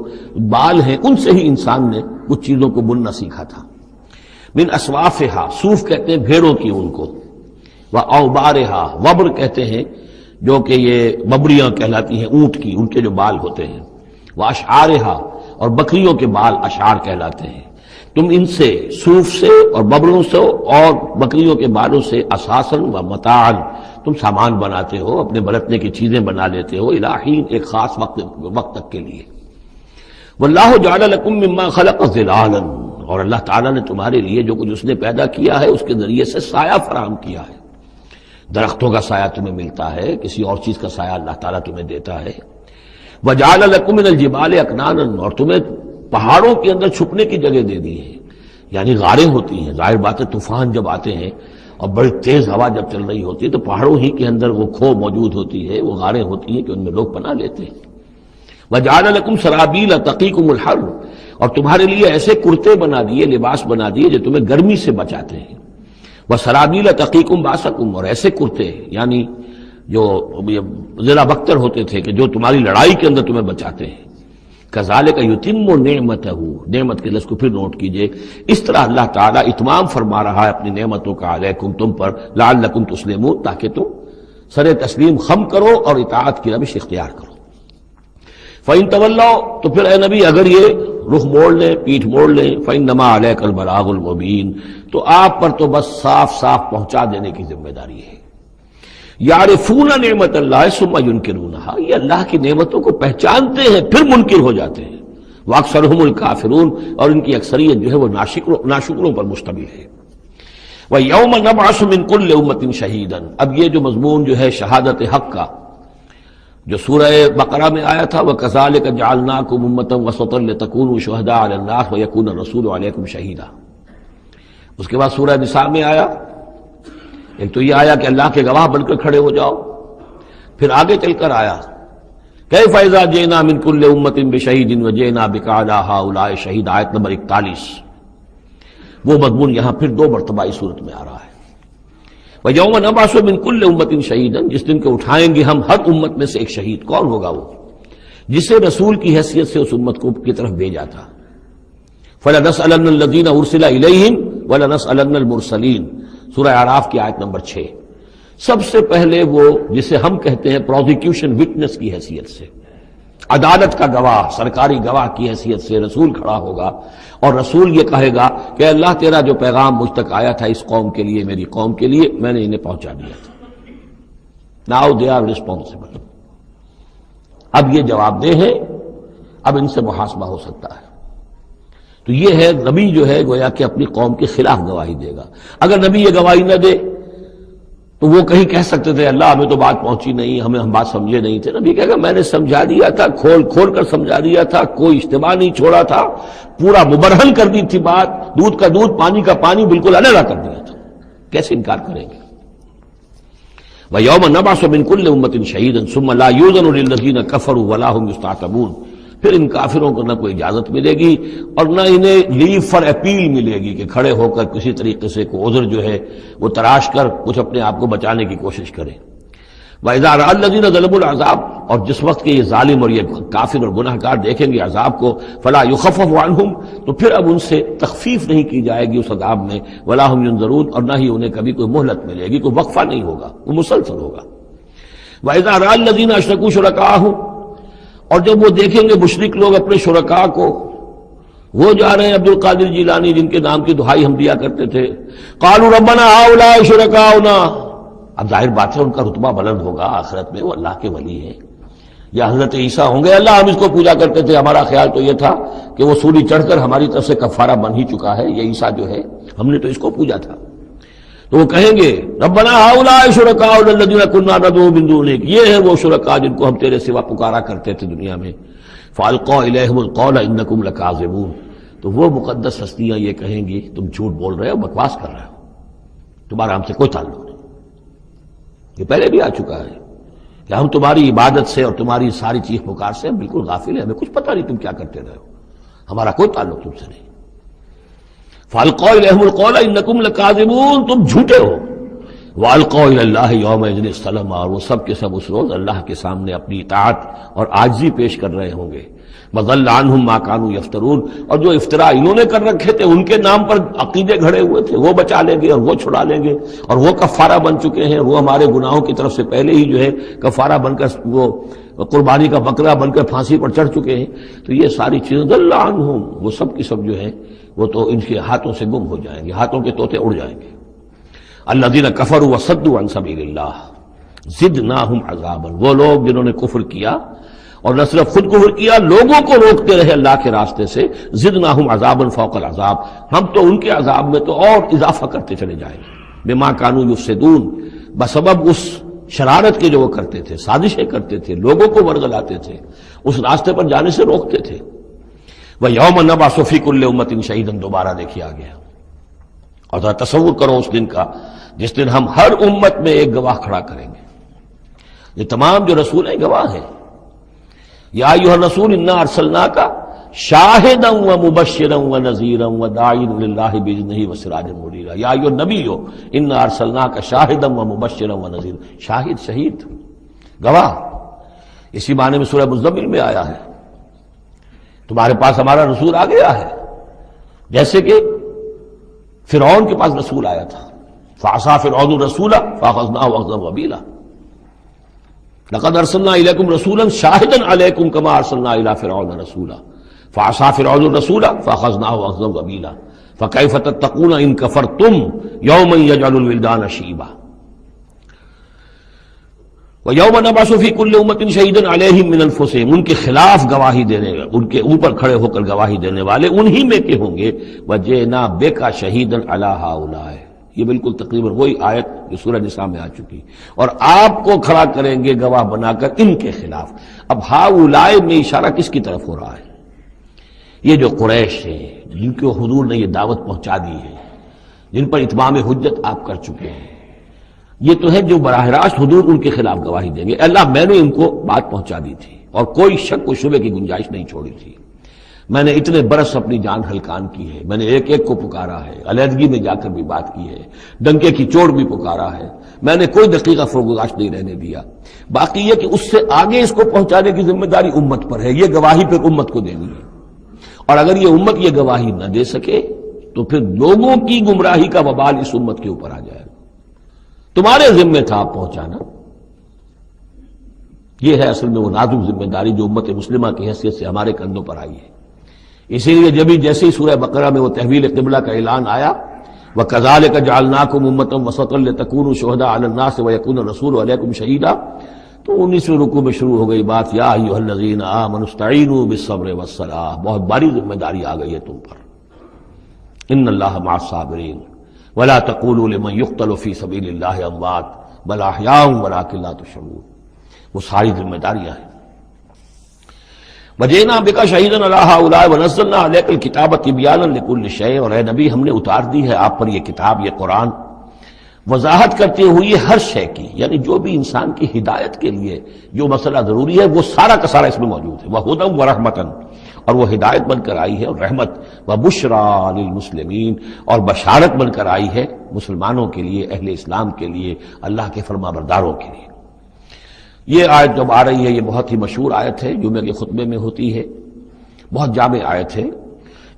بال ہیں ان سے ہی انسان نے کچھ چیزوں کو بننا سیکھا تھا۔ من اصوافہا، صوف کہتے ہیں بھیڑوں کی ان کو، واوبارہا، وبر کہتے ہیں جو کہ یہ ببریاں کہلاتی ہیں اونٹ کی، ان کے جو بال ہوتے ہیں، واشعارہا، اور بکریوں کے بال اشعار کہلاتے ہیں۔ تم ان سے، صوف سے اور ببروں سے اور بکریوں کے بالوں سے، اساساً و متاعاً، تم سامان بناتے ہو، اپنے برتنے کی چیزیں بنا لیتے ہو، الی حین، ایک خاص وقت تک کے لیے۔ واللہ جعل لکم مما خلق ظلالا، اور اللہ تعالیٰ نے تمہارے لیے جو کچھ اس نے پیدا کیا ہے اس کے ذریعے سے سایہ فراہم کیا ہے۔ درختوں کا سایہ تمہیں ملتا ہے، کسی اور چیز کا سایہ اللہ تعالیٰ تمہیں دیتا ہے۔ وجعل لکم من الجبال اکنانا، اور تمہیں پہاڑوں کے اندر چھپنے کی جگہ دے دی ہے، یعنی غاریں ہوتی ہیں، ظاہر بات ہے طوفان جب آتے ہیں اور بڑی تیز ہوا جب چل رہی ہوتی ہے تو پہاڑوں ہی کے اندر وہ کھو موجود ہوتی ہے، وہ غاریں ہوتی ہیں کہ ان میں لوگ پناہ لیتے ہیں۔ وجعل لکم سرابیل تقیکم الحر، اور تمہارے لیے ایسے کرتے بنا دیے، لباس بنا دیے جو تمہیں گرمی سے بچاتے ہیں۔ وسرابیل تقیکم باسکم، اور ایسے کرتے یعنی جو ذرا بختر ہوتے تھے کہ جو تمہاری لڑائی کے اندر تمہیں بچاتے ہیں۔ کذالک یتم نعمتہ، نعمت کے لفظ کو پھر نوٹ کیجئے، اس طرح اللہ تعالیٰ اتمام فرما رہا ہے اپنی نعمتوں کا علیکم، تم پر، لعلکم تسلمون، تاکہ تم سر تسلیم خم کرو اور اطاعت کی روش اختیار کرو۔ فَإِن تَوَلَّوْا، تو پھر اے نبی اگر یہ رخ موڑ لیں، پیٹھ موڑ لیں، فَإِنَّمَا عَلَيْكَ الْبَلَاغُ الْمُبِينُ، تو آپ پر تو بس صاف صاف پہنچا دینے کی ذمہ داری ہے۔ یعرفون نعمت اللہ ثم ینکرونہا، یہ اللہ کی نعمتوں کو پہچانتے ہیں پھر منکر ہو جاتے ہیں۔ واکثرہم الکافرون، اور ان کی اکثریت جو ہے وہ ناشکروں پر مشتمل ہے۔ وَيَوْمَ نَبْعَثُ مِن كُلِّ أُمَّةٍ شَهِيدًا، اب یہ جو مضمون جو ہے شہادت حق کا جو سورہ بقرہ میں آیا تھا، وَكَذَلِكَ جَعَلْنَاكُمْ أُمَّةً وَسَطًا لِتَكُونُوا شُهَدَاءَ عَلَى النَّاسِ وَيَكُونَ الرَّسُولُ عَلَيْكُمْ شَهِيدًا۔ اس کے بعد سورہ نساء میں آیا، ایک تو یہ آیا کہ اللہ کے گواہ بن کر کھڑے ہو جاؤ، پھر آگے چل کر آیا كَيْفَ إِذَا جِئْنَا مِن كُلِّ أُمَّةٍ بِشَهِيدٍ وَجِئْنَا بِكَ عَلَىٰ هَٰؤُلَاءِ شَهِيدًا، آیت نمبر 41۔ وہ مضمون یہاں پھر دو مرتبہ اس صورت میں آ رہا ہے۔ وَيَوْمَ نَبْعَثُ مِن كُلِّ أُمَّةٍ شَهِيدًا، جس دن کو اٹھائیں گے ہم ہر امت میں سے ایک شہید۔ کون ہوگا وہ؟ جسے رسول کی حیثیت سے اس امت کو کی طرف بھیجا تھا۔ فَلَنَسْأَلَنَّ الَّذِينَ أُرْسِلَ إِلَيْهِمْ وَلَنَسْأَلَنَّ الْمُرْسَلِينَ، سورہ اعراف کی آیت نمبر 6۔ سب سے پہلے وہ جسے ہم کہتے ہیں پروزیکیوشن وٹنس کی حیثیت سے، عدالت کا گواہ، سرکاری گواہ کی حیثیت سے رسول کھڑا ہوگا، اور رسول یہ کہے گا کہ اللہ تیرا جو پیغام مجھ تک آیا تھا اس قوم کے لیے، میری قوم کے لیے، میں نے انہیں پہنچا دیا تھا۔ Now they are responsible۔ اب یہ جواب دہ ہیں، اب ان سے محاسبہ ہو سکتا ہے۔ تو یہ ہے نبی جو ہے گویا کہ اپنی قوم کے خلاف گواہی دے گا۔ اگر نبی یہ گواہی نہ دے تو وہ کہیں کہہ سکتے تھے اللہ ہمیں تو بات پہنچی نہیں، ہم بات سمجھے نہیں تھے۔ نبی کہے گا میں نے سمجھا دیا تھا، کھول کر سمجھا دیا تھا، کوئی اجتماع نہیں چھوڑا تھا، پورا مبرہن کر دی تھی بات، دودھ کا دودھ پانی کا پانی بالکل علیحدہ کر دیا تھا، کیسے انکار کریں گے؟ وَيَوْمَ نَبْعَثُ مِن كُلِّ أُمَّةٍ شَهِيدًا ثُمَّ لَا يُؤْذَنُ لِلَّذِينَ كَفَرُوا وَلَا هُمْ يُسْتَعْتَبُونَ، پھر ان کافروں کو نہ کوئی اجازت ملے گی اور نہ انہیں لیو فار اپیل ملے گی کہ کھڑے ہو کر کسی طریقے سے کوئی عذر جو ہے وہ تراش کر کچھ اپنے آپ کو بچانے کی کوشش کریں۔ وَإِذَا رَأَى الَّذِينَ ظَلَمُوا الْعَذَابَ، اور جس وقت کہ یہ ظالم اور یہ کافر اور گناہ گار دیکھیں گے عذاب کو، فَلَا يُخَفَّفُ عَنْهُمْ، تو پھر اب ان سے تخفیف نہیں کی جائے گی اس عذاب میں، وَلَا هُمْ يُنظَرُونَ، اور نہ ہی انہیں کبھی کوئی مہلت ملے گی، کوئی وقفہ نہیں ہوگا، وہ مسلسل ہوگا۔ وَإِذَا رَأَى الَّذِينَ أَشْرَكُوا شُرَكَاءَهُمْ، اور جب وہ دیکھیں گے مشرک لوگ اپنے شرکاء کو، وہ جا رہے ہیں عبد القادر جیلانی جن کے نام کی دہائی ہم دیا کرتے تھے، قالوا ربنا هؤلاء شركاؤنا، اب ظاہر بات ہے ان کا رتبہ بلند ہوگا آخرت میں، وہ اللہ کے ولی ہیں، یا حضرت عیسیٰ ہوں گے اللہ ہم اس کو پوجا کرتے تھے، ہمارا خیال تو یہ تھا کہ وہ سولی چڑھ کر ہماری طرف سے کفارہ بن ہی چکا ہے، یہ عیسیٰ جو ہے ہم نے تو اس کو پوجا تھا۔ تو وہ کہیں گے ربنا هؤلاء شركاؤنا الذين كنا ندعو من دونك، یہ ہیں وہ شرکاء جن کو ہم تیرے سوا پکارا کرتے تھے دنیا میں، فالقوا اليهم القول انكم لكاذبون، تو وہ مقدس ہستیاں یہ کہیں گی تم جھوٹ بول رہے ہو، بکواس کر رہے ہو، تمہارا ہم سے کوئی تعلق نہیں۔ یہ پہلے بھی آ چکا ہے کہ ہم تمہاری عبادت سے اور تمہاری ساری چیخ پکار سے بالکل غافل ہیں، ہمیں کچھ پتہ نہیں تم کیا کرتے رہے ہو، ہمارا کوئی تعلق تم سے نہیں۔ فَأَلْقَوْا إِلَيْهِمُ الْقَوْلَ إِنَّكُمْ لَكَاذِبُونَ، تم جھوٹے ہو۔ وَأَلْقَوْا إِلَى اللَّهِ يَوْمَئِذٍ السَّلَامَ، اور وہ سب کے سب اس روز اللہ کے سامنے اپنی اطاعت اور عاجزی پیش کر رہے ہوں گے۔ وَضَلَّ عَنْهُمْ مَا كَانُوا يَفْتَرُونَ، اور جو افطرا انہوں نے کر رکھے تھے، ان کے نام پر عقیدے گھڑے ہوئے تھے، وہ بچا لیں گے اور وہ چھڑا لیں گے، اور وہ کفارہ بن چکے ہیں، وہ ہمارے گناہوں کی طرف سے پہلے ہی جو ہے کفارہ بن کر وہ قربانی کا بکرا بن کر پھانسی پر چڑھ چکے ہیں۔ تو یہ ساری چیزیں ضل عنہم، وہ سب کی سب جو ہیں وہ تو ان کے ہاتھوں سے گم ہو جائیں گے، ہاتھوں کے طوطے اڑ جائیں گے۔ الذین کفروا وصدوا عن سبیل اللہ زدناہم عذابا، وہ لوگ جنہوں نے کفر کیا اور نہ صرف خود کفر کیا، لوگوں کو روکتے رہے اللہ کے راستے سے، زدناہم عذابا فوق العذاب، ہم تو ان کے عذاب میں تو اور اضافہ کرتے چلے جائیں گے، بما کانوا یفسدون، بسبب اس شرارت کے جو وہ کرتے تھے، سازشیں کرتے تھے، لوگوں کو ورگلاتے تھے، اس راستے پر جانے سے روکتے تھے۔ وَيَوْمَ نَبْعَثُ فِي كُلِّ أُمَّةٍ شَهِيدًا، دوبارہ دیکھیے آ گیا، اور ذرا تصور کرو اس دن کا جس دن ہم ہر امت میں ایک گواہ کھڑا کریں گے۔ یہ تمام جو رسول ہیں گواہ ہیں۔ یا ایھا الرسول انا ارسلناک شاہدا ومبشرا ونذیرا وداعیا الی اللہ باذنہ وسراجا منیرا، یا ایھا النبی انا ارسلناک شاہدا ومبشرا ونذیرا، شاہد شہید گواہ، اسی معنی میں سورہ مزمل میں آیا ہے، تمہارے پاس ہمارا رسول آ گیا ہے، جیسے کہ فرعون کے پاس رسول آیا تھا، فعصى فرعون الرسول فاخذناه اخذا وبیلا، لقد ارسلنا الیکم رسولا شاہدا علیکم کما ارسلنا الی فرعون رسولا فعصى فرعون الرسول فاخذناه اخذا وبیلا فکیف تتقون ان کفرتم یوما یجعل الولدان شیبا وَيَوْمَ نَبْعَثُ فِي كُلِّ أُمَّةٍ شَهِيدًا عَلَيْهِمْ مِنْ أَنفُسِهِمْ، ان کے خلاف گواہی دینے، ان کے اوپر کھڑے ہو کر گواہی دینے والے انہی میں کے ہوں گے. وَجِئْنَا بِكَ شَهِيدًا عَلَىٰ هَٰؤُلَاءِ، یہ بالکل تقریباً وہی آیت جو سورہ نساء میں آ چکی. اور آپ کو کھڑا کریں گے گواہ بنا کر ان کے خلاف. اب ہؤلاء میں اشارہ کس کی طرف ہو رہا ہے؟ یہ جو قریش ہیں جن کو حضور نے یہ دعوت پہنچا دی ہے، جن پر اتمام حجت آپ کر چکے ہیں، یہ تو ہے جو براہ راست حضور ان کے خلاف گواہی دیں گے. اللہ میں نے ان کو بات پہنچا دی تھی اور کوئی شک و شبے کی گنجائش نہیں چھوڑی تھی. میں نے اتنے برس اپنی جان ہلکان کی ہے، میں نے ایک ایک کو پکارا ہے، علیحدگی میں جا کر بھی بات کی ہے، ڈنکے کی چوٹ بھی پکارا ہے، میں نے کوئی دقیقہ فروگزاشت نہیں رہنے دیا. باقی یہ کہ اس سے آگے اس کو پہنچانے کی ذمہ داری امت پر ہے. یہ گواہی پھر امت کو دینی ہے، اور اگر یہ امت یہ گواہی نہ دے سکے تو پھر لوگوں کی گمراہی کا وبال اس امت کے اوپر آ جائے گا. تمہارے ذمہ تھا آپ پہنچانا. یہ ہے اصل میں وہ نازک ذمہ داری جو امت مسلمہ کی حیثیت سے ہمارے کندھوں پر آئی ہے. اسی لیے جیسے ہی سورہ بقرہ میں وہ تحویل قبلہ کا اعلان آیا، وَكَذَلِكَ جَعَلْنَاكُمْ أُمَّةً وَسَطًا لِتَكُونُوا شُهَدَاءَ عَلَى النَّاسِ وَيَكُونَ الرَّسُولُ عَلَيْكُمْ شَهِيدًا، تو 19ویں رکوع میں شروع ہو گئی بات، یا ایھا الذین آمنوا استعینوا بالصبر والصلاۃ. بہت بڑی ذمہ داری آ گئی ہے تم پر. ان اللہ مع الصابرین ولا تقولوا لمن يقتل في سبيل الله اموات بل احياء ولكن لا تشعرون. وہ ساری ذمہ داریاں ہیں. وجئنا بك شهيدا على هؤلاء ونزلنا عليك الكتاب تبيانا لكل شيء. اور اے نبی ہم نے اتار دی ہے آپ پر یہ کتاب، یہ قرآن، وضاحت کرتے ہوئے ہر شے کی، یعنی جو بھی انسان کی ہدایت کے لیے جو مسئلہ ضروری ہے وہ سارا کا سارا اس میں موجود ہے. وہدی ورحمۃ، اور وہ ہدایت بن کر آئی ہے اور رحمت. وبشریٰ للمسلمین، اور بشارت بن کر آئی ہے مسلمانوں کے لیے، اہل اسلام کے لیے، اللہ کے فرما برداروں کے لیے. یہ آیت جب آ رہی ہے یہ بہت ہی مشہور آیت ہے، جمعے کے خطبے میں ہوتی ہے، بہت جامع آیت ہے.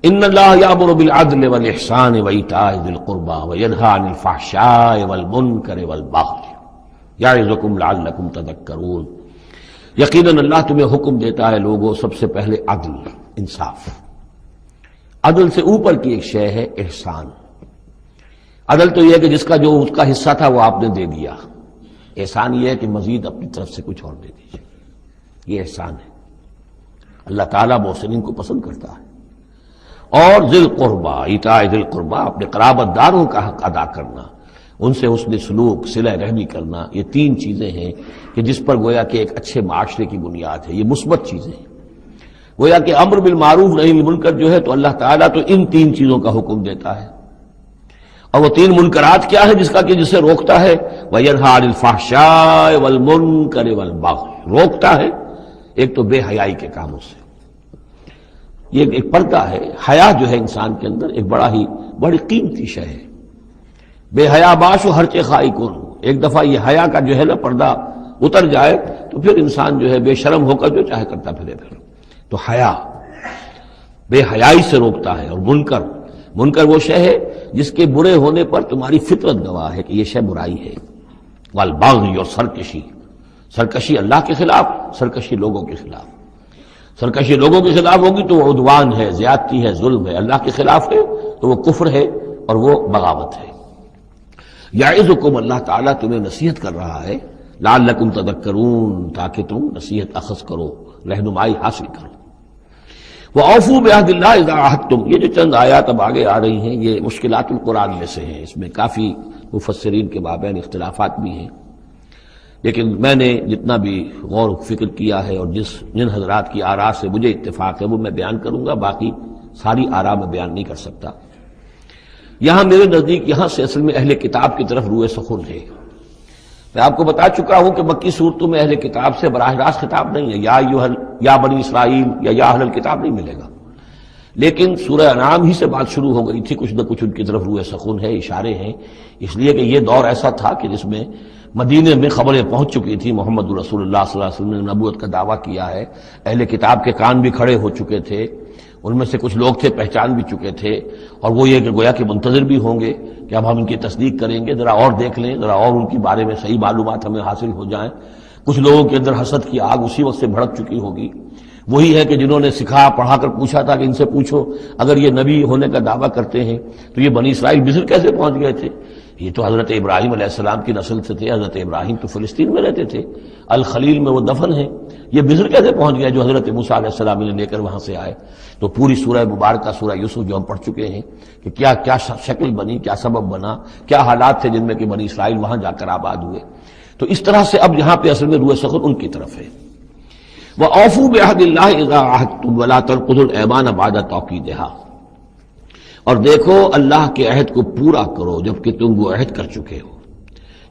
ان اللہ یامر بالعدل والاحسان وایتاء ذی القربى وینہی عن الفحشاء والمنکر والبغی یعظکم لعلکم تذکرون. یقیناً اللہ تمہیں حکم دیتا ہے لوگوں سب سے پہلے عدل، انصاف. عدل سے اوپر کی ایک شے ہے احسان. عدل تو یہ ہے کہ جس کا جو اس کا حصہ تھا وہ آپ نے دے دیا. احسان یہ ہے کہ مزید اپنی طرف سے کچھ اور دے دیجیے. یہ احسان ہے. اللہ تعالیٰ محسنین کو پسند کرتا ہے. اور ذی القربیٰ، ایتاء ذی القربیٰ، اپنے قرابت داروں کا حق ادا کرنا، ان سے حسن سلوک، صلہ رحمی کرنا. یہ تین چیزیں ہیں کہ جس پر گویا کہ ایک اچھے معاشرے کی بنیاد ہے. یہ مثبت چیزیں ہیں. گویا کہ امر بالمعروف نہی عن المنکر جو ہے تو اللہ تعالیٰ تو ان تین چیزوں کا حکم دیتا ہے. اور وہ تین منکرات کیا ہے جس کا کہ جسے روکتا ہے؟ وَيَنْهَىٰ عَنِ الْفَحْشَاءِ وَالْمُنكَرِ وَالْبَغْيِ. روکتا ہے ایک تو بے حیائی کے کاموں سے. یہ ایک پردہ ہے. حیا جو ہے انسان کے اندر ایک بڑی قیمتی شے ہے. بے حیا باش و ہر چے خائی کن. ایک دفعہ یہ حیا کا جو ہے نا پردہ اتر جائے تو پھر انسان جو ہے بے شرم ہو کر جو چاہے کرتا پھرے. تو حیا بے حیائی سے روکتا ہے. اور منکر وہ شے ہے جس کے برے ہونے پر تمہاری فطرت گواہ ہے کہ یہ شے برائی ہے. والبغی، اور سرکشی اللہ کے خلاف، سرکشی لوگوں کے خلاف. سرکشی لوگوں کے خلاف ہوگی تو وہ عدوان ہے، زیادتی ہے، ظلم ہے. اللہ کے خلاف ہے تو وہ کفر ہے اور وہ بغاوت ہے. یعظکم، اللہ تعالیٰ تمہیں نصیحت کر رہا ہے، لعلکم تذکرون، تاکہ تم نصیحت اخذ کرو، رہنمائی حاصل کرو. وَأَوْفُوا بِعَهْدِ اللَّهِ إِذَا عَاهَدتُّمْ. یہ جو چند آیات اب آگے آ رہی ہیں یہ مشکلات القرآن میں سے ہیں. اس میں کافی مفسرین کے مابین اختلافات بھی ہیں، لیکن میں نے جتنا بھی غور و فکر کیا ہے اور جن حضرات کی آراء سے مجھے اتفاق ہے وہ میں بیان کروں گا. باقی ساری آراء میں بیان نہیں کر سکتا. یہاں میرے نزدیک یہاں سے اصل میں اہل کتاب کی طرف روئے سخن ہے. میں آپ کو بتا چکا ہوں کہ مکی صورتوں میں اہل کتاب سے براہ راست خطاب نہیں ہے. یا بنی اسرائیل یا اہل الکتاب نہیں ملے گا. لیکن سورہ انعام ہی سے بات شروع ہو گئی تھی، کچھ نہ کچھ ان کی طرف روئے سخن ہے، اشارے ہیں. اس لیے کہ یہ دور ایسا تھا کہ جس میں مدینے میں خبریں پہنچ چکی تھی. محمد رسول اللہ صلی اللہ علیہ وسلم نے نبوت کا دعویٰ کیا ہے. اہل کتاب کے کان بھی کھڑے ہو چکے تھے. ان میں سے کچھ لوگ تھے پہچان بھی چکے تھے، اور وہ یہ کہ گویا کہ منتظر بھی ہوں گے کہ اب ہم ان کی تصدیق کریں گے، ذرا اور دیکھ لیں، ذرا اور ان کے بارے میں صحیح معلومات ہمیں حاصل ہو جائیں. کچھ لوگوں کے اندر حسد کی آگ اسی وقت سے بھڑک چکی ہوگی، وہی ہے کہ جنہوں نے سکھا پڑھا کر پوچھا تھا کہ ان سے پوچھو اگر یہ نبی ہونے کا دعویٰ کرتے ہیں تو یہ بنی اسرائیل مصر کیسے پہنچ گئے تھے؟ یہ تو حضرت ابراہیم علیہ السلام کی نسل سے تھے، حضرت ابراہیم تو فلسطین میں رہتے تھے، الخلیل میں وہ دفن ہیں، یہ مصر کیسے پہنچ گیا جو حضرت موسیٰ علیہ السلام نے لے کر وہاں سے آئے؟ تو پوری سورہ مبارکہ سورہ یوسف جو ہم پڑھ چکے ہیں کہ کیا کیا شکل بنی، کیا سبب بنا، کیا حالات تھے جن میں کہ بنی اسرائیل وہاں جا کر آباد ہوئے۔ تو اس طرح سے اب یہاں پہ اصل میں روح سخن ان کی طرف ہے۔ وَأَوْفُوا بِعَهْدِ اللَّهِ إِذَا عَاهَدتُّمْ وَلَا تَنقُضُوا الْأَيْمَانَ بَعْدَ تَوْكِيدِهَا، اور دیکھو اللہ کے عہد کو پورا کرو جبکہ تم وہ عہد کر چکے ہو۔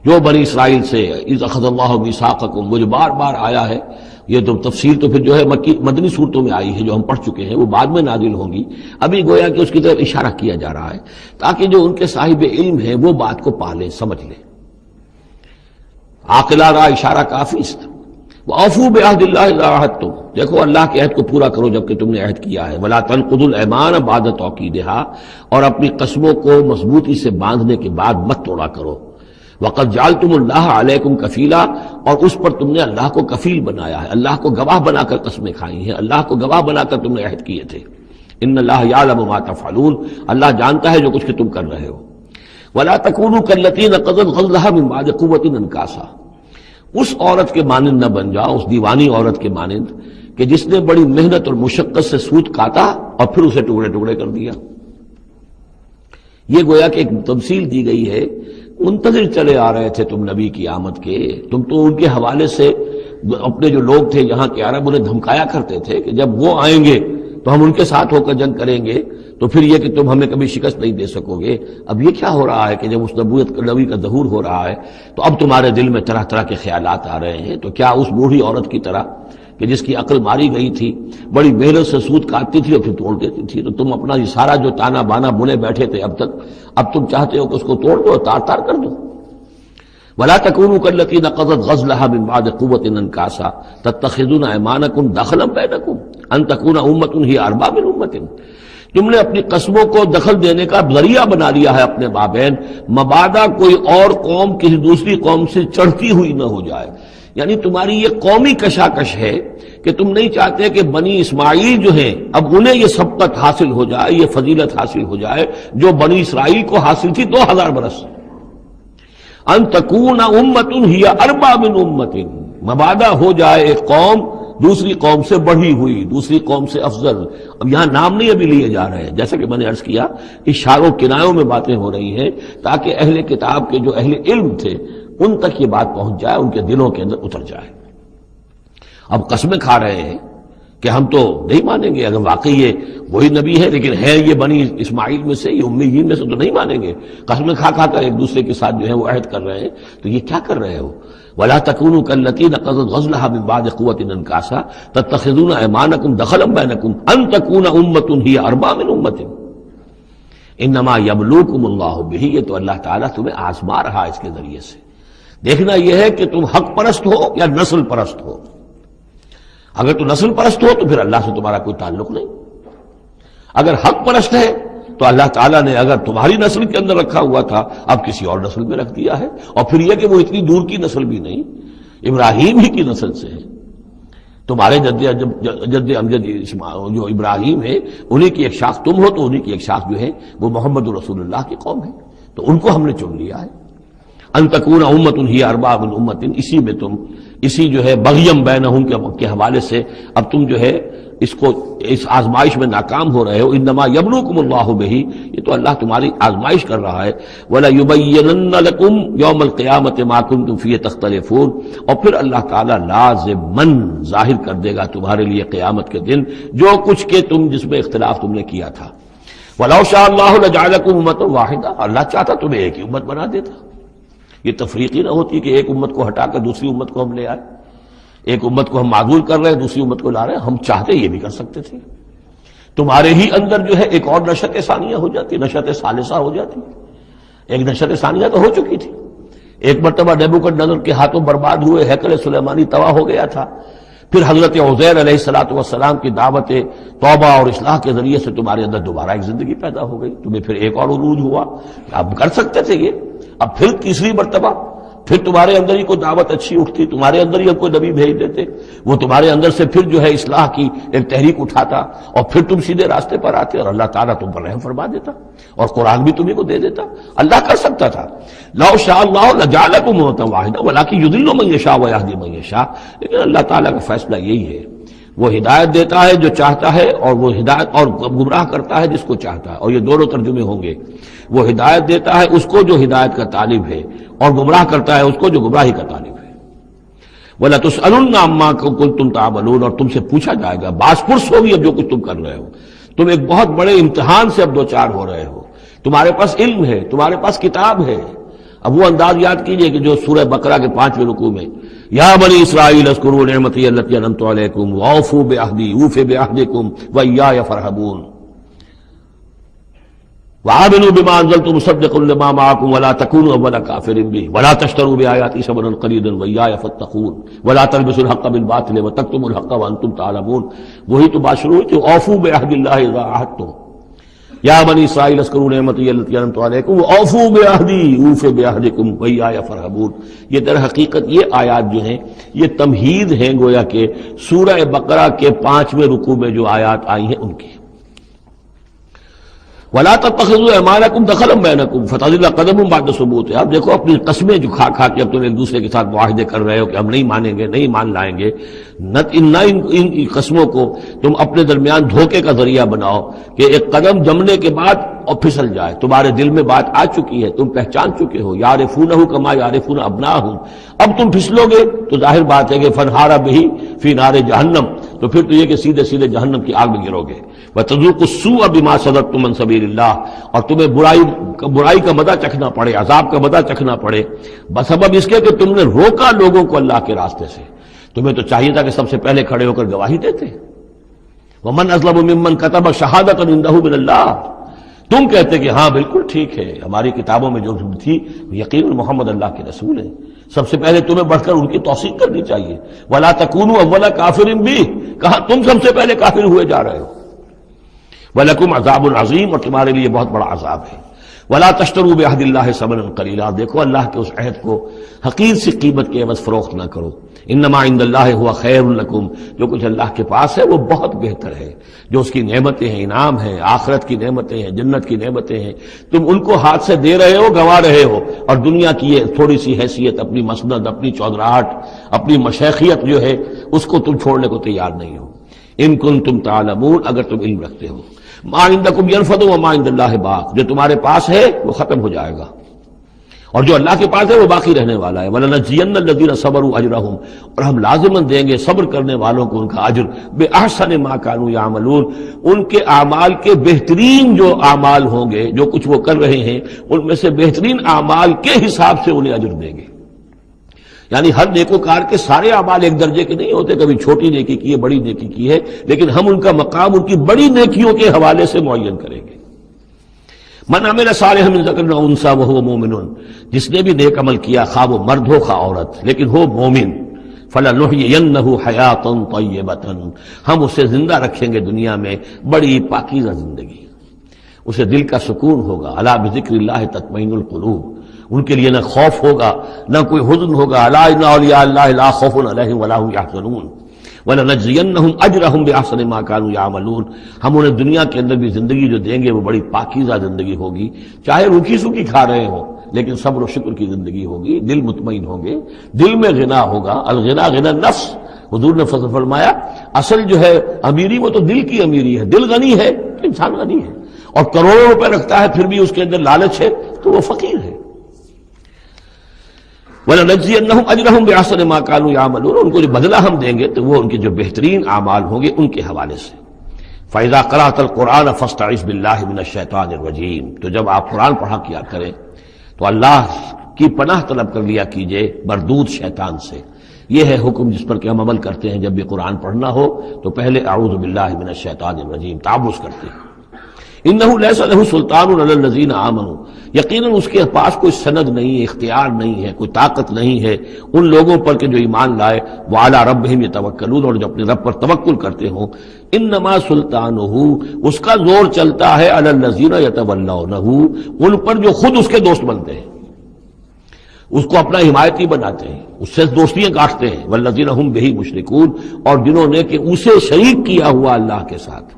جو بنی اسرائیل سے اذ اخذ اللہ میثاقکم، وہ جو بار بار آیا ہے، یہ تو تفصیل تو پھر جو ہے مدنی صورتوں میں آئی ہے جو ہم پڑھ چکے ہیں، وہ بعد میں نازل ہوں گی، ابھی گویا کہ اس کی طرف اشارہ کیا جا رہا ہے تاکہ جو ان کے صاحب علم ہیں وہ بات کو پا لیں، سمجھ لیں۔ عاقلہ را اشارہ کافی است۔ وَأَوْفُوا بِعَهْدِ اللَّهِ إِذَا عَاهَدتُّمْ، دیکھو اللہ کے عہد کو پورا کرو جبکہ تم نے عہد کیا ہے۔ وَلَا تَنقُضُوا الْأَيْمَانَ بَعْدَ تَوْكِيدِهَا، اور اپنی قسموں کو مضبوطی سے باندھنے کے بعد مت توڑا کرو۔ وَقَدْ جَعَلْتُمُ اللَّهَ عَلَيْكُمْ كَفِيلًا، اور اس پر تم نے اللہ کو کفیل بنایا ہے، اللہ کو گواہ بنا کر قسمیں کھائی ہیں، اللہ کو گواہ بنا کر تم نے عہد کیے تھے۔ إِنَّ اللَّهَ يَعْلَمُ مَا تَفْعَلُونَ، اللہ جانتا ہے جو کچھ کہ تم کر رہے ہو۔ وَلَا تَكُونُوا كَالَّتِي نَقَضَتْ غَزْلَهَا مِن بَعْدِ قُوَّةٍ أَنْكَاثًا، اس عورت کے مانند نہ بن جاؤ، اس دیوانی عورت کے مانند کہ جس نے بڑی محنت اور مشقت سے سوت کاٹا اور پھر اسے ٹکڑے ٹکڑے کر دیا۔ یہ گویا کہ ایک تمثیل دی گئی ہے، منتظر چلے آ رہے تھے تم نبی کی آمد کے، تم تو ان کے حوالے سے اپنے جو لوگ تھے یہاں کے عرب انہیں دھمکایا کرتے تھے کہ جب وہ آئیں گے تو ہم ان کے ساتھ ہو کر جنگ کریں گے، تو پھر یہ کہ تم ہمیں کبھی شکست نہیں دے سکو گے۔ اب یہ کیا ہو رہا ہے کہ جب اس نبی کا ظہور ہو رہا ہے تو اب تمہارے دل میں طرح طرح کے خیالات آ رہے ہیں۔ تو کیا اس بوڑھی عورت کی طرح کہ جس کی عقل ماری گئی تھی، بڑی محنت سے سود کاٹتی تھی اور پھر توڑ دیتی تھی، تو تم اپنا یہ سارا جو تانا بانا بنے بیٹھے تھے اب تک، اب تم چاہتے ہو کہ اس کو توڑ دو، تار تار کر دو۔ وَلَا تَكُونُوا كَالَّتِي نَقَضَتْ غَزْلَهَا مِن بَعْدِ قُوَّةٍ أَنْكَاثًا تَتَّخِذُونَ أَيْمَانَكُمْ دَخْلًا بَيْنَكُمْ أَن تَكُونَ أُمَّةٌ هِيَ أَرْبَىٰ مِنْ أُمَّةٍ، تم نے اپنی قسموں کو دخل دینے کا ذریعہ بنا لیا ہے اپنے مابین، مبادا کوئی اور قوم کسی دوسری قوم سے چڑھتی ہوئی نہ ہو جائے۔ یعنی تمہاری یہ قومی کشاکش ہے کہ تم نہیں چاہتے کہ بنی اسماعیل جو ہیں اب انہیں یہ سبقت حاصل ہو جائے، یہ فضیلت حاصل ہو جائے جو بنی اسرائیل کو حاصل تھی 2000 برس۔ ان تکون امۃ ہی اربع من امۃ، مبادا ہو جائے ایک قوم دوسری قوم سے بڑھی ہوئی، دوسری قوم سے افضل۔ اب یہاں نام نہیں ابھی لیے جا رہے ہیں، جیسا کہ میں نے عرض کیا اشاروں کنایوں میں باتیں ہو رہی ہیں تاکہ اہل کتاب کے جو اہل علم تھے ان تک یہ بات پہنچ جائے، ان کے دلوں کے اندر اتر جائے۔ اب قسمیں کھا رہے ہیں کہ ہم تو نہیں مانیں گے، اگر واقعی یہ وہی نبی ہے لیکن ہے یہ بنی اسماعیل میں سے، یہ امیین میں سے، تو نہیں مانیں گے۔ قسمیں کھا کھا کر ایک دوسرے کے ساتھ جو ہے وہ عہد کر رہے ہیں، تو یہ کیا کر رہے ہو؟ وَلَا تَكُونُوا كَالَّتِي نَقَضَتْ غَزْلَهَا مِن بَعْدِ قُوَّةٍ أَنْكَاثًا تَتَّخِذُونَ أَيْمَانَكُمْ دَخْلًا بَيْنَكُمْ أَن تَكُونَ أُمَّةٌ هِيَ أَرْبَىٰ مِنْ أُمَّةٍ إِنَّمَا يَبْلُوكُمُ اللَّهُ بِهِ، یہ تو اللہ تعالیٰ تمہیں آزما رہا ہے اس کے ذریعے سے۔ دیکھنا یہ ہے کہ تم حق پرست ہو یا نسل پرست ہو۔ اگر تو نسل پرست ہو تو پھر اللہ سے تمہارا کوئی تعلق نہیں، اگر حق پرست ہے تو اللہ تعالیٰ نے اگر تمہاری نسل کے اندر رکھا ہوا تھا اب کسی اور نسل میں رکھ دیا ہے، اور پھر یہ کہ وہ اتنی دور کی نسل بھی نہیں، ابراہیم ہی کی نسل سے ہے۔ تمہارے جد امجد جو ابراہیم ہے انہی کی ایک شاخ تم ہو، تو انہی کی ایک شاخ جو ہے وہ محمد رسول اللہ کی قوم ہے، تو ان کو ہم نے چن لیا ہے۔ ان تکون امۃ ہی اربع من امۃ، اسی میں تم اسی جو ہے بغیم بینہم کے حوالے سے اب تم جو ہے اس آزمائش میں ناکام ہو رہے ہو۔ انما یبلوکم اللہ بہ، یہ تو اللہ تمہاری آزمائش کر رہا ہے۔ ولا یبینن لکم یوم القیامۃ ما کنتم فیہ تختلفون، اور پھر اللہ تعالیٰ لازماً ظاہر کر دے گا تمہارے لیے قیامت کے دن جو کچھ کہ تم جس میں اختلاف تم نے کیا تھا۔ ولو شاء اللہ لجعلکم امۃ واحدہ، اللہ چاہتا تمہیں ایک ہی امت بنا دیتا، یہ تفریقی نہ ہوتی کہ ایک امت کو ہٹا کر دوسری امت کو ہم لے آئے، ایک امت کو ہم معذور کر رہے ہیں دوسری امت کو لا رہے ہیں، ہم چاہتے یہ بھی کر سکتے تھے۔ تمہارے ہی اندر جو ہے ایک اور نشأت ثانیہ ہو جاتی، نشأت ثالثہ ہو جاتی، ایک نشأت ثانیہ تو ہو چکی تھی۔ ایک مرتبہ نیبوکڈنیزر کے ہاتھوں برباد ہوئے ہیکل سلیمانی تباہ ہو گیا تھا، پھر حضرت عزیر علیہ السلام کی دعوت توبہ اور اصلاح کے ذریعے سے تمہارے اندر دوبارہ ایک زندگی پیدا ہو گئی، تمہیں پھر ایک اور عروج ہوا، اب کر سکتے تھے یہ، اب پھر تیسری مرتبہ پھر تمہارے اندر ہی کوئی دعوت اچھی اٹھتی، تمہارے اندر ہی ہم کوئی نبی بھیج دیتے، وہ تمہارے اندر سے پھر جو ہے اصلاح کی ایک تحریک اٹھاتا اور پھر تم سیدھے راستے پر آتے اور اللہ تعالیٰ تم پر رحم فرما دیتا اور قرآن بھی تمہیں کو دے دیتا۔ اللہ کر سکتا تھا، لو شاء اللہ لجعلکم امۃ واحدہ ولکن یضل من یشاء ویہدی من یشاء، لیکن اللہ تعالیٰ کا فیصلہ یہی ہے، وہ ہدایت دیتا ہے جو چاہتا ہے اور وہ ہدایت اور گمراہ کرتا ہے جس کو چاہتا ہے، اور یہ دونوں ترجمے ہوں گے، وہ ہدایت دیتا ہے اس کو جو ہدایت کا طالب ہے اور گمراہ کرتا ہے اس کو جو گمراہی کا طالب ہے۔ وَلَتُسْأَلُنَّ عَمَّا كُنتُمْ تَعْمَلُونَ، اور تم سے پوچھا جائے گا، باس پرس ہوگی اب جو کچھ تم کر رہے ہو، تم ایک بہت بڑے امتحان سے اب دو چار ہو رہے ہو، تمہارے پاس علم ہے، تمہارے پاس کتاب ہے۔ اب وہ انداز یاد کیجئے کہ جو سورہ بقرہ کے 5ویں رکوع میں یا بنی اسرائیل اذکروا نعمتی التی انعمت علیکم واوفوا بعہدی اوف بعہدکم وایای فارہبون وآمنوا بما انزلت مصدقا لما معکم ولا تکونوا اول کافر بہ ولا تشتروا بآیاتی ثمنا قلیلا وایای فاتقون ولا تلبسوا الحق بالباطل وتکتموا الحق وانتم تعلمون۔ وہی تو بات شروع ہوئی تھی، اوفوا بعہد اللہ اذا عاہدتم، یا بنی اسرائیل اذکروا نعمتی التی انعمت علیکم واوفوا بعہدی اوف بعہدکم وایای فارہبون۔ یہ در حقیقت یہ آیات جو ہیں یہ تمہید ہیں گویا کہ سورہ بقرہ کے 5ویں رکوع میں جو آیات آئی ہیں ان کی۔ وَلَا تَتَّخِذُوا أَيْمَانَكُمْ دَخَلًا بَيْنَكُمْ فَتَزِلَّ قَدَمٌ بَعْدَ ثُبُوتِهَا۔ اب دیکھو اپنی قسمیں جو کھا کھا کے اب تم ایک دوسرے کے ساتھ معاہدے کر رہے ہو کہ ہم نہیں مانیں گے، نہیں مان لائیں گے، نہ ان قسموں کو تم اپنے درمیان دھوکے کا ذریعہ بناؤ کہ ایک قدم جمنے کے بعد اور پھسل جائے، تمہارے دل میں بات آ چکی ہے، تم پہچان چکے ہو، یعرفونہ کما یعرفون ابناہم، اب تم پھسلو گے تو ظاہر بات ہے کہ فنہارا بہ فی نار جہنم، تو پھر تو یہ کہ سیدھے سیدھے جہنم کی آگ میں گرو گے۔ وَتَذُوقُوا السُّوءَ بِمَا صَدَدتُّم عَن سَبِيلِ اللَّهِ، اور تمہیں برائی کا مزہ چکھنا پڑے، عذاب کا مزہ چکھنا پڑے بسبب اس کے کہ تم نے روکا لوگوں کو اللہ کے راستے سے۔ تمہیں تو چاہیے تھا کہ سب سے پہلے کھڑے ہو کر گواہی دیتے۔ وَمَنْ أَظْلَمُ مِمَّنْ كَتَبَ شَهَادَةً عِندَهُ مِنَ اللَّهِ، تم کہتے کہ ہاں بالکل ٹھیک ہے، ہماری کتابوں میں جو تھی یقین محمد اللہ کے رسول ہیں، سب سے پہلے تمہیں بڑھ کر ان کی توثیق کرنی چاہیے۔ وَلَا تَكُونُوا أَوَّلَ كَافِرٍ بِهِ، کہا تم سب سے پہلے کافر ہوئے جا رہے ہو۔ وَلَكُمْ عَذَابٌ عَظِيمٌ، اور تمہارے لیے بہت بڑا عذاب ہے۔ وَلَا تَشْتَرُوا بِعَهْدِ اللَّهِ ثَمَنًا قَلِيلًا، دیکھو اللہ کے اس عہد کو حقیر سی قیمت کے عوض فروخت نہ کرو۔ انما عند اللہ هو خیر لکم، جو کچھ اللہ کے پاس ہے وہ بہت بہتر ہے، جو اس کی نعمتیں ہیں، انعام ہیں، آخرت کی نعمتیں ہیں، جنت کی نعمتیں ہیں، تم ان کو ہاتھ سے دے رہے ہو، گنوا رہے ہو، اور دنیا کی یہ تھوڑی سی حیثیت، اپنی مسند، اپنی چودراہٹ، اپنی مشیخیت جو ہے اس کو تم چھوڑنے کو تیار نہیں ہو۔ ان کنتم تعلمون، اگر تم علم رکھتے ہو۔ ما عندکم ینفد وما عند اللہ باق، جو تمہارے پاس ہے وہ ختم ہو جائے گا اور جو اللہ کے پاس ہے وہ باقی رہنے والا ہے۔ وَلَنَجْزِيَنَّ الَّذِينَ صَبَرُوا أَجْرَهُمْ، اور ہم لازماً دیں گے صبر کرنے والوں کو ان کا اجر، بِأَحْسَنِ مَا كَانُوا يَعْمَلُونَ، ان کے اعمال کے بہترین جو اعمال ہوں گے، جو کچھ وہ کر رہے ہیں ان میں سے بہترین اعمال کے حساب سے انہیں اجر دیں گے۔ یعنی ہر نیکوکار کے سارے اعمال ایک درجے کے نہیں ہوتے، کبھی چھوٹی نیکی کی ہے، بڑی نیکی کی ہے، لیکن ہم ان کا مقام ان کی بڑی نیکیوں کے حوالے سے معین کریں گے۔ من عمل صالحا من ذکر او انثی وهو مؤمن، جس نے بھی نیک عمل کیا، خواہ وہ مرد ہو خواہ عورت، لیکن ہو مومن، فلنحیینہ حیاۃ طیبۃ، ہم اسے زندہ رکھیں گے دنیا میں بڑی پاکیزہ زندگی، اسے دل کا سکون ہوگا۔ الا بذکر اللہ تطمئن القلوب، ان کے لیے نہ خوف ہوگا نہ کوئی حزن ہوگا۔ الا ان اولیاء اللہ لا خوف علیہم ولا هم یحزنون وَلَنَجْزِيَنَّهُمْ أَجْرَهُمْ بِأَحْسَنِ مَا كَانُوا يَعْمَلُونَ، ہم انہیں دنیا کے اندر بھی زندگی جو دیں گے وہ بڑی پاکیزہ زندگی ہوگی، چاہے روکھی سوکھی کھا رہے ہوں لیکن صبر و شکر کی زندگی ہوگی، دل مطمئن ہوں گے، دل میں غنا ہوگا۔ الغنا غنا النفس، حضور نے فرمایا اصل جو ہے امیری وہ تو دل کی امیری ہے، دل غنی ہے انسان غنی ہے، اور کروڑوں روپے رکھتا ہے پھر بھی اس کے اندر لالچ ہے تو وہ فقیر ہے۔ وَلَنَجْزِيَنَّهُمْ أَجْرَهُمْ بِأَحْسَنِ مَا كَانُوا يَعْمَلُونَ، ان کو جو بدلہ ہم دیں گے تو وہ ان کے جو بہترین اعمال ہوں گے ان کے حوالے سے۔ فَإِذَا قَرَأْتَ الْقُرْآنَ فَاسْتَعِذْ بِاللَّهِ مِنَ الشَّيْطَانِ الرَّجِيمِ، تو جب آپ قرآن پڑھا کیا کریں تو اللہ کی پناہ طلب کر لیا کیجئے مردود شیطان سے۔ یہ ہے حکم جس پر کہ ہم عمل کرتے ہیں، جب بھی قرآن پڑھنا ہو تو پہلے اعوذ باللہ من الشیطان الرجیم تعوذ کرتے ہیں۔ انہ لیس لہ سلطان علی الذین آمنوا، یقیناً اس کے پاس کوئی سند نہیں، اختیار نہیں ہے، کوئی طاقت نہیں ہے ان لوگوں پر کہ جو ایمان لائے، وعلی ربہم یتوکلون، اور جو اپنے رب پر توکل کرتے ہوں۔ انما سلطانہ، اس کا زور چلتا ہے علی الذین یتولونہ، ان پر جو خود اس کے دوست بنتے ہیں۔ اس کو اپنا حمایتی بناتے ہیں، اس سے دوستیاں کاٹتے ہیں، والذین ہم بہ مشرکون، اور جنہوں نے کہ اسے شریک کیا ہوا اللہ کے ساتھ،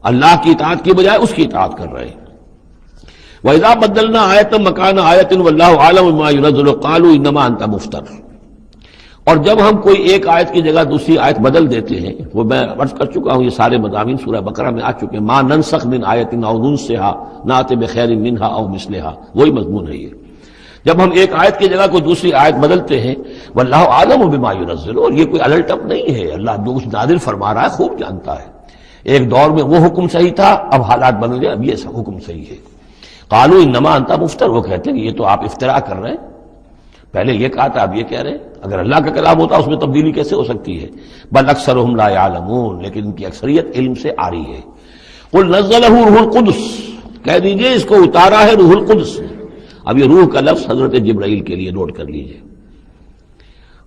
اللہ کی اطاعت کی بجائے اس کی اطاعت کر رہے ہیں۔ وَإِذَا بَدَّلْنَا آیَةً مَّكَانَ آیَةٍ وَاللَّهُ أَعْلَمُ بِمَا يُنَزِّلُ قَالُوا إِنَّمَا أَنتَ مُفْتَرٍ، اور جب ہم کوئی ایک آیت کی جگہ دوسری آیت بدل دیتے ہیں، وہ میں عرض کر چکا ہوں، یہ سارے مضامین سورہ بقرہ میں آ چکے ہیں، مَا نَنسَخْ مِنْ آیَةٍ أَوْ نُنسِهَا نَأْتِ بِخَيْرٍ مِنْهَا أَوْ مِثْلِهَا، وہی مضمون ہے یہ۔ جب ہم ایک آیت کی جگہ کوئی دوسری آیت بدلتے ہیں، واللہ عالم بما ينزل، اور یہ کوئی الٹ اپ نہیں ہے، اللہ جو کچھ نازل فرما رہا ہے خوب جانتا ہے۔ ایک دور میں وہ حکم صحیح تھا، اب حالات بدل گئے، اب یہ سب حکم صحیح ہے۔ قالوا انما انت مفتر، وہ کہتے ہیں کہ یہ تو آپ افتراء کر رہے ہیں، پہلے یہ کہا تھا اب یہ کہہ رہے ہیں، اگر اللہ کا کلام ہوتا اس میں تبدیلی کیسے ہو سکتی ہے؟ بل اکثرهم لا يعلمون، لیکن ان کی اکثریت علم سے آ رہی ہے۔ قل نزلہ روح القدس، کہہ دیجئے اس کو اتارا ہے روح القدس نے۔ اب یہ روح کا لفظ حضرت جبرائیل کے لیے نوٹ کر لیجئے۔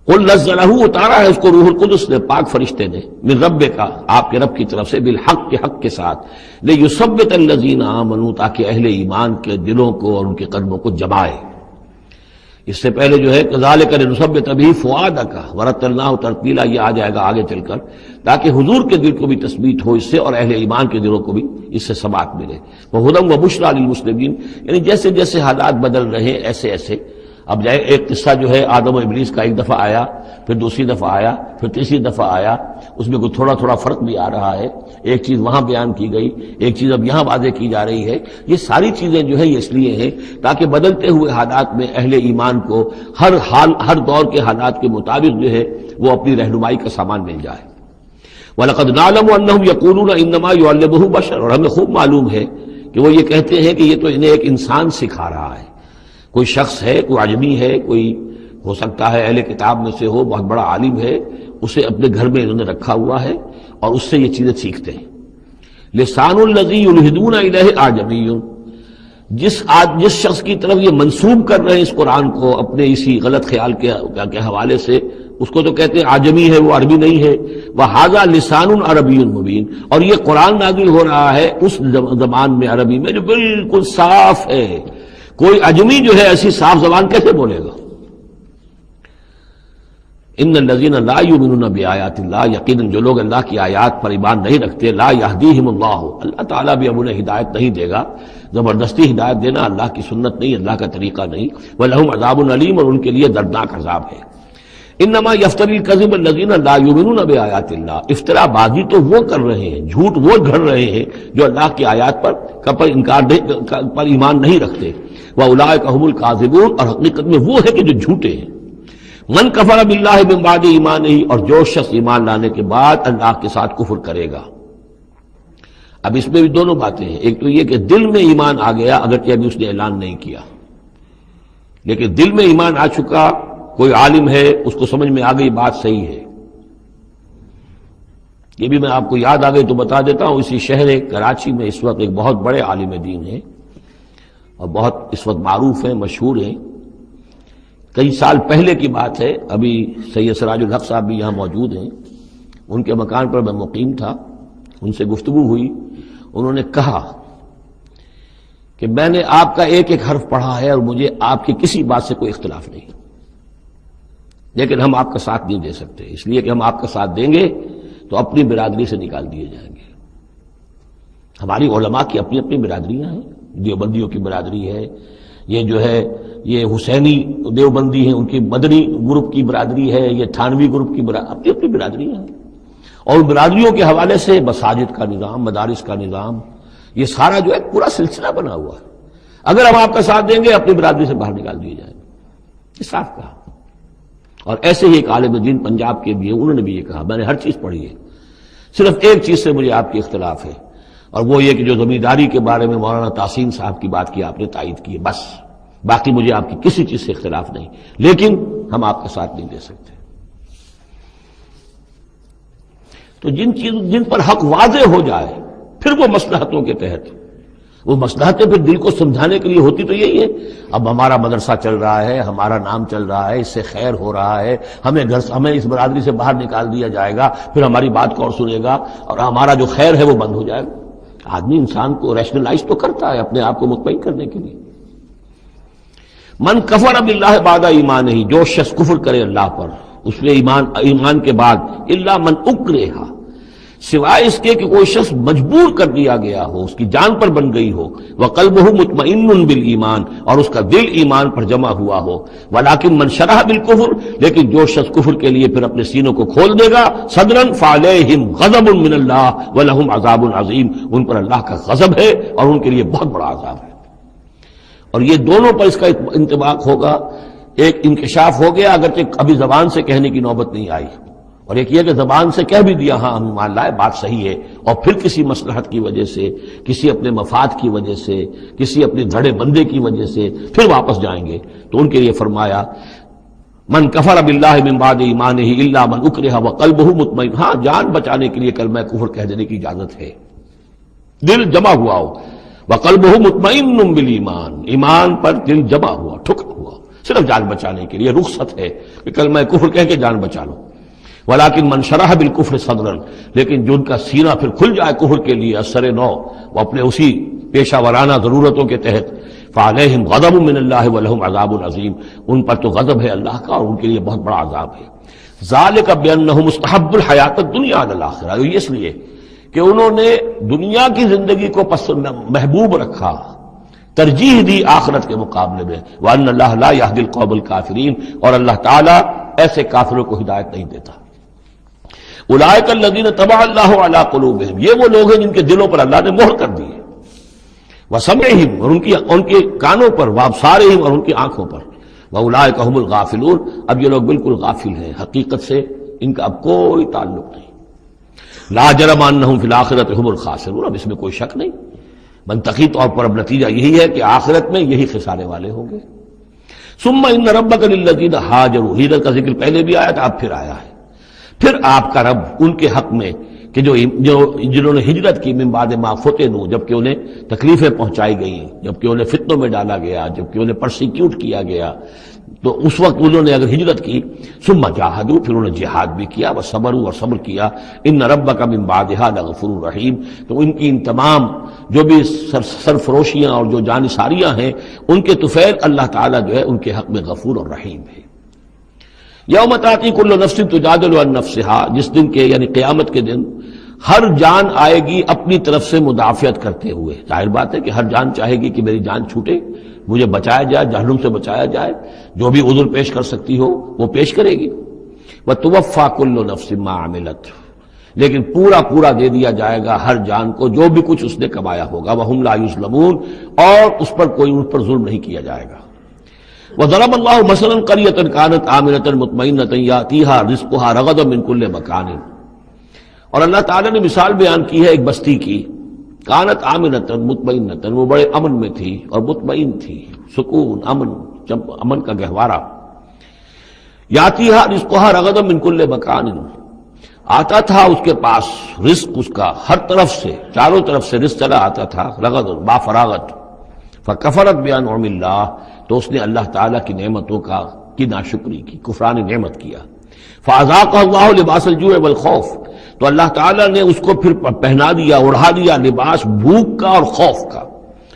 قل نزلہ، اتارا ہے اس کو روح القدس نے، پاک فرشتے نے، من ربک، آپ کے رب کی طرف سے، بالحق، کے حق کے ساتھ، لیثبت الذین آمنوا، تاکہ اہل ایمان کے دلوں کو اور ان کے قلبوں کو جمائے۔ اس سے پہلے جو ہے کذالک لنثبت بہ فؤادک ورتلناہ ترتیلا، یہ آ جائے گا آگے چل کر، تاکہ حضور کے دل کو بھی تثبیت ہو اس سے، اور اہل ایمان کے دلوں کو بھی اس سے ثبات ملے۔ وہدی وبشریٰ للمسلمین، یعنی جیسے جیسے حالات بدل رہے ہیں ایسے ایسے، اب جائے ایک قصہ جو ہے آدم و ابلیس کا، ایک دفعہ آیا، پھر دوسری دفعہ آیا، پھر تیسری دفعہ آیا، اس میں کوئی تھوڑا تھوڑا فرق بھی آ رہا ہے، ایک چیز وہاں بیان کی گئی، ایک چیز اب یہاں واضح کی جا رہی ہے۔ یہ ساری چیزیں جو ہے یہ اس لیے ہیں تاکہ بدلتے ہوئے حالات میں اہل ایمان کو ہر حال، ہر دور کے حالات کے مطابق جو ہے وہ اپنی رہنمائی کا سامان مل جائے۔ وَلَقَدْ نَعْلَمُ أَنَّهُمْ يَقُولُونَ إِنَّمَا يُعَلِّمُهُ بَشَرٌ، اور ہمیں خوب معلوم ہے کہ وہ یہ کہتے ہیں کہ یہ تو انہیں ایک انسان سکھا رہا ہے، کوئی شخص ہے، کوئی عجمی ہے، کوئی ہو سکتا ہے اہل کتاب میں سے ہو، بہت بڑا عالم ہے، اسے اپنے گھر میں انہوں نے رکھا ہوا ہے اور اس سے یہ چیزیں سیکھتے ہیں۔ لسان الذی یلحدون الیہ اعجمی، جس شخص کی طرف یہ منسوب کر رہے ہیں اس قرآن کو اپنے اسی غلط خیال کے حوالے سے، اس کو تو کہتے ہیں عجمی ہے، وہ عربی نہیں ہے۔ وہذا لسان عربی مبین، اور یہ قرآن نازل ہو رہا ہے اس زبان میں، عربی میں جو بالکل صاف ہے، کوئی عجمی جو ہے ایسی صاف زبان کیسے بولے گا؟ ان الذین لا یؤمنون بآیات اللہ، یقیناً جو لوگ اللہ کی آیات پر ایمان نہیں رکھتے، لا یہدیہم اللہ، اللہ تعالیٰ بھی اب انہیں ہدایت نہیں دے گا، زبردستی ہدایت دینا اللہ کی سنت نہیں، اللہ کا طریقہ نہیں۔ وَلَهُمْ عَذَابٌ عَلِيمٌ، اور ان کے لیے دردناک عذاب ہے۔ انما یفتری الکذب الذین لا یؤمنون بآیات اللہ، افترا بازی تو وہ کر رہے ہیں، جھوٹ وہ گھڑ رہے ہیں جو اللہ کی آیات پر انکار پر ایمان نہیں رکھتے۔ وَأُولَٰئِکَ هُمُ الْكَاذِبُونَ، اور حقیقت میں وہ ہے کہ جو جھوٹے ہیں۔ من کفر باللہ من بعد ایمانہ، اور جو شخص ایمان لانے کے بعد اللہ کے ساتھ کفر کرے گا۔ اب اس میں بھی دونوں باتیں ہیں، ایک تو یہ کہ دل میں ایمان آ گیا اگرچہ ابھی اس نے اعلان نہیں کیا، لیکن دل میں ایمان آ چکا، کوئی عالم ہے اس کو سمجھ میں آ گئی بات صحیح ہے۔ یہ بھی میں آپ کو یاد آ گئی تو بتا دیتا ہوں، اسی شہر کراچی میں اس وقت ایک بہت بڑے عالم دین ہیں اور بہت اس وقت معروف ہیں، مشہور ہیں۔ کئی سال پہلے کی بات ہے، ابھی سید سراج الحق صاحب بھی یہاں موجود ہیں، ان کے مکان پر میں مقیم تھا، ان سے گفتگو ہوئی، انہوں نے کہا کہ میں نے آپ کا ایک ایک حرف پڑھا ہے اور مجھے آپ کی کسی بات سے کوئی اختلاف نہیں، لیکن ہم آپ کا ساتھ نہیں دے سکتے، اس لیے کہ ہم آپ کا ساتھ دیں گے تو اپنی برادری سے نکال دیے جائیں گے۔ ہماری علماء کی اپنی اپنی برادریاں ہیں، دیوبندیوں کی برادری ہے، یہ جو ہے یہ حسینی دیوبندی ہیں، ان کی مدنی گروپ کی برادری ہے، یہ تھانوی گروپ کی اپنی اپنی برادریاں ہیں، اور برادریوں کے حوالے سے مساجد کا نظام، مدارس کا نظام، یہ سارا جو ہے پورا سلسلہ بنا ہوا ہے۔ اگر ہم آپ کا ساتھ دیں گے اپنی برادری سے باہر نکال دیے جائیں گے، یہ صاف کہا۔ اور ایسے ہی ایک عالم دین پنجاب کے بھی ہیں، انہوں نے بھی یہ کہا، میں نے ہر چیز پڑھی ہے، صرف ایک چیز سے مجھے آپ کی اختلاف ہے، اور وہ یہ کہ جو زمینداری کے بارے میں مولانا تحسین صاحب کی بات کی آپ نے تائید کی ہے، بس باقی مجھے آپ کی کسی چیز سے اختلاف نہیں، لیکن ہم آپ کا ساتھ نہیں دے سکتے۔ تو جن پر حق واضح ہو جائے پھر وہ مصلحتوں کے تحت، وہ مصلحتیں پھر دل کو سمجھانے کے لیے ہوتی تو یہی ہے، اب ہمارا مدرسہ چل رہا ہے، ہمارا نام چل رہا ہے، اس سے خیر ہو رہا ہے، ہمیں اس برادری سے باہر نکال دیا جائے گا، پھر ہماری بات کو اور سنے گا اور ہمارا جو خیر ہے وہ بند ہو جائے گا۔ آدمی انسان کو ریشنلائز تو کرتا ہے اپنے آپ کو مطمئن کرنے کے لیے۔ من کفر باللہ بعد ایمانہ، جو شخص کفر کرے اللہ پر اس میں ایمان کے بعد، الا من اکرہ، سوائے اس کے کہ کوئی شخص مجبور کر دیا گیا ہو، اس کی جان پر بن گئی ہو، وقلبہ مطمئن بالایمان، اور اس کا دل ایمان پر جمع ہوا ہو، ولکن من شرح بالکفر، لیکن جو شخص کفر کے لیے پھر اپنے سینوں کو کھول دے گا، صدرا فعلیہم غضب من اللہ ولہم عذاب عظیم، ان پر اللہ کا غضب ہے اور ان کے لیے بہت بڑا عذاب ہے۔ اور یہ دونوں پر اس کا انطباق ہوگا، ایک انکشاف ہو گیا اگرچہ ابھی زبان سے کہنے کی نوبت نہیں آئی، اور ایک یہ کہ زبان سے کہہ بھی دیا ہاں ہم مان لائے بات صحیح ہے، اور پھر کسی مصلحت کی وجہ سے، کسی اپنے مفاد کی وجہ سے، کسی اپنے دھڑے بندے کی وجہ سے پھر واپس جائیں گے، تو ان کے لیے فرمایا من کفر باللہ من بعد ایمانہ الا من اکرہ وقلبہ مطمئن، ہاں جان بچانے کے لیے کلمہ کفر کہہ دینے کی اجازت ہے، دل جمع ہوا ہو، وقلبہ مطمئن بالایمان، ایمان پر دل جمع ہوا، ٹھکا ہوا، صرف جان بچانے کے لیے رخصت ہے کہ کلمہ کفر کہہ کے جان بچا لو۔ ولیکن من شرح بالکفر صدرا، لیکن جو ان کا سینہ پھر کھل جائے کفر کے لیے اثر نو، وہ اپنے اسی پیشہ ورانہ ضرورتوں کے تحت، فعلیہم غضب من اللہ ولہم عذاب عظیم، ان پر تو غضب ہے اللہ کا اور ان کے لیے بہت بڑا عذاب ہے۔ ذالک بانہم مستحب الحیات الدنیا علی الآخرہ، یہ اس لیے کہ انہوں نے دنیا کی زندگی کو محبوب رکھا، ترجیح دی آخرت کے مقابلے میں، وان اللہ لا یہدی القوم الکافرین، اور اللہ تعالیٰ ایسے کافروں کو ہدایت نہیں دیتا۔ اولئک الذین طبع اللہ علی قلوبہم، یہ وہ لوگ ہیں جن کے دلوں پر اللہ نے مہر کر دی ہے، وسمعہم، اور ان کے کانوں پر، وابصارہم، اور ان کی آنکھوں پر، واولئک هم الغافلون، اب یہ لوگ بالکل غافل ہیں، حقیقت سے ان کا اب کوئی تعلق نہیں۔ لا جرم انہم فی الآخرۃ هم الخاسرون، اب اس میں کوئی شک نہیں، منطقی طور پر اب نتیجہ یہی ہے کہ آخرت میں یہی خسارے والے ہوں گے۔ ثم ان ربک للذین ہاجروا، ہجرت کا ذکر پہلے بھی آیا تھا اب پھر آیا ہے، پھر آپ کا رب ان کے حق میں کہ جنہوں نے ہجرت کی من بعد ما فتنوا، جبکہ انہیں تکلیفیں پہنچائی گئیں، جبکہ انہیں فتنوں میں ڈالا گیا، جبکہ انہیں پرسیکیوٹ کیا گیا، تو اس وقت انہوں نے اگر ہجرت کی، ثم جاہدوا، پھر انہوں نے جہاد بھی کیا، وصبروا، اور صبر کیا، ان ربک من بعدها لغفور رحیم، تو ان کی ان تمام جو بھی سرفروشیاں اور جو جانثاریاں ہیں ان کے طفیل اللہ تعالیٰ جو ہے ان کے حق میں غفور اور رحیم ہے۔ یوم تاتی کل نفس تجادل عن نفسها، جس دن کے یعنی قیامت کے دن ہر جان آئے گی اپنی طرف سے مدافعت کرتے ہوئے، ظاہر بات ہے کہ ہر جان چاہے گی کہ میری جان چھوٹے، مجھے بچایا جائے، جہنم سے بچایا جائے، جو بھی عذر پیش کر سکتی ہو وہ پیش کرے گی۔ وتوفى كل نفس ما عملت، لیکن پورا دے دیا جائے گا ہر جان کو جو بھی کچھ اس نے کمایا ہوگا، وهم لا يظلمون، اور اس پر کوئی ان پر ظلم نہیں کیا جائے گا۔ وضرب اللہ مثلا قریۃ کانت آمنۃ مطمئنۃ یاتیہا رزقہا رغدا من کل مکان، اور اللہ تعالیٰ نے مثال بیان کی ہے ایک بستی کی، کانت آمنۃ مطمئنۃ، وہ بڑے امن میں تھی اور مطمئن تھی، سکون، امن کا گہوارہ، یاتیہا رزقہا رغدا من کل مکان، آتا تھا اس کے پاس رزق اس کا ہر طرف سے، چاروں طرف سے رزق چلا آتا تھا، رغد با فراغت، فکفرت بانعم اللہ، تو اس نے اللہ تعالیٰ کی نعمتوں کی ناشکری کی، کفران نعمت کیا، فاذاقہ اللہ لباس الجوع والخوف، تو اللہ تعالیٰ نے اس کو پھر پہنا دیا، اڑھا دیا لباس بھوک کا اور خوف کا،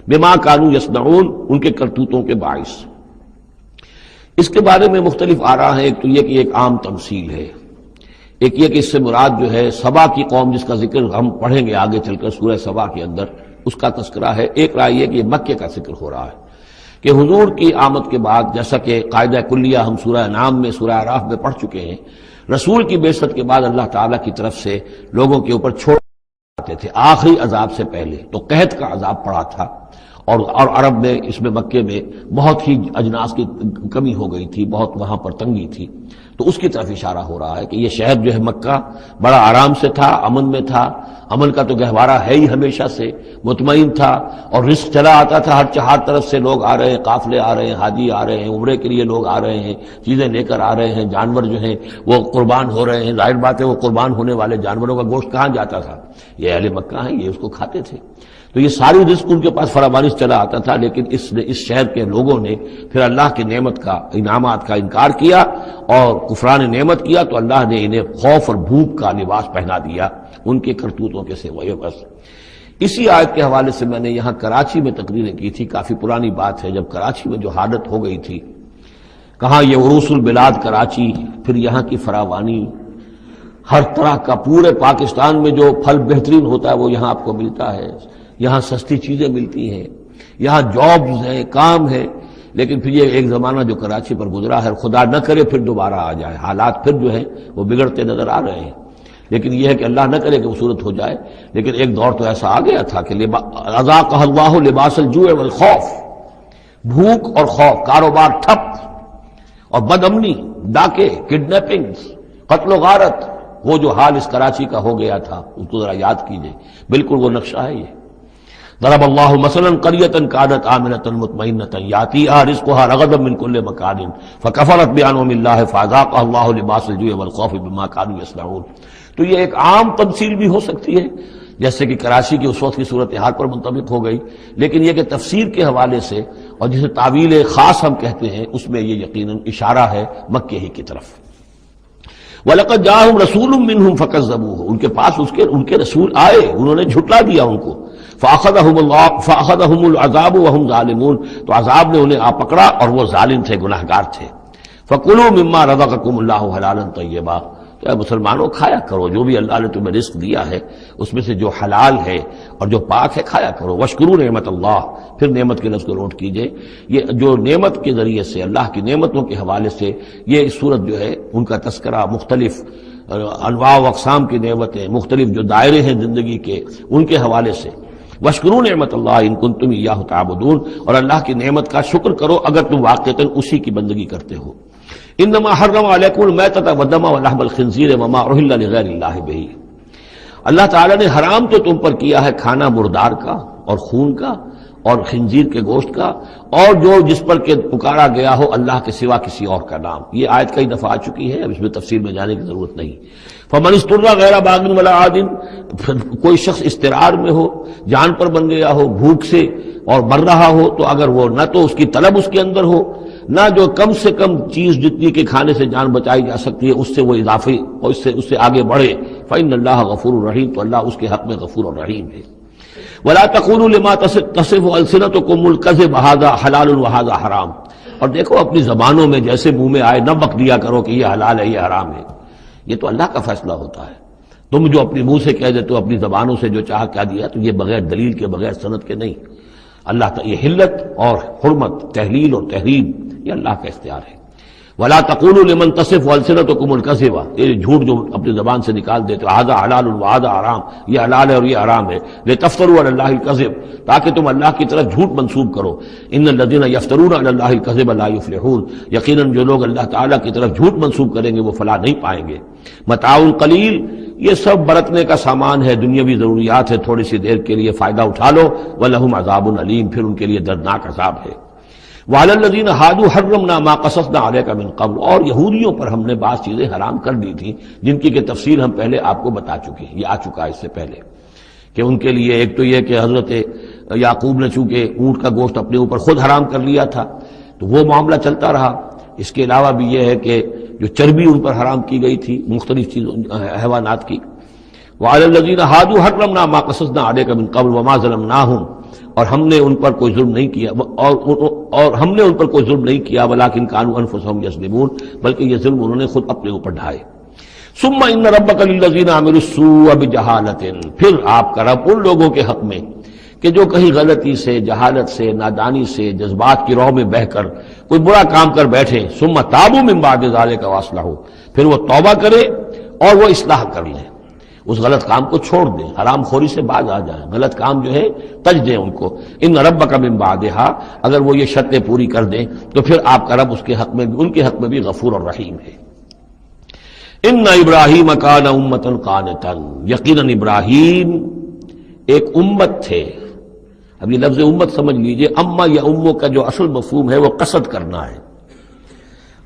بما کانوا یصنعون، ان کے کرتوتوں کے باعث۔ اس کے بارے میں مختلف آراء ہیں، ایک تو یہ کہ ایک عام تمثیل ہے، ایک یہ کہ اس سے مراد جو ہے سبا کی قوم جس کا ذکر ہم پڑھیں گے آگے چل کر سورہ سبا کے اندر، اس کا تذکرہ ہے۔ ایک رائے یہ کہ یہ مکے کا ذکر ہو رہا ہے کہ حضور کی آمد کے بعد، جیسا کہ قاعدہ کلیہ ہم سورہ انعام میں، سورہ اعراف میں پڑھ چکے ہیں، رسول کی بعثت کے بعد اللہ تعالیٰ کی طرف سے لوگوں کے اوپر چھوڑ آتے تھے آخری عذاب سے پہلے، تو قحط کا عذاب پڑا تھا، اور عرب میں اس میں مکے میں بہت ہی اجناس کی کمی ہو گئی تھی، بہت وہاں پر تنگی تھی، تو اس کی طرف اشارہ ہو رہا ہے کہ یہ شہر جو ہے مکہ بڑا آرام سے تھا، امن میں تھا، امن کا تو گہوارہ ہے ہی ہمیشہ سے، مطمئن تھا، اور رزق چلا آتا تھا، ہر طرف سے لوگ آ رہے ہیں، قافلے آ رہے ہیں، حاجی آ رہے ہیں، عمرے کے لیے لوگ آ رہے ہیں، چیزیں لے کر آ رہے ہیں، جانور جو ہیں وہ قربان ہو رہے ہیں، ظاہر بات ہے وہ قربان ہونے والے جانوروں کا گوشت کہاں جاتا تھا، یہ اہل مکہ ہیں، یہ اس کو کھاتے تھے، تو یہ ساری رزق ان کے پاس فراوانیش چلا آتا تھا، لیکن اس شہر کے لوگوں نے پھر اللہ کی نعمت کا، انعامات کا انکار کیا اور کفران نعمت کیا، تو اللہ نے انہیں خوف اور بھوک کا لباس پہنا دیا ان کے کرتوتوں کے سوائے بس۔ اسی آیت کے حوالے سے میں نے یہاں کراچی میں تقریریں کی تھی، کافی پرانی بات ہے، جب کراچی میں جو حالت ہو گئی تھی، کہاں یہ عروس البلاد کراچی، پھر یہاں کی فراوانی، ہر طرح کا پورے پاکستان میں جو پھل بہترین ہوتا ہے وہ یہاں آپ کو ملتا ہے، یہاں سستی چیزیں ملتی ہیں، یہاں جابز ہیں، کام ہے، لیکن پھر یہ ایک زمانہ جو کراچی پر گزرا ہے، خدا نہ کرے پھر دوبارہ آ جائے، حالات پھر جو ہیں وہ بگڑتے نظر آ رہے ہیں، لیکن یہ ہے کہ اللہ نہ کرے کہ وہ صورت ہو جائے، لیکن ایک دور تو ایسا آ گیا تھا کہ اذاقہ اللہ لباس الجوع والخوف، بھوک اور خوف، کاروبار ٹھپ، اور بد امنی، ڈاکے، کڈنیپنگ، قتل و غارت، وہ جو حال اس کراچی کا ہو گیا تھا اس کو ذرا یاد کیجئے، بالکل وہ نقشہ ہے یہ۔ ضرب اللہ مثلا قریۃ کانت آمنۃ مطمئنۃ یاتیھا رزقھا رغدا من کل مکان فکفرت بانعم اللہ فاذاقھا اللہ لباس الجوع والخوف بما كانوا یصنعون۔ تو یہ ایک عام تمثیل بھی ہو سکتی ہے، جیسے کہ کراچی کی اس وقت کی صورتحال پر منطبق ہو گئی، لیکن یہ کہ تفسیر کے حوالے سے اور جسے تعویل خاص ہم کہتے ہیں، اس میں یہ یقیناً اشارہ ہے مکے ہی کی طرف۔ وَلَقَدْ جَاءَهُمْ رَسُولٌ مِّنْهُمْ فَكَذَّبُوهُ، ان کے پاس ان کے رسول آئے، انہوں نے جھٹلا دیا ان کو، فَأَخَذَهُمُ الْعَذَابُ وَهُمْ ظَالِمُونَ، تو عذاب نے انہیں آ پکڑا اور وہ ظالم تھے، گناہگار تھے۔ فَكُلُوا مِمَّا رَزَقَكُمُ اللَّهُ حَلَالًا طَيِّبًا، تو اے مسلمانوں کھایا کرو جو بھی اللہ نے تمہیں رزق دیا ہے اس میں سے جو حلال ہے اور جو پاک ہے کھایا کرو۔ واشکروا نعمت اللہ، پھر نعمت کے لفظ کو نوٹ کیجئے، یہ جو نعمت کے ذریعے سے، اللہ کی نعمتوں کے حوالے سے یہ صورت جو ہے ان کا تذکرہ، مختلف انواع و اقسام کی نعمتیں، مختلف جو دائرے ہیں زندگی کے، ان کے حوالے سے۔ واشکروا نعمت اللہ ان کنتم ایاہ تعبدون، اور اللہ کی نعمت کا شکر کرو اگر تم واقعتاً اسی کی بندگی کرتے ہو۔ انما حرم علیکم المیتۃ والدم ولحم الخنزیر وما اہل لغیر اللہ بہ، اللہ تعالیٰ نے حرام تو تم پر کیا ہے کھانا مردار کا اور خون کا اور خنزیر کے گوشت کا، اور جو جس پر کہ پکارا گیا ہو اللہ کے سوا کسی اور کا نام۔ یہ آیت کئی دفعہ آ چکی ہے، اب اس میں تفصیل میں جانے کی ضرورت نہیں۔ فمن اضطر غیر باغ ولا عاد، کوئی شخص اضطرار میں ہو، جان پر بن گیا ہو، بھوک سے اور مر رہا ہو، تو اگر وہ نہ تو اس کی طلب اس کے اندر ہو، نہ جو کم سے کم چیز جتنی کہ کھانے سے جان بچائی جا سکتی ہے اس سے وہ اضافی اور اس سے آگے بڑھے، فإن اللہ غفور الرحیم، تو اللہ اس کے حق میں غفور الرحیم ہے۔ ولا تقولوا لما تصف السنتكم الكذب هذا حلال وهذا حرام، اور دیکھو اپنی زبانوں میں جیسے منہ میں آئے نہ بک دیا کرو کہ یہ حلال ہے یہ حرام ہے، یہ تو اللہ کا فیصلہ ہوتا ہے۔ تم جو اپنی منہ سے کہہ دیتے ہو، اپنی زبانوں سے جو چاہ کہہ دیا، تو یہ بغیر دلیل کے، بغیر سند کے نہیں۔ اللہ تعالی یہ حلت اور حرمت، تحلیل اور تحریم، یہ اللہ کا اختیار ہے۔ ولا تقولوا لمن تصف السنتكم الكذب، یہ جھوٹ جو اپنی زبان سے نکال دیتے ہو، هذا حلال وهذا حرام، یہ حلال ہے اور یہ حرام ہے، لتفتروا على الله الكذب، تاکہ تم اللہ کی طرف جھوٹ منسوب کرو۔ ان الذين يفترون على الله الكذب لا يفلحون، یقیناً جو لوگ اللہ تعالیٰ کی طرف جھوٹ منسوب کریں گے وہ فلاح نہیں پائیں گے۔ متاع قلیل، یہ سب برتنے کا سامان ہے، دنیاوی ضروریات ہے، تھوڑی سی دیر کے لیے فائدہ اٹھا لو، وَلَهُمْ عَذَابٌ أَلِيمٌ، پھر ان کے لیے دردناک عذاب ہے۔ وَعَلَى الَّذِينَ هَادُوا حَرَّمْنَا مَا قَصَصْنَا عَلَيْكَ مِنْ قَبْلُ، اور یہودیوں پر ہم نے بعض چیزیں حرام کر دی تھیں جن کی کہ تفصیل ہم پہلے آپ کو بتا چکے ہیں، یہ آ چکا ہے اس سے پہلے، کہ ان کے لیے ایک تو یہ کہ حضرت یعقوب نے چونکہ اونٹ کا گوشت اپنے اوپر خود حرام کر لیا تھا تو وہ معاملہ چلتا رہا۔ اس کے علاوہ بھی یہ ہے کہ جو چربی ان پر حرام کی گئی تھی مختلف چیزوں حیوانات کی۔ وَعَلَى الَّذِينَ هَادُوا حَرَّمْنَا مَا قَصَصْنَا عَلَيْكَ مِنْ قَبْلُ وَمَا ظَلَمْنَاهُمْ، اور ہم نے ان پر کوئی ظلم نہیں کیا، اور ہم نے ان پر کوئی ظلم نہیں کیا، وَلَٰكِنْ كَانُوا أَنفُسَهُمْ يَظْلِمُونَ، بلکہ یہ ظلم انہوں نے خود اپنے اوپر ڈھائے۔ ثُمَّ إِنَّ رَبَّكَ لِلَّذِينَ عَمِلُوا السُّوءَ بِجَهَالَةٍ، پھر آپ کا رب ان لوگوں کے حق میں کہ جو کہیں غلطی سے، جہالت سے، نادانی سے، جذبات کی روح میں بہہ کر کوئی برا کام کر بیٹھے، ثُمَّ تَابُوا مِن بَعْدِ ذَلِكَ وَأَصْلَحُوا، پھر وہ توبہ کرے اور وہ اصلاح کر لیں، اس غلط کام کو چھوڑ دیں، حرام خوری سے باز آ جائیں، غلط کام جو ہے تج دیں ان کو۔ ان ربک من بعدہا، اگر وہ یہ شرطیں پوری کر دیں تو پھر آپ کا رب اس کے حق میں، ان کے حق میں بھی غفور اور رحیم ہے۔ ان ابراہیم کان امۃ قانتا، یقیناً ابراہیم ایک امت تھے۔ اب یہ لفظ امت سمجھ لیجئے، اما یا امو کا جو اصل مفہوم ہے وہ قصد کرنا ہے۔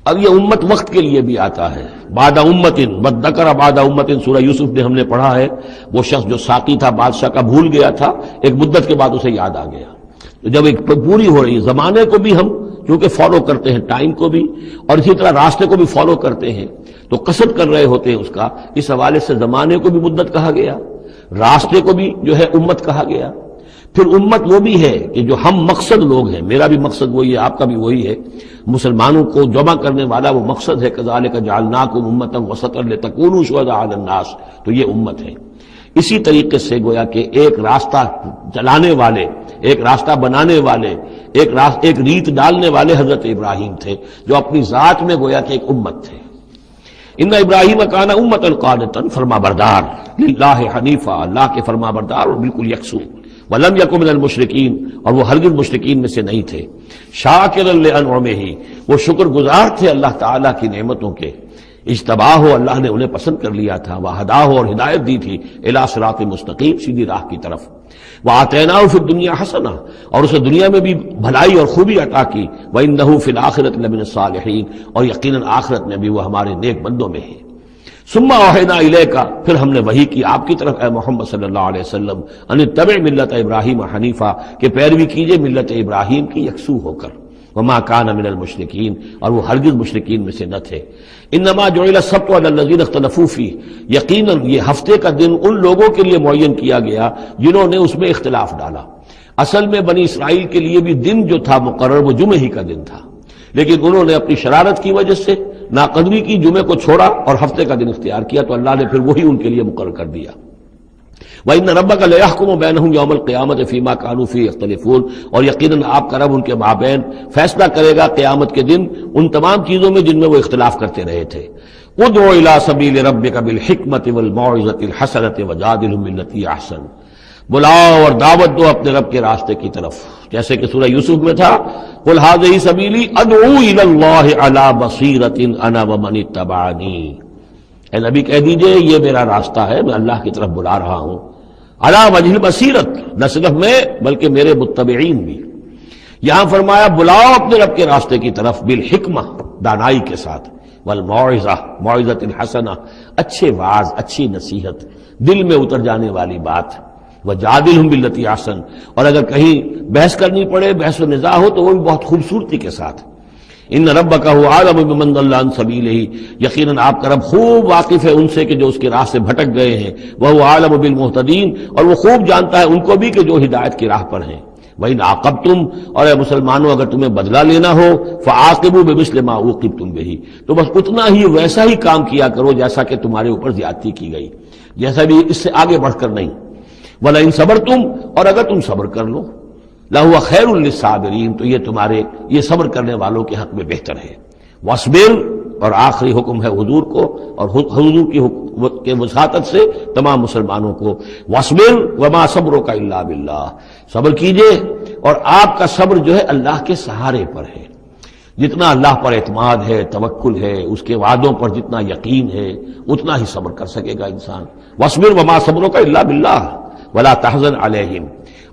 اب یہ امت وقت کے لیے بھی آتا ہے، بعد امت بدذکر بعد امت، سورہ یوسف میں ہم نے پڑھا ہے، وہ شخص جو ساقی تھا بادشاہ کا بھول گیا تھا، ایک مدت کے بعد اسے یاد آ گیا۔ تو جب ایک پوری ہو رہی ہے، زمانے کو بھی ہم کیونکہ فالو کرتے ہیں، ٹائم کو بھی، اور اسی طرح راستے کو بھی فالو کرتے ہیں، تو قصد کر رہے ہوتے ہیں اس کا، اس حوالے سے زمانے کو بھی مدت کہا گیا راستے کو بھی جو ہے امت کہا گیا. پھر امت وہ بھی ہے کہ جو ہم مقصد لوگ ہیں، میرا بھی مقصد وہی ہے، آپ کا بھی وہی ہے، مسلمانوں کو جمع کرنے والا وہ مقصد ہے. کذالک جعلناکم امۃ وسطا لتکونوا شہداء علی الناس، تو یہ امت ہے. اسی طریقے سے گویا کہ ایک راستہ چلانے والے، ایک راستہ بنانے والے، ایک ریت ڈالنے والے حضرت ابراہیم تھے، جو اپنی ذات میں گویا کہ ایک امت تھے. ان ابراہیم کان امۃ قانتا، فرما بردار، للہ حنیفا، اللہ کے فرما بردار اور بالکل یکسو. ولم یکن من المشرکین، اور وہ ہرگز مشرکین میں سے نہیں تھے. شاکرا لانعمہ، وہ شکر گزار تھے اللہ تعالیٰ کی نعمتوں کے. اجتباہ ہو، اللہ نے انہیں پسند کر لیا تھا. وہداہ، اور ہدایت دی تھی، الی صراط مستقیم، سیدھی راہ کی طرف. وآتیناہ فی الدنیا حسنہ، اور اسے دنیا میں بھی بھلائی اور خوبی عطا کی. وإنہ فی الآخرۃ لمن الصالحین، اور یقیناً آخرت میں بھی وہ ہمارے نیک بندوں میں ہے. ثم اوحینا الیک، پھر ہم نے وحی کی آپ کی طرف اے محمد صلی اللہ علیہ وسلم، ان اتبع ملت ابراہیم حنیفا، کہ پیروی کیجئے ملت ابراہیم کی یکسو ہو کر. وما کان من المشرکین، اور وہ ہرگز مشرکین میں سے نہ تھے. انما جعل السبت علی الذین اختلفوا فیہ، یقیناً یہ ہفتے کا دن ان لوگوں کے لیے معین کیا گیا جنہوں نے اس میں اختلاف ڈالا. اصل میں بنی اسرائیل کے لیے بھی دن جو تھا مقرر وہ جمعہ ہی کا دن تھا، لیکن انہوں نے اپنی شرارت کی وجہ سے ناقدری کی، جمعے کو چھوڑا اور ہفتے کا دن اختیار کیا، تو اللہ نے پھر وہی ان کے لیے مقرر کر دیا. وَإِنَّ رَبَّكَ لَيَحْكُمُ بَيْنَهُمْ يَوْمَ الْقِيَامَةِ فِي مَا كَانُوا فِيهِ يَخْتَلِفُونَ، اور یقیناً آپ کا رب ان کے مابین فیصلہ کرے گا قیامت کے دن ان تمام چیزوں میں جن میں وہ اختلاف کرتے رہے تھے. ادع الى سبیل ربک بالحکمت والموعظۃ الحسنۃ وجادلھم باللتی احسن، بلاؤ اور دعوت دو اپنے رب کے راستے کی طرف، جیسے کہ سورہ یوسف میں تھا قل ھذہ سبیلی ادعو الی اللہ علی بصیرۃ انا ومن اتبعنی، اے نبی کہہ دیجئے یہ میرا راستہ ہے، میں اللہ کی طرف بلا رہا ہوں. علی وجہ البصیرت، نہ صرف میں بلکہ میرے متبعین بھی. یہاں فرمایا بلاؤ اپنے رب کے راستے کی طرف بالحکمہ، دانائی کے ساتھ، والموعظہ، موعظۃ الحسنہ، اچھے واعظ، اچھی نصیحت، دل میں اتر جانے والی بات. وجادلھم باللتی احسن، اور اگر کہیں بحث کرنی پڑے، بحث و نزاع ہو تو وہ بھی بہت خوبصورتی کے ساتھ. ان ربک هو اعلم بمن ضل عن سبیلہ، یقیناً آپ کا رب خوب واقف ہے ان سے کہ جو اس کے راہ سے بھٹک گئے ہیں. وهو اعلم بالمہتدین، اور وہ خوب جانتا ہے ان کو بھی کہ جو ہدایت کی راہ پر ہیں. وَإِنْ عَاقَبْتُمْ، اور اے مسلمانوں اگر تمہیں بدلہ لینا ہو، فَعَاقِبُوا بِمِثْلِ مَا عُوقِبْتُمْ بِهِ، تو بس اتنا ہی ویسا ہی کام کیا کرو جیسا کہ تمہارے اوپر زیادتی کی گئی، جیسا بھی اس سے آگے بڑھ کر نہیں. وَلَئِنْ صَبَرْتُمْ، اور اگر تم صبر کر لو، لَهُوَ خَيْرٌ لِلصَّابِرِينَ، تو یہ تمہارے یہ صبر کرنے والوں کے حق میں بہتر ہے. وَاصْبِرْ، اور آخری حکم ہے حضور کو اور حضور کی وساطت سے تمام مسلمانوں کو. وَاصْبِرْ وَمَا صَبْرُكَ إِلَّا بِاللَّهِ، صبر کیجئے اور آپ کا صبر جو ہے اللہ کے سہارے پر ہے. جتنا اللہ پر اعتماد ہے، توکل ہے، اس کے وعدوں پر جتنا یقین ہے، اتنا ہی صبر کر سکے گا انسان. وَاصْبِرْ وَمَا صَبْرُكَ إِلَّا بِاللَّهِ وَلَا تَحْزَنْ عَلَيْهِمْ،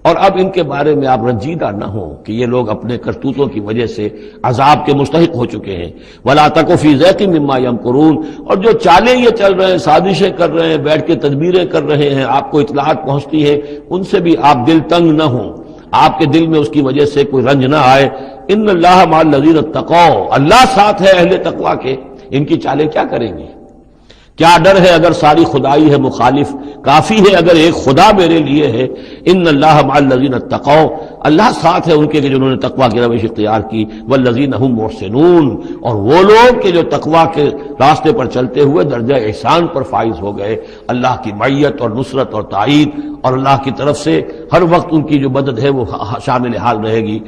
اور اب ان کے بارے میں آپ رنجیدہ نہ ہوں کہ یہ لوگ اپنے کرتوتوں کی وجہ سے عذاب کے مستحق ہو چکے ہیں. وَلَا تَكُ فِي ضَيْقٍ مِّمَّا يَمْكُرُونَ، اور جو چالیں یہ چل رہے ہیں، سازشیں کر رہے ہیں، بیٹھ کے تدبیریں کر رہے ہیں، آپ کو اطلاعات پہنچتی ہے، ان سے بھی آپ دل تنگ نہ ہوں، آپ کے دل میں اس کی وجہ سے کوئی رنج نہ آئے. ان اللہ مع الذین اتقوا، اللہ ساتھ ہے اہل تقوی کے. ان کی چالیں کیا کریں گے؟ کیا ڈر ہے اگر ساری خدائی ہے مخالف، کافی ہے اگر ایک خدا میرے لیے ہے. ان اللہ مع الذین اتقوا، اللہ ساتھ ہے ان کے جنہوں نے تقوی کی روش اختیار کی. والذین هم محسنون، اور وہ لوگ کہ جو تقوی کے راستے پر چلتے ہوئے درجہ احسان پر فائز ہو گئے. اللہ کی معیت اور نصرت اور تائید اور اللہ کی طرف سے ہر وقت ان کی جو مدد ہے وہ شامل حال رہے گی.